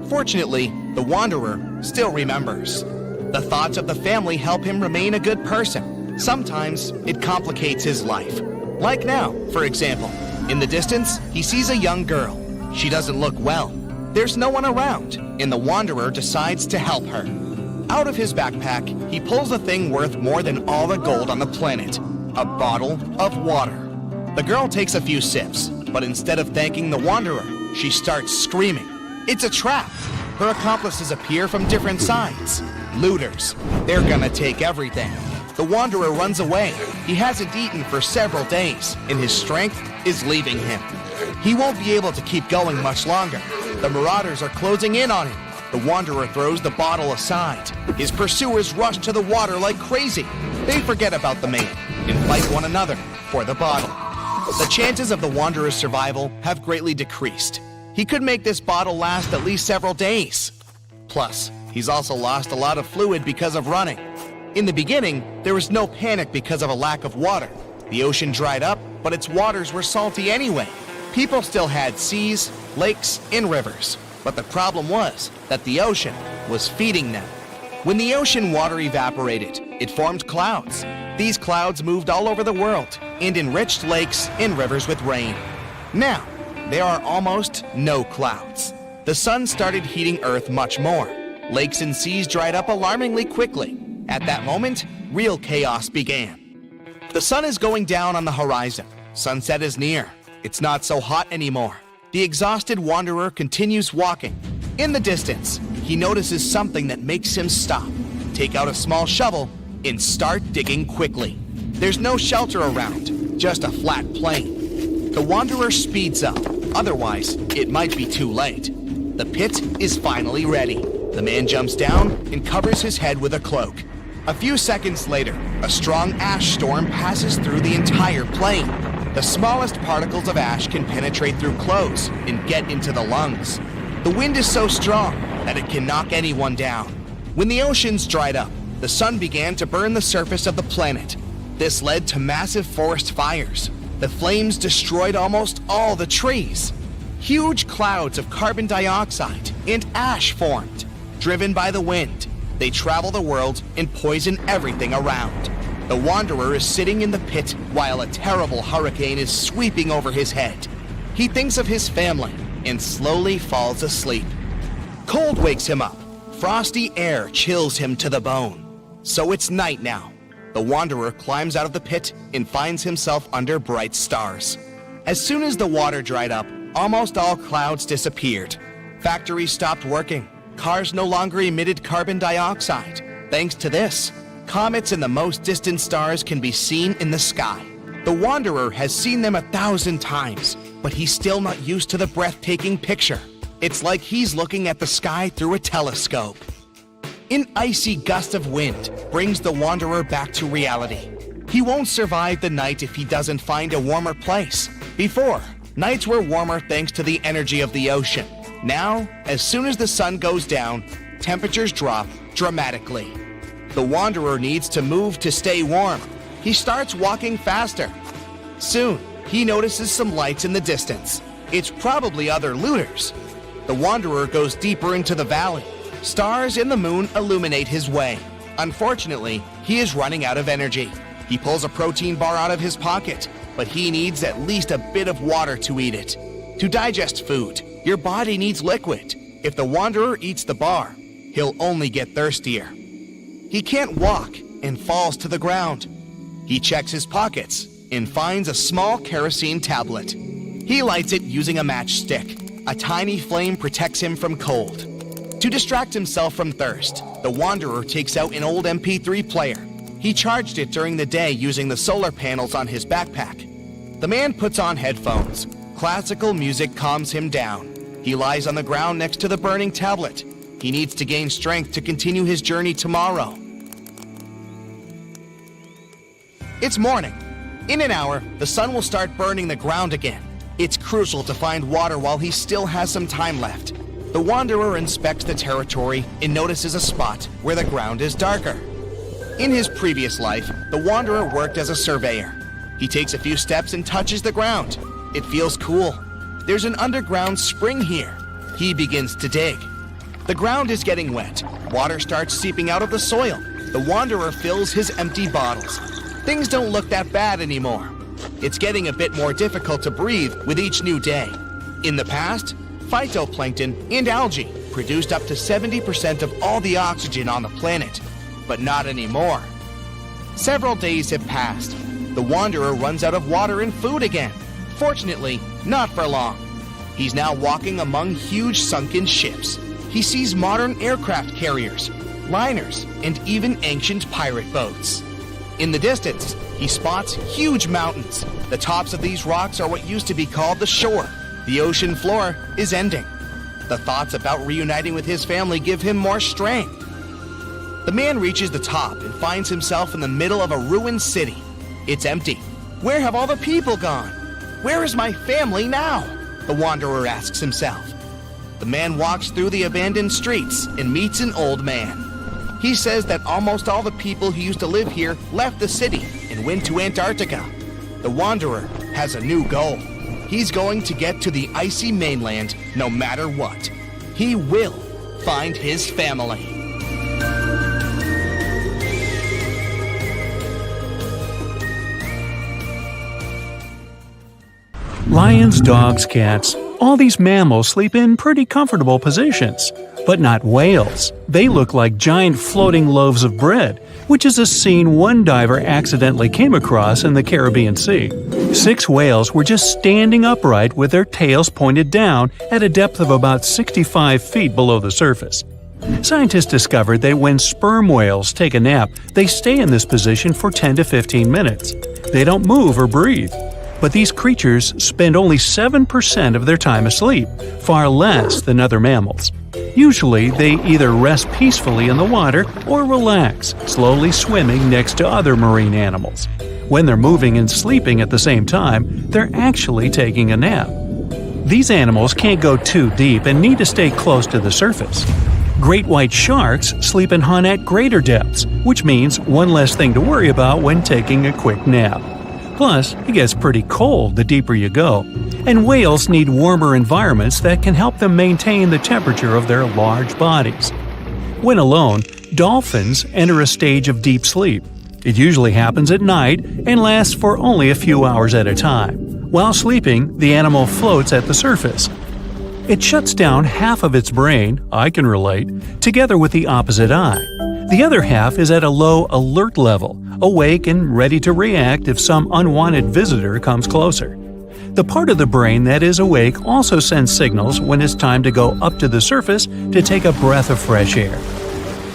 Fortunately, the wanderer still remembers. The thoughts of the family help him remain a good person. Sometimes it complicates his life. Like now, for example. In the distance, he sees a young girl. She doesn't look well. There's no one around, and the wanderer decides to help her. Out of his backpack, he pulls a thing worth more than all the gold on the planet, a bottle of water. The girl takes a few sips, but instead of thanking the wanderer, she starts screaming. It's a trap! Her accomplices appear from different sides. Looters. They're gonna take everything. The wanderer runs away. He hasn't eaten for several days, and his strength is leaving him. He won't be able to keep going much longer. The marauders are closing in on him. The wanderer throws the bottle aside. His pursuers rush to the water like crazy. They forget about the man and fight one another for the bottle. The chances of the wanderer's survival have greatly decreased. He could make this bottle last at least several days. Plus, he's also lost a lot of fluid because of running. In the beginning, there was no panic because of a lack of water. The ocean dried up, but its waters were salty anyway. People still had seas, lakes, and rivers. But the problem was that the ocean was feeding them. When the ocean water evaporated, it formed clouds. These clouds moved all over the world and enriched lakes and rivers with rain. Now, there are almost no clouds. The sun started heating Earth much more. Lakes and seas dried up alarmingly quickly. At that moment, real chaos began. The sun is going down on the horizon. Sunset is near. It's not so hot anymore. The exhausted wanderer continues walking. In the distance, he notices something that makes him stop, take out a small shovel, and start digging quickly. There's no shelter around, just a flat plain. The wanderer speeds up, otherwise it might be too late. The pit is finally ready. The man jumps down and covers his head with a cloak. A few seconds later, a strong ash storm passes through the entire plain. The smallest particles of ash can penetrate through clothes and get into the lungs. The wind is so strong that it can knock anyone down. When the oceans dried up, the sun began to burn the surface of the planet. This led to massive forest fires. The flames destroyed almost all the trees. Huge clouds of carbon dioxide and ash formed. Driven by the wind, they travel the world and poison everything around. The wanderer is sitting in the pit while a terrible hurricane is sweeping over his head. He thinks of his family and slowly falls asleep. Cold wakes him up. Frosty air chills him to the bone. So it's night now. The wanderer climbs out of the pit and finds himself under bright stars. As soon as the water dried up, almost all clouds disappeared. Factories stopped working. Cars no longer emitted carbon dioxide. Thanks to this, comets and the most distant stars can be seen in the sky. The wanderer has seen them 1,000 times, but he's still not used to the breathtaking picture. It's like he's looking at the sky through a telescope. An icy gust of wind brings the wanderer back to reality. He won't survive the night if he doesn't find a warmer place. Before, nights were warmer thanks to the energy of the ocean. Now, as soon as the sun goes down, temperatures drop dramatically. The wanderer needs to move to stay warm. He starts walking faster. Soon, he notices some lights in the distance. It's probably other looters. The wanderer goes deeper into the valley. Stars and the moon illuminate his way. Unfortunately, he is running out of energy. He pulls a protein bar out of his pocket, but he needs at least a bit of water to eat it. To digest food, your body needs liquid. If the wanderer eats the bar, he'll only get thirstier. He can't walk and falls to the ground. He checks his pockets and finds a small kerosene tablet. He lights it using a matchstick. A tiny flame protects him from cold. To distract himself from thirst, the wanderer takes out an old MP3 player. He charged it during the day using the solar panels on his backpack. The man puts on headphones. Classical music calms him down. He lies on the ground next to the burning tablet. He needs to gain strength to continue his journey tomorrow. It's morning. In an hour, the sun will start burning the ground again. It's crucial to find water while he still has some time left. The wanderer inspects the territory and notices a spot where the ground is darker. In his previous life, the wanderer worked as a surveyor. He takes a few steps and touches the ground. It feels cool. There's an underground spring here. He begins to dig. The ground is getting wet. Water starts seeping out of the soil. The wanderer fills his empty bottles. Things don't look that bad anymore. It's getting a bit more difficult to breathe with each new day. In the past, phytoplankton and algae produced up to 70% of all the oxygen on the planet, but not anymore. Several days have passed. The wanderer runs out of water and food again. Fortunately, not for long. He's now walking among huge sunken ships. He sees modern aircraft carriers, liners, and even ancient pirate boats. In the distance, he spots huge mountains. The tops of these rocks are what used to be called the shore. The ocean floor is ending. The thoughts about reuniting with his family give him more strength. The man reaches the top and finds himself in the middle of a ruined city. It's empty. Where have all the people gone? Where is my family now? The wanderer asks himself. The man walks through the abandoned streets and meets an old man. He says that almost all the people who used to live here left the city and went to Antarctica. The wanderer has a new goal. He's going to get to the icy mainland no matter what. He will find his family. Lions, dogs, cats, all these mammals sleep in pretty comfortable positions. But not whales. They look like giant floating loaves of bread, which is a scene one diver accidentally came across in the Caribbean Sea. 6 whales were just standing upright with their tails pointed down at a depth of about 65 feet below the surface. Scientists discovered that when sperm whales take a nap, they stay in this position for 10 to 15 minutes. They don't move or breathe. But these creatures spend only 7% of their time asleep, far less than other mammals. Usually, they either rest peacefully in the water or relax, slowly swimming next to other marine animals. When they're moving and sleeping at the same time, they're actually taking a nap. These animals can't go too deep and need to stay close to the surface. Great white sharks sleep and hunt at greater depths, which means one less thing to worry about when taking a quick nap. Plus, it gets pretty cold the deeper you go, and whales need warmer environments that can help them maintain the temperature of their large bodies. When alone, dolphins enter a stage of deep sleep. It usually happens at night and lasts for only a few hours at a time. While sleeping, the animal floats at the surface. It shuts down half of its brain, I can relate, together with the opposite eye. The other half is at a low alert level, awake and ready to react if some unwanted visitor comes closer. The part of the brain that is awake also sends signals when it's time to go up to the surface to take a breath of fresh air.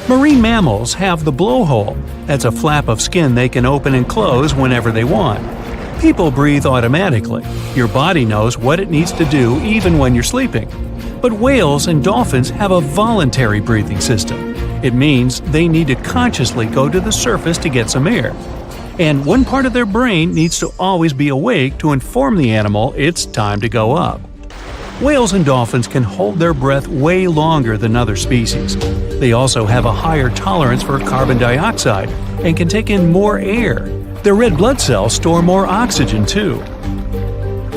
Marine mammals have the blowhole. That's a flap of skin they can open and close whenever they want. People breathe automatically. Your body knows what it needs to do even when you're sleeping. But whales and dolphins have a voluntary breathing system. It means they need to consciously go to the surface to get some air. And one part of their brain needs to always be awake to inform the animal it's time to go up. Whales and dolphins can hold their breath way longer than other species. They also have a higher tolerance for carbon dioxide and can take in more air. Their red blood cells store more oxygen too.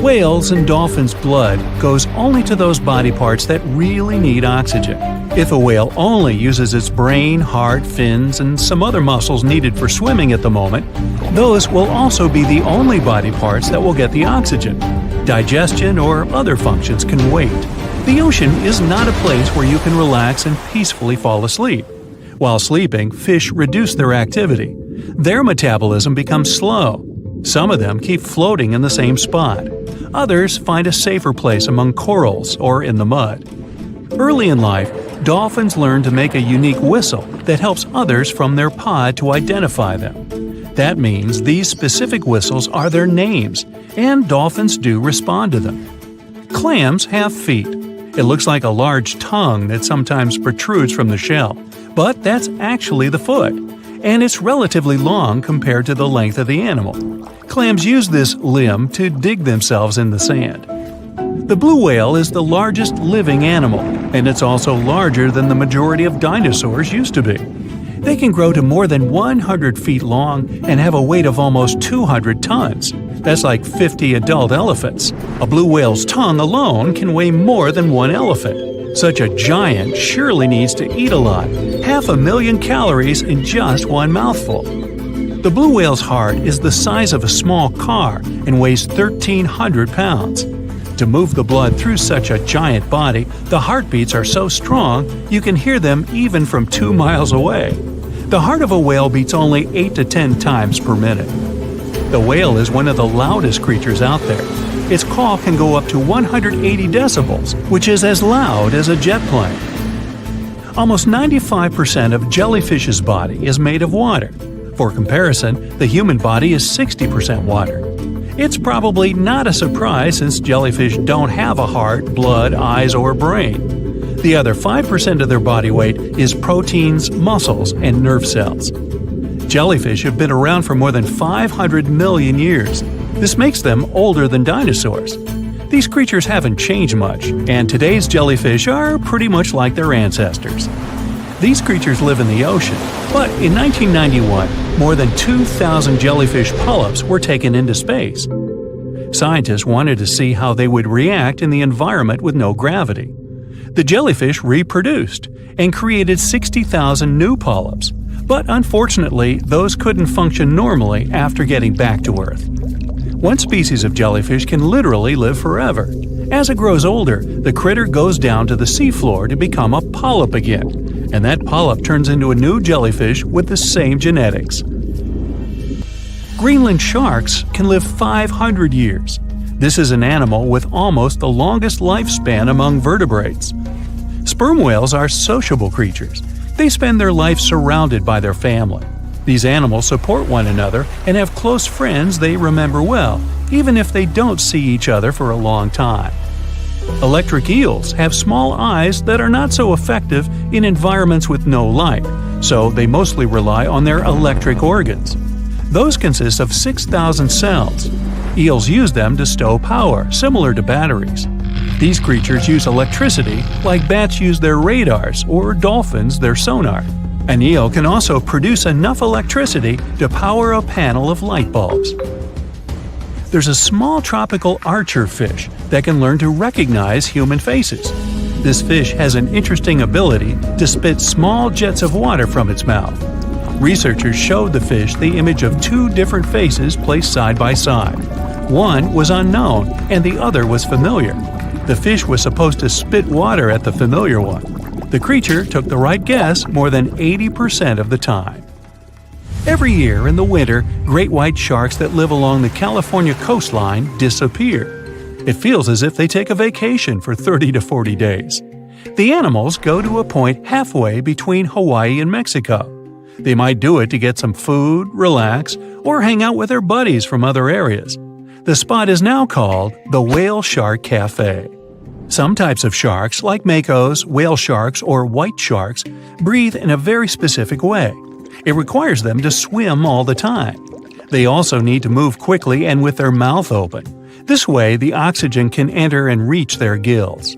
Whales and dolphins' blood goes only to those body parts that really need oxygen. If a whale only uses its brain, heart, fins, and some other muscles needed for swimming at the moment, those will also be the only body parts that will get the oxygen. Digestion or other functions can wait. The ocean is not a place where you can relax and peacefully fall asleep. While sleeping, fish reduce their activity. Their metabolism becomes slow. Some of them keep floating in the same spot. Others find a safer place among corals or in the mud. Early in life, dolphins learn to make a unique whistle that helps others from their pod to identify them. That means these specific whistles are their names, and dolphins do respond to them. Clams have feet. It looks like a large tongue that sometimes protrudes from the shell, but that's actually the foot, and it's relatively long compared to the length of the animal. Clams use this limb to dig themselves in the sand. The blue whale is the largest living animal, and it's also larger than the majority of dinosaurs used to be. They can grow to more than 100 feet long and have a weight of almost 200 tons. That's like 50 adult elephants. A blue whale's tongue alone can weigh more than one elephant. Such a giant surely needs to eat a lot, 500,000 calories in just one mouthful. The blue whale's heart is the size of a small car and weighs 1,300 pounds. To move the blood through such a giant body, the heartbeats are so strong you can hear them even from 2 miles away. The heart of a whale beats only 8 to 10 times per minute. The whale is one of the loudest creatures out there. Its call can go up to 180 decibels, which is as loud as a jet plane. Almost 95% of jellyfish's body is made of water. For comparison, the human body is 60% water. It's probably not a surprise since jellyfish don't have a heart, blood, eyes, or brain. The other 5% of their body weight is proteins, muscles, and nerve cells. Jellyfish have been around for more than 500 million years. This makes them older than dinosaurs. These creatures haven't changed much, and today's jellyfish are pretty much like their ancestors. These creatures live in the ocean, but in 1991, more than 2,000 jellyfish polyps were taken into space. Scientists wanted to see how they would react in the environment with no gravity. The jellyfish reproduced and created 60,000 new polyps, but unfortunately, those couldn't function normally after getting back to Earth. One species of jellyfish can literally live forever. As it grows older, the critter goes down to the seafloor to become a polyp again, and that polyp turns into a new jellyfish with the same genetics. Greenland sharks can live 500 years. This is an animal with almost the longest lifespan among vertebrates. Sperm whales are sociable creatures. They spend their life surrounded by their family. These animals support one another and have close friends they remember well, even if they don't see each other for a long time. Electric eels have small eyes that are not so effective in environments with no light, so they mostly rely on their electric organs. Those consist of 6,000 cells. Eels use them to stow power, similar to batteries. These creatures use electricity like bats use their radars or dolphins their sonar. An eel can also produce enough electricity to power a panel of light bulbs. There's a small tropical archer fish that can learn to recognize human faces. This fish has an interesting ability to spit small jets of water from its mouth. Researchers showed the fish the image of two different faces placed side by side. One was unknown and the other was familiar. The fish was supposed to spit water at the familiar one. The creature took the right guess more than 80% of the time. Every year in the winter, great white sharks that live along the California coastline disappear. It feels as if they take a vacation for 30 to 40 days. The animals go to a point halfway between Hawaii and Mexico. They might do it to get some food, relax, or hang out with their buddies from other areas. The spot is now called the Whale Shark Cafe. Some types of sharks, like makos, whale sharks, or white sharks, breathe in a very specific way. It requires them to swim all the time. They also need to move quickly and with their mouth open. This way, the oxygen can enter and reach their gills.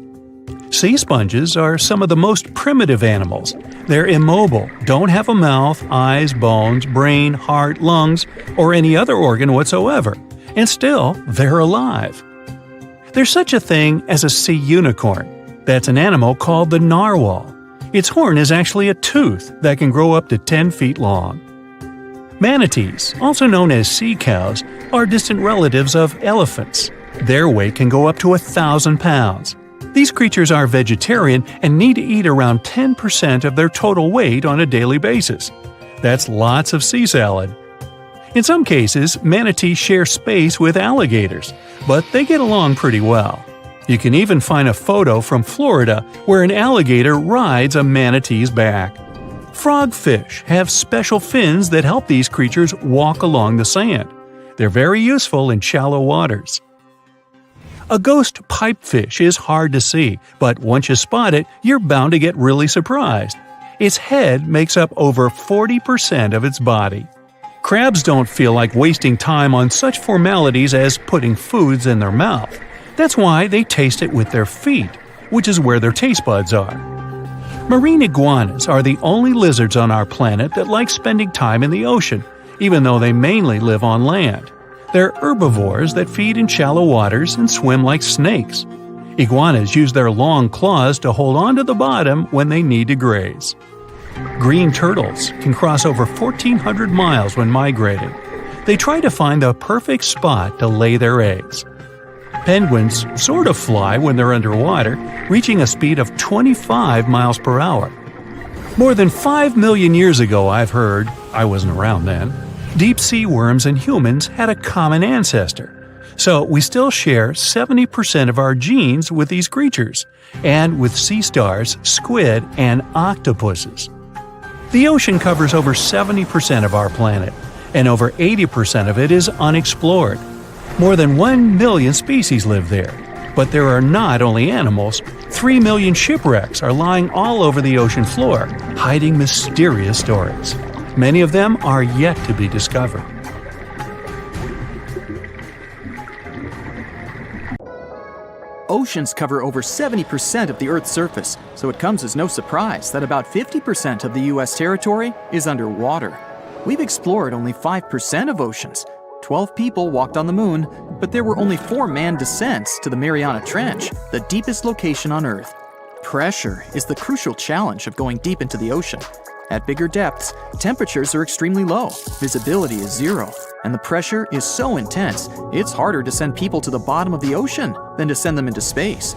Sea sponges are some of the most primitive animals. They're immobile, don't have a mouth, eyes, bones, brain, heart, lungs, or any other organ whatsoever. And still, they're alive. There's such a thing as a sea unicorn. That's an animal called the narwhal. Its horn is actually a tooth that can grow up to 10 feet long. Manatees, also known as sea cows, are distant relatives of elephants. Their weight can go up to 1,000 pounds. These creatures are vegetarian and need to eat around 10% of their total weight on a daily basis. That's lots of sea salad. In some cases, manatees share space with alligators, but they get along pretty well. You can even find a photo from Florida where an alligator rides a manatee's back. Frogfish have special fins that help these creatures walk along the sand. They're very useful in shallow waters. A ghost pipefish is hard to see, but once you spot it, you're bound to get really surprised. Its head makes up over 40% of its body. Crabs don't feel like wasting time on such formalities as putting foods in their mouth. That's why they taste it with their feet, which is where their taste buds are. Marine iguanas are the only lizards on our planet that like spending time in the ocean, even though they mainly live on land. They're herbivores that feed in shallow waters and swim like snakes. Iguanas use their long claws to hold on to the bottom when they need to graze. Green turtles can cross over 1,400 miles when migrating. They try to find the perfect spot to lay their eggs. Penguins sort of fly when they're underwater, reaching a speed of 25 miles per hour. More than 5 million years ago, I've heard, I wasn't around then, deep-sea worms and humans had a common ancestor. So we still share 70% of our genes with these creatures, and with sea stars, squid, and octopuses. The ocean covers over 70% of our planet, and over 80% of it is unexplored. More than 1 million species live there. But there are not only animals, 3 million shipwrecks are lying all over the ocean floor, hiding mysterious stories. Many of them are yet to be discovered. Oceans cover over 70% of the Earth's surface, so it comes as no surprise that about 50% of the U.S. territory is underwater. We've explored only 5% of oceans. 12 people walked on the moon, but there were only 4 manned descents to the Mariana Trench, the deepest location on Earth. Pressure is the crucial challenge of going deep into the ocean. At bigger depths, temperatures are extremely low, visibility is zero, and the pressure is so intense, it's harder to send people to the bottom of the ocean than to send them into space.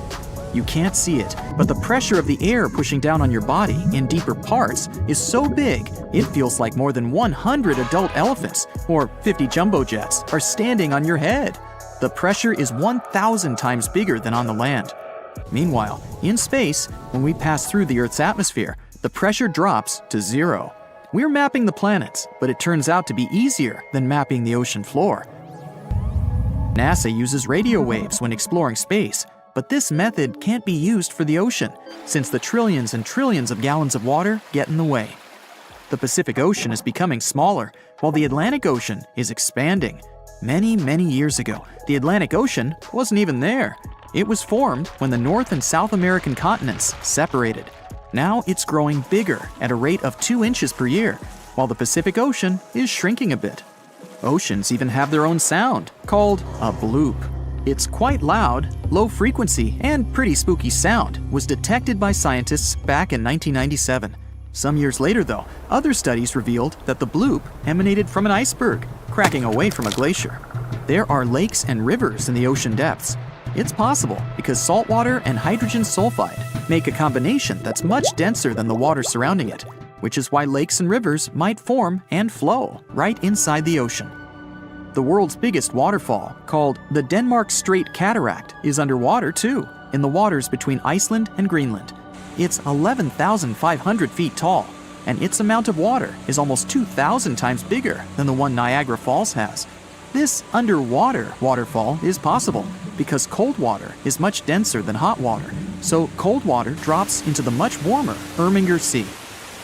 You can't see it, but the pressure of the air pushing down on your body in deeper parts is so big, it feels like more than 100 adult elephants or 50 jumbo jets are standing on your head. The pressure is 1,000 times bigger than on the land. Meanwhile, in space, when we pass through the Earth's atmosphere, the pressure drops to zero. We're mapping the planets, but it turns out to be easier than mapping the ocean floor. NASA uses radio waves when exploring space, but this method can't be used for the ocean, since the trillions and trillions of gallons of water get in the way. The Pacific Ocean is becoming smaller, while the Atlantic Ocean is expanding. Many years ago, the Atlantic Ocean wasn't even there. It was formed when the North and South American continents separated. Now it's growing bigger at a rate of 2 inches per year, while the Pacific Ocean is shrinking a bit. Oceans even have their own sound, called a bloop. Its quite loud, low frequency, and pretty spooky sound was detected by scientists back in 1997. Some years later, though, other studies revealed that the bloop emanated from an iceberg, cracking away from a glacier. There are lakes and rivers in the ocean depths. It's possible because salt water and hydrogen sulfide make a combination that's much denser than the water surrounding it, which is why lakes and rivers might form and flow right inside the ocean. The world's biggest waterfall, called the Denmark Strait Cataract, is underwater too, in the waters between Iceland and Greenland. It's 11,500 feet tall, and its amount of water is almost 2,000 times bigger than the one Niagara Falls has. This underwater waterfall is possible because cold water is much denser than hot water, so cold water drops into the much warmer Irminger Sea.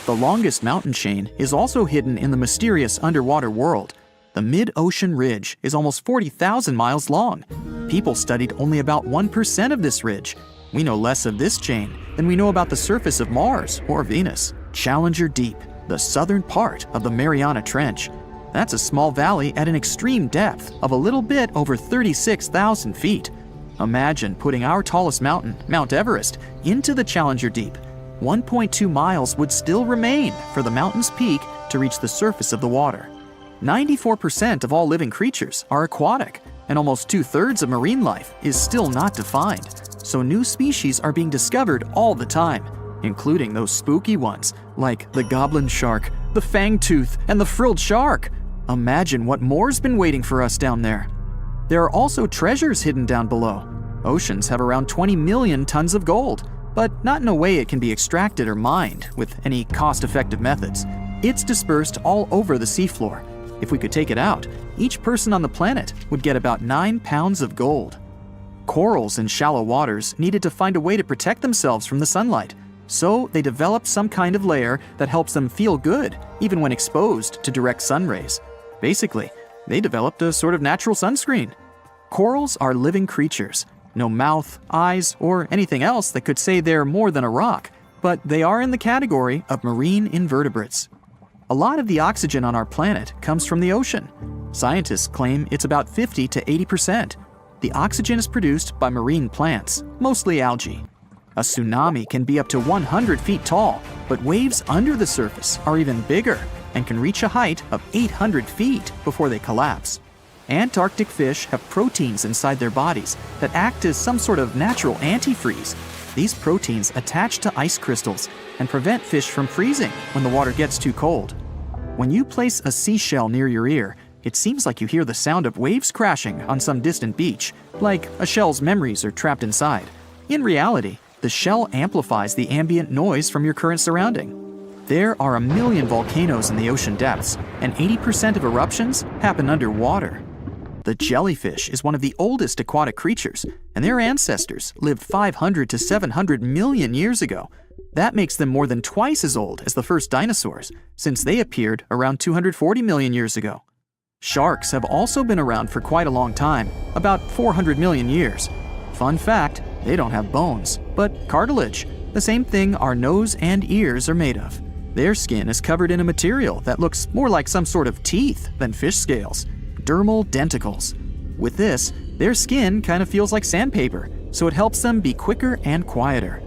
The longest mountain chain is also hidden in the mysterious underwater world. The mid-ocean ridge is almost 40,000 miles long. People studied only about 1% of this ridge. We know less of this chain than we know about the surface of Mars or Venus. Challenger Deep, the southern part of the Mariana Trench. That's a small valley at an extreme depth of a little bit over 36,000 feet. Imagine putting our tallest mountain, Mount Everest, into the Challenger Deep. 1.2 miles would still remain for the mountain's peak to reach the surface of the water. 94% of all living creatures are aquatic, and almost 2/3 of marine life is still not defined. So new species are being discovered all the time, including those spooky ones like the goblin shark, the fangtooth, and the frilled shark. Imagine what more's been waiting for us down there. There are also treasures hidden down below. Oceans have around 20 million tons of gold, but not in a way it can be extracted or mined with any cost-effective methods. It's dispersed all over the seafloor. If we could take it out, each person on the planet would get about 9 pounds of gold. Corals in shallow waters needed to find a way to protect themselves from the sunlight, so they developed some kind of layer that helps them feel good, even when exposed to direct sun rays. Basically, they developed a sort of natural sunscreen. Corals are living creatures. No mouth, eyes, or anything else that could say they're more than a rock, but they are in the category of marine invertebrates. A lot of the oxygen on our planet comes from the ocean. Scientists claim it's about 50 to 80%. The oxygen is produced by marine plants, mostly algae. A tsunami can be up to 100 feet tall, but waves under the surface are even bigger and can reach a height of 800 feet before they collapse. Antarctic fish have proteins inside their bodies that act as some sort of natural antifreeze. These proteins attach to ice crystals and prevent fish from freezing when the water gets too cold. When you place a seashell near your ear, it seems like you hear the sound of waves crashing on some distant beach, like a shell's memories are trapped inside. In reality, the shell amplifies the ambient noise from your current surrounding. There are 1 million volcanoes in the ocean depths, and 80% of eruptions happen underwater. The jellyfish is one of the oldest aquatic creatures, and their ancestors lived 500 to 700 million years ago. That makes them more than twice as old as the first dinosaurs, since they appeared around 240 million years ago. Sharks have also been around for quite a long time, about 400 million years. Fun fact, they don't have bones, but cartilage, the same thing our nose and ears are made of. Their skin is covered in a material that looks more like some sort of teeth than fish scales, dermal denticles. With this, their skin kind of feels like sandpaper, so it helps them be quicker and quieter.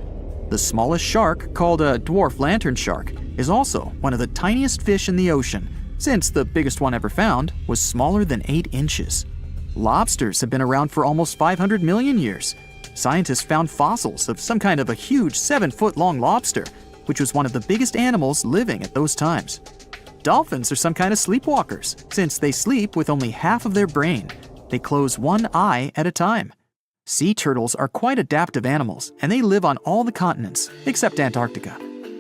The smallest shark, called a dwarf lantern shark, is also one of the tiniest fish in the ocean, since the biggest one ever found was smaller than 8 inches. Lobsters have been around for almost 500 million years. Scientists found fossils of some kind of a huge 7-foot-long lobster, which was one of the biggest animals living at those times. Dolphins are some kind of sleepwalkers, since they sleep with only half of their brain. They close one eye at a time. Sea turtles are quite adaptive animals, and they live on all the continents, except Antarctica.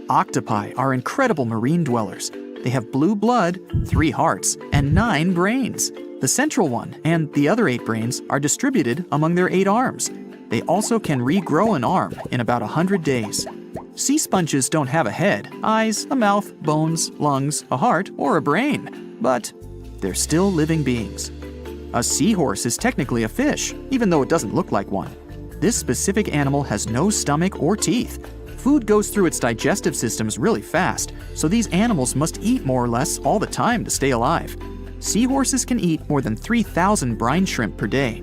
Octopi are incredible marine dwellers. They have blue blood, 3 hearts, and 9 brains. The central one and the other 8 brains are distributed among their 8 arms. They also can regrow an arm in about 100 days. Sea sponges don't have a head, eyes, a mouth, bones, lungs, a heart, or a brain, but they're still living beings. A seahorse is technically a fish, even though it doesn't look like one. This specific animal has no stomach or teeth. Food goes through its digestive systems really fast, so these animals must eat more or less all the time to stay alive. Seahorses can eat more than 3,000 brine shrimp per day.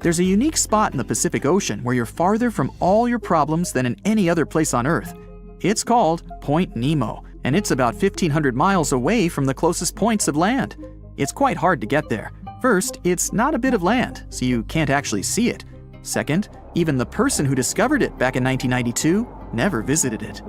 There's a unique spot in the Pacific Ocean where you're farther from all your problems than in any other place on Earth. It's called Point Nemo, and it's about 1,500 miles away from the closest points of land. It's quite hard to get there. First, it's not a bit of land, so you can't actually see it. Second, even the person who discovered it back in 1992 never visited it.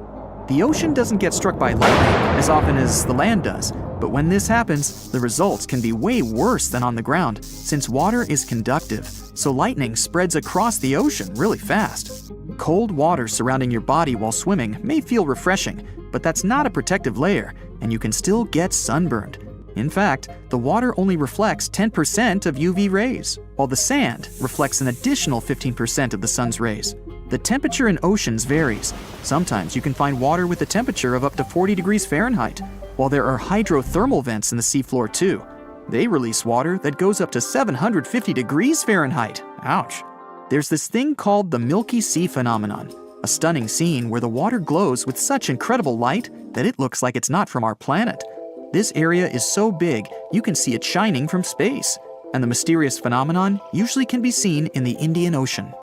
The ocean doesn't get struck by lightning as often as the land does, but when this happens, the results can be way worse than on the ground, since water is conductive, so lightning spreads across the ocean really fast. Cold water surrounding your body while swimming may feel refreshing, but that's not a protective layer, and you can still get sunburned. In fact, the water only reflects 10% of UV rays, while the sand reflects an additional 15% of the sun's rays. The temperature in oceans varies. Sometimes you can find water with a temperature of up to 40 degrees Fahrenheit, while there are hydrothermal vents in the seafloor too. They release water that goes up to 750 degrees Fahrenheit. Ouch. There's this thing called the Milky Sea phenomenon, a stunning scene where the water glows with such incredible light that it looks like it's not from our planet. This area is so big, you can see it shining from space, and the mysterious phenomenon usually can be seen in the Indian Ocean.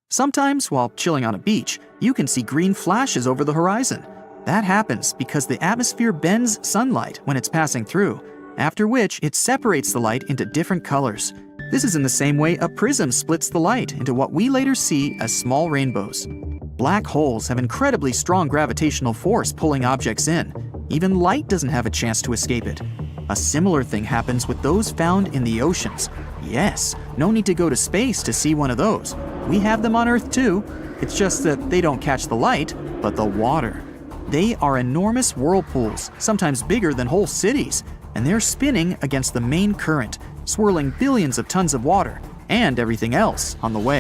Sometimes, while chilling on a beach, you can see green flashes over the horizon. That happens because the atmosphere bends sunlight when it's passing through, after which it separates the light into different colors. This is in the same way a prism splits the light into what we later see as small rainbows. Black holes have incredibly strong gravitational force pulling objects in. Even light doesn't have a chance to escape it. A similar thing happens with those found in the oceans. Yes, no need to go to space to see one of those. We have them on Earth too. It's just that they don't catch the light, but the water. They are enormous whirlpools, sometimes bigger than whole cities, and they're spinning against the main current, swirling billions of tons of water and everything else on the way.